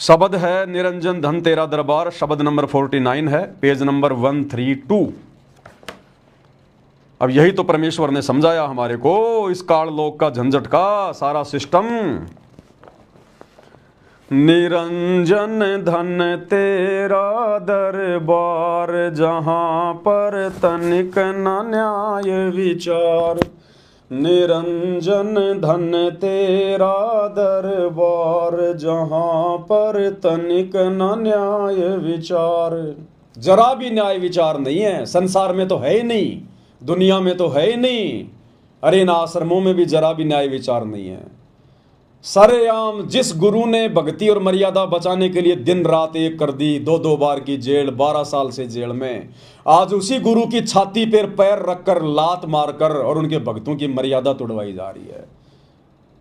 शब्द है निरंजन धन तेरा दरबार, शब्द नंबर 49 है, पेज नंबर 132। अब यही तो परमेश्वर ने समझाया हमारे को, इस काल लोक का झंझट का सारा सिस्टम। निरंजन धन तेरा दरबार, जहां पर तनिक न न्याय विचार। निरंजन धन तेरा दरबार, जहां पर तनिक न न्याय विचार। जरा भी न्याय विचार नहीं है, संसार में तो है ही नहीं, दुनिया में तो है ही नहीं, अरे इन आश्रमों में भी जरा भी न्याय विचार नहीं है। सरेआम जिस गुरु ने भक्ति और मर्यादा बचाने के लिए दिन रात एक कर दी, 2-2 बार की जेल, 12 साल से जेल में, आज उसी गुरु की छाती पर पैर रखकर लात मारकर और उनके भक्तों की मर्यादा तोड़वाई जा रही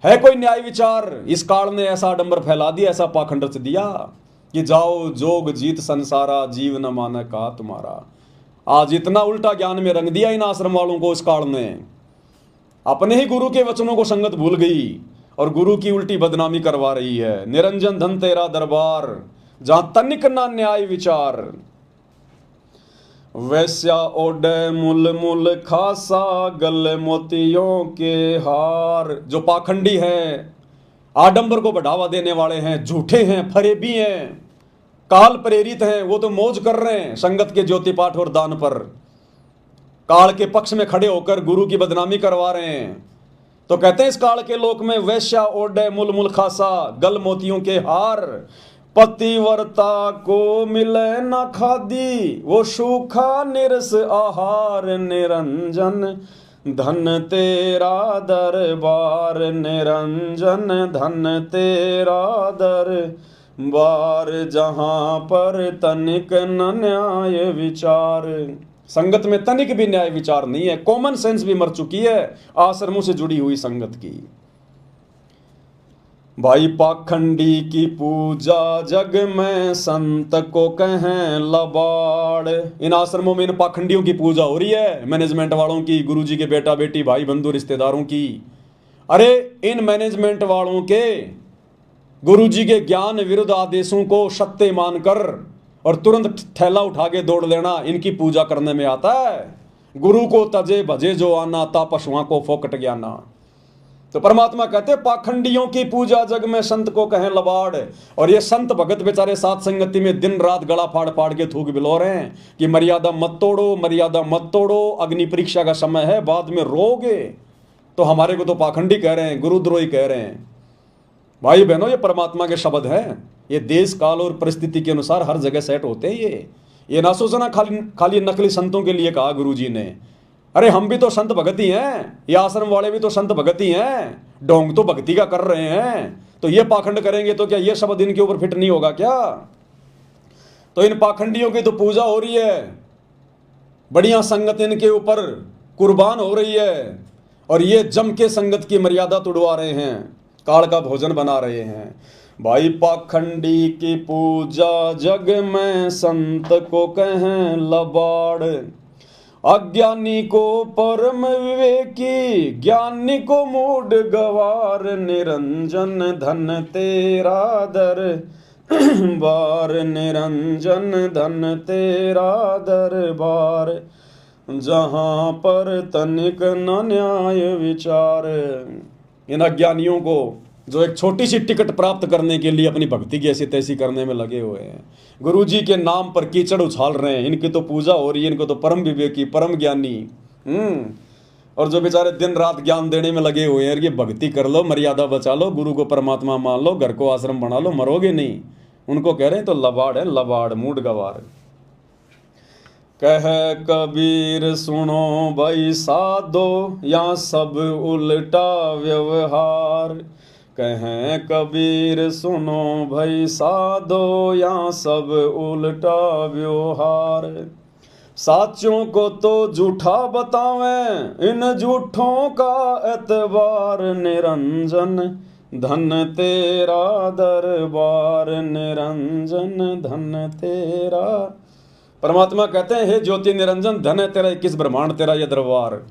है कोई न्याय विचार? इस काल ने ऐसा आडंबर फैला दिया, ऐसा पाखंड रच दिया कि जाओ जोग जीत संसारा, जीव न माने का तुम्हारा। आज इतना उल्टा ज्ञान में रंग दिया इन आश्रम वालों को इस काल ने, अपने ही गुरु के वचनों को संगत भूल गई और गुरु की उल्टी बदनामी करवा रही है। निरंजन धन तेरा दरबार, जहां तनिक ना न्याय विचार। वैश्या ओडे मुल मुल खासा, गल मोतियों के हार। जो पाखंडी हैं, आडंबर को बढ़ावा देने वाले हैं, झूठे हैं, फरेबी हैं, काल प्रेरित हैं, वो तो मौज कर रहे हैं संगत के ज्योति पाठ और दान पर। काल के पक्ष में खड़े होकर गुरु की बदनामी करवा रहे हैं। तो कहते हैं इस काल के लोक में वैश्या ओढ़े मूल मूल खासा, गल मोतियों के हार, पतिव्रता को मिले न खादी, वो सूखा निरस आहार, निरंजन धन तेरा दरबार, निरंजन धन तेरा दरबार, जहां पर तनिक न न्याय विचार। संगत में तनिक भी न्याय विचार नहीं है, कॉमन सेंस भी मर चुकी है आश्रमों से जुड़ी हुई संगत की। भाई पाखंडी की पूजा जग में संत को कहें लबाड़। इन आश्रमों में इन पाखंडियों की पूजा हो रही है, मैनेजमेंट वालों की, गुरुजी के बेटा बेटी भाई बंधु रिश्तेदारों की। अरे इन मैनेजमेंट वालों के गुरुजी के ज्ञान विरुद्ध आदेशों को सत्य मानकर और तुरंत थैला उठा के दौड़ लेना इनकी पूजा करने में आता है। गुरु को तजे भजे जो आना, ता पशुओं को फोकट ज्ञाना। तो परमात्मा कहते पाखंडियों की पूजा जग में संत को कहें लबाड़। और ये संत भगत बेचारे साथ संगति में दिन रात गला फाड़ फाड़ के थूक बिलो रहे हैं कि मर्यादा मत तोड़ो, मर्यादा मत तोड़ो, अग्नि परीक्षा का समय है, बाद में रोगे। तो हमारे को तो पाखंडी कह रहे हैं, गुरुद्रोही कह रहे हैं। भाई बहनों, ये परमात्मा के शब्द हैं, ये देश काल और परिस्थिति के अनुसार हर जगह सेट होते हैं। ये ना सोचना खाली नकली संतों के लिए कहा गुरुजी ने। अरे हम भी तो संत भगत ही हैं, ये आश्रम वाले भी तो संत भगत ही हैं, ढोंग तो भक्ति का कर रहे हैं। तो ये पाखंड करेंगे तो क्या ये शब्द इनके ऊपर फिट नहीं होगा क्या? तो इन पाखंडियों की तो पूजा हो रही है, बढ़िया संगत इनके ऊपर कुर्बान हो रही है, और ये जम के संगत की मर्यादा तुड़वा रहे हैं, काल का भोजन बना रहे हैं। भाई पाखंडी की पूजा जग में संत को कहें लबाड़, अज्ञानी को परम विवेकी, ज्ञानी को मूड गवार, निरंजन धन तेरा दरबार, निरंजन धन तेरा दरबार, जहां पर तनिक न न्याय विचार। इन अज्ञानियों को जो एक छोटी सी टिकट प्राप्त करने के लिए अपनी भक्ति की ऐसी तैसी करने में लगे हुए हैं, गुरुजी के नाम पर कीचड़ उछाल रहे हैं, इनकी तो पूजा हो रही है, इनको तो परम विवेकी परम ज्ञानी। और जो बेचारे दिन रात ज्ञान देने में लगे हुए हैं, ये भक्ति कर लो, मर्यादा बचा लो, गुरु को परमात्मा मान लो, घर को आश्रम बना लो, मरोगे नहीं। उनको कह रहे हैं तो लबाड़ है, लबाड़, मूड गवार। कह कबीर सुनो भाई साधो, या सब उल्टा व्यवहार, कहें कबीर सुनो भाई साधो, या सब उल्टा व्यवहार, साचों को तो झूठा बतावें, इन झूठों का एतबार, निरंजन धन तेरा दरबार, निरंजन धन तेरा। परमात्मा कहते हैं हे ज्योति निरंजन, धन है तेरा 21 ब्रह्मांड, तेरा ये दरबार।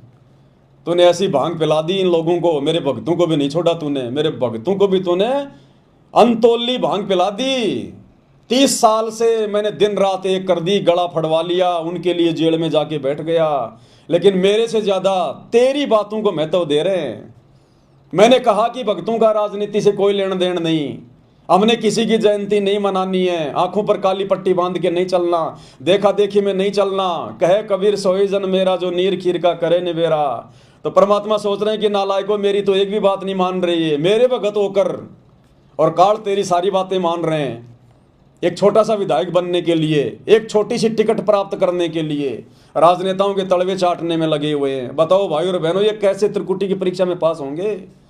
तूने ऐसी भांग पिला दी इन लोगों को, मेरे भक्तों को भी नहीं छोड़ा तूने, मेरे भक्तों को भी तूने अनतोली भांग पिला दी। 30 साल से मैंने दिन रात एक कर दी, गला फड़वा लिया, उनके लिए जेल में जाके बैठ गया, लेकिन मेरे से ज्यादा तेरी बातों को महत्व दे रहे हैं। मैंने कहा कि भक्तों का राजनीति से कोई लेन देन नहीं, हमने किसी की जयंती नहीं मनानी है, आंखों पर काली पट्टी बांध के नहीं चलना, देखा देखी में नहीं चलना। कहे कबीर सोई जन मेरा, जो नीर खीर का करे निबेरा। तो परमात्मा सोच रहे हैं कि नालायकों, मेरी तो एक भी बात नहीं मान रही है, मेरे भगत होकर और काल तेरी सारी बातें मान रहे हैं। एक छोटा सा विधायक बनने के लिए, एक छोटी सी टिकट प्राप्त करने के लिए राजनेताओं के तलवे चाटने में लगे हुए हैं। बताओ भाई और बहनों, ये कैसे त्रिकुटी की परीक्षा में पास होंगे?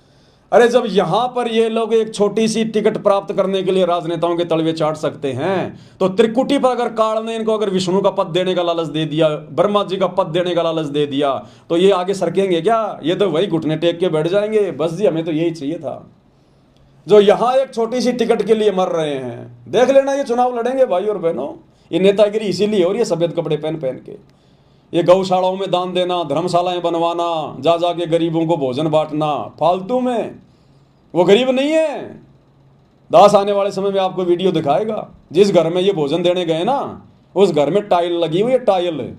अरे जब यहां पर ये लोग एक छोटी सी टिकट प्राप्त करने के लिए राजनेताओं के तलवे चाट सकते हैं, तो त्रिकुटी पर अगर काल ने इनको अगर विष्णु का पद देने का लालच दे दिया, ब्रह्मा जी का पद देने का लालच दे दिया, तो ये आगे सरकेंगे क्या? ये तो वही घुटने टेक के बैठ जाएंगे, बस जी हमें तो यही चाहिए था। जो यहां एक छोटी सी टिकट के लिए मर रहे हैं, देख लेना ये चुनाव लड़ेंगे भाई और बहनों। ये नेतागिरी इसीलिए हो रही है, सफेद कपड़े पहन पहन के। ये गौशालाओं में दान देना, धर्मशालाएं बनवाना, जा जाके गरीबों को भोजन बांटना, फालतू में। वो गरीब नहीं है। दास आने वाले समय में आपको वीडियो दिखाएगा, जिस घर में ये भोजन देने गए ना, उस घर में टाइल लगी हुई है, टाइल।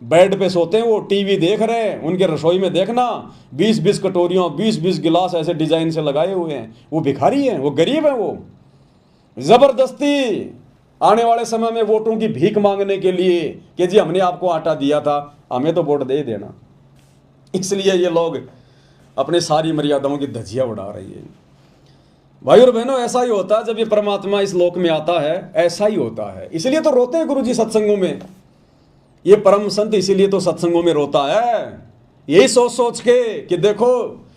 बेड पे सोते हैं वो, टीवी देख रहे हैं, उनके रसोई में देखना 20-20 कटोरियों, 20-20 गिलास ऐसे डिजाइन से लगाए हुए हैं। वो भिखारी हैं, वो गरीब हैं। वो जबरदस्ती आने वाले समय में वोटों की भीख मांगने के लिए कि जी हमने आपको आटा दिया था, हमें तो वोट दे ही देना। इसलिए ये लोग अपने सारी मर्यादाओं की धज्जियां उड़ा रही है। भाई और बहनों, ऐसा ही होता है जब ये परमात्मा इस लोक में आता है, ऐसा ही होता है। इसलिए तो रोते हैं गुरु जी सत्संगों में, ये परम संत इसीलिए तो सत्संगों में रोता है, यही सोच सोच के कि देखो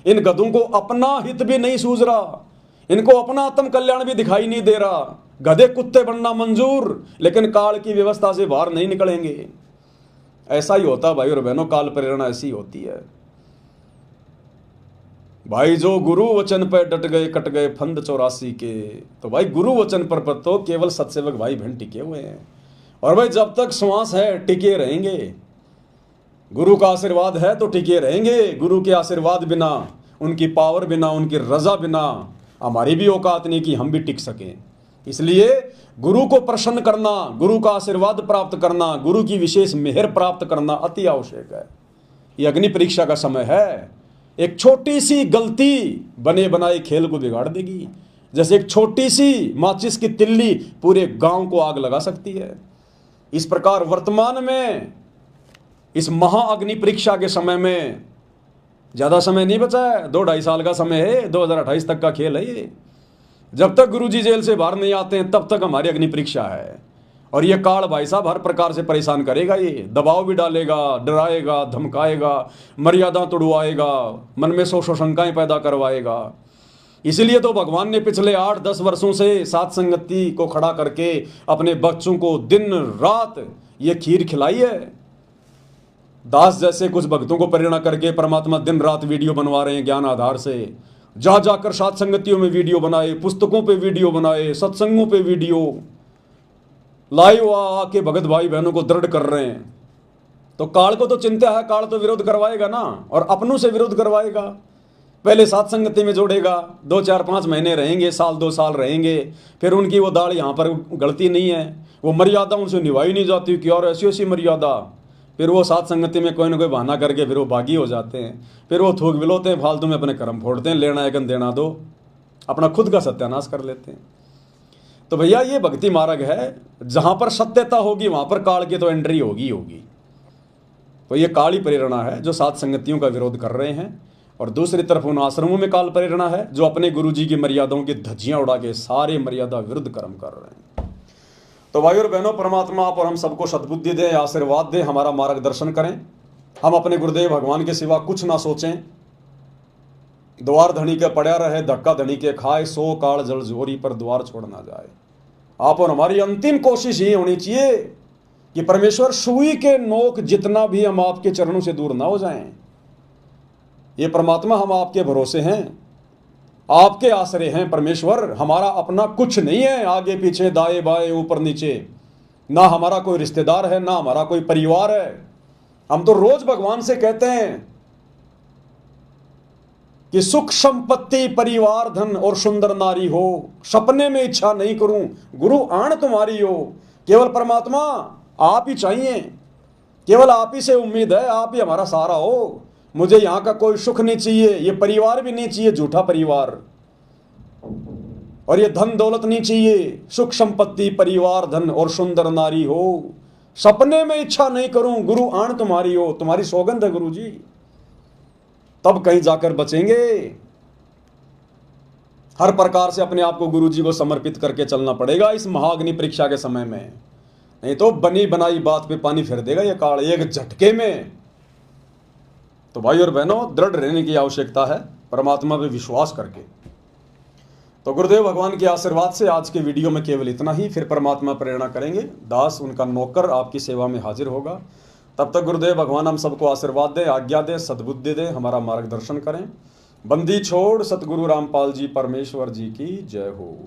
इन गधों को अपना हित भी नहीं सूझ रहा, इनको अपना आत्म कल्याण भी दिखाई नहीं दे रहा। गधे कुत्ते बनना मंजूर, लेकिन काल की व्यवस्था से बाहर नहीं निकलेंगे। ऐसा ही होता भाई और बहनों, काल प्रेरणा ऐसी होती है। भाई जो गुरु वचन पर डट गए कट गए फंद 84 के। तो भाई गुरु वचन पर तो केवल सत्सेवक भाई बहन टिके हुए हैं, और भाई जब तक श्वास है टिके रहेंगे। गुरु का आशीर्वाद है तो टिके रहेंगे। गुरु के आशीर्वाद बिना, उनकी पावर बिना, उनकी रजा बिना हमारी भी औकात नहीं कि हम भी टिक सकें। इसलिए गुरु को प्रसन्न करना, गुरु का आशीर्वाद प्राप्त करना, गुरु की विशेष मेहर प्राप्त करना अति आवश्यक है। यह अग्नि परीक्षा का समय है। एक छोटी सी गलती बने बनाए खेल को बिगाड़ देगी। जैसे एक छोटी सी माचिस की तिल्ली पूरे गांव को आग लगा सकती है, इस प्रकार वर्तमान में इस महाअग्नि परीक्षा के समय में ज़्यादा समय नहीं बचा है, 2-2.5 साल का समय है, 2028 तक का खेल है ये। जब तक गुरुजी जेल से बाहर नहीं आते हैं तब तक हमारी अग्नि परीक्षा है। और ये काल भाई साहब हर प्रकार से परेशान करेगा, ये दबाव भी डालेगा, डराएगा, धमकाएगा, मर्यादा तोड़वाएगा, मन में सौ शंकाएं पैदा करवाएगा। इसीलिए तो भगवान ने पिछले 8-10 वर्षों से सात संगति को खड़ा करके अपने बच्चों को दिन रात ये खीर खिलाई है। दास जैसे कुछ भक्तों को प्रेरणा करके परमात्मा दिन रात वीडियो बनवा रहे हैं ज्ञान आधार से। जा जाकर सात संगतियों में वीडियो बनाए, पुस्तकों पे वीडियो बनाए, सत्संगों पे वीडियो लाइव आके भगत भाई बहनों को दृढ़ कर रहे हैं। तो काल को तो चिंता है, काल तो विरोध करवाएगा ना, और अपनों से विरोध करवाएगा। पहले सात संगति में जोड़ेगा, 2-4-5 महीने रहेंगे, 1-2 साल रहेंगे, फिर उनकी वो दाढ़ यहाँ पर गलती नहीं है, वो मर्यादा उनसे निभाई नहीं जाती कि और ऐसी ऐसी मर्यादा। फिर वो सात संगति में कोई ना कोई बहाना करके फिर वो बागी हो जाते हैं, फिर वो थूक विलोते हैं, फालतू में अपने कर्म फोड़ते हैं, लेना है देना दो, अपना खुद का सत्यानाश कर लेते हैं। तो भैया ये भक्ति मार्ग है, जहां पर सत्यता होगी वहां पर काल की तो एंट्री होगी होगी। तो ये काली प्रेरणा है जो सात संगतियों का विरोध कर रहे हैं, और दूसरी तरफ उन आश्रमों में काल प्रेरणा है जो अपने गुरुजी की मर्यादाओं की धज्जियां उड़ा के सारे मर्यादा विरुद्ध कर्म कर रहे हैं। तो भाई और बहनों, परमात्मा आप और हम सबको सद्बुद्धि दें, आशीर्वाद दें, हमारा मार्गदर्शन करें। हम अपने गुरुदेव भगवान के सिवा कुछ ना सोचें। द्वार धनी के पड़ा रहे, धक्का धनी के खाए, 100 काल जल जोरी पर द्वार छोड़ ना जाए। आप और हमारी अंतिम कोशिश ये होनी चाहिए कि परमेश्वर सुई के नोक जितना भी हम आपके चरणों से दूर ना हो जाएं। ये परमात्मा हम आपके भरोसे हैं, आपके आश्रय हैं परमेश्वर। हमारा अपना कुछ नहीं है, आगे पीछे दाएं बाएं ऊपर नीचे, ना हमारा कोई रिश्तेदार है, ना हमारा कोई परिवार है। हम तो रोज भगवान से कहते हैं कि सुख संपत्ति परिवार धन और सुंदर नारी हो, सपने में इच्छा नहीं करूं, गुरु आण तुम्हारी हो। केवल परमात्मा आप ही चाहिए, केवल आप ही से उम्मीद है, आप ही हमारा सहारा हो। मुझे यहाँ का कोई सुख नहीं चाहिए, ये परिवार भी नहीं चाहिए, झूठा परिवार, और ये धन दौलत नहीं चाहिए। सुख संपत्ति परिवार धन और सुंदर नारी हो, सपने में इच्छा नहीं करूं, गुरु आण तुम्हारी हो। तुम्हारी सौगंध है गुरु जी, तब कहीं जाकर बचेंगे। हर प्रकार से अपने आप को गुरु जी को समर्पित करके चलना पड़ेगा इस महाअग्नि परीक्षा के समय में, नहीं तो बनी बनाई बात पे पानी फेर देगा ये काल एक झटके में। तो भाई और बहनों, दृढ़ रहने की आवश्यकता है परमात्मा पे विश्वास करके। तो गुरुदेव भगवान के आशीर्वाद से आज के वीडियो में केवल इतना ही। फिर परमात्मा प्रेरणा करेंगे, दास उनका नौकर आपकी सेवा में हाजिर होगा। तब तक गुरुदेव भगवान हम सबको आशीर्वाद दें, आज्ञा दें, सद्बुद्धि दें, हमारा मार्गदर्शन करें। बंदी छोड़ सतगुरु रामपाल जी परमेश्वर जी की जय हो।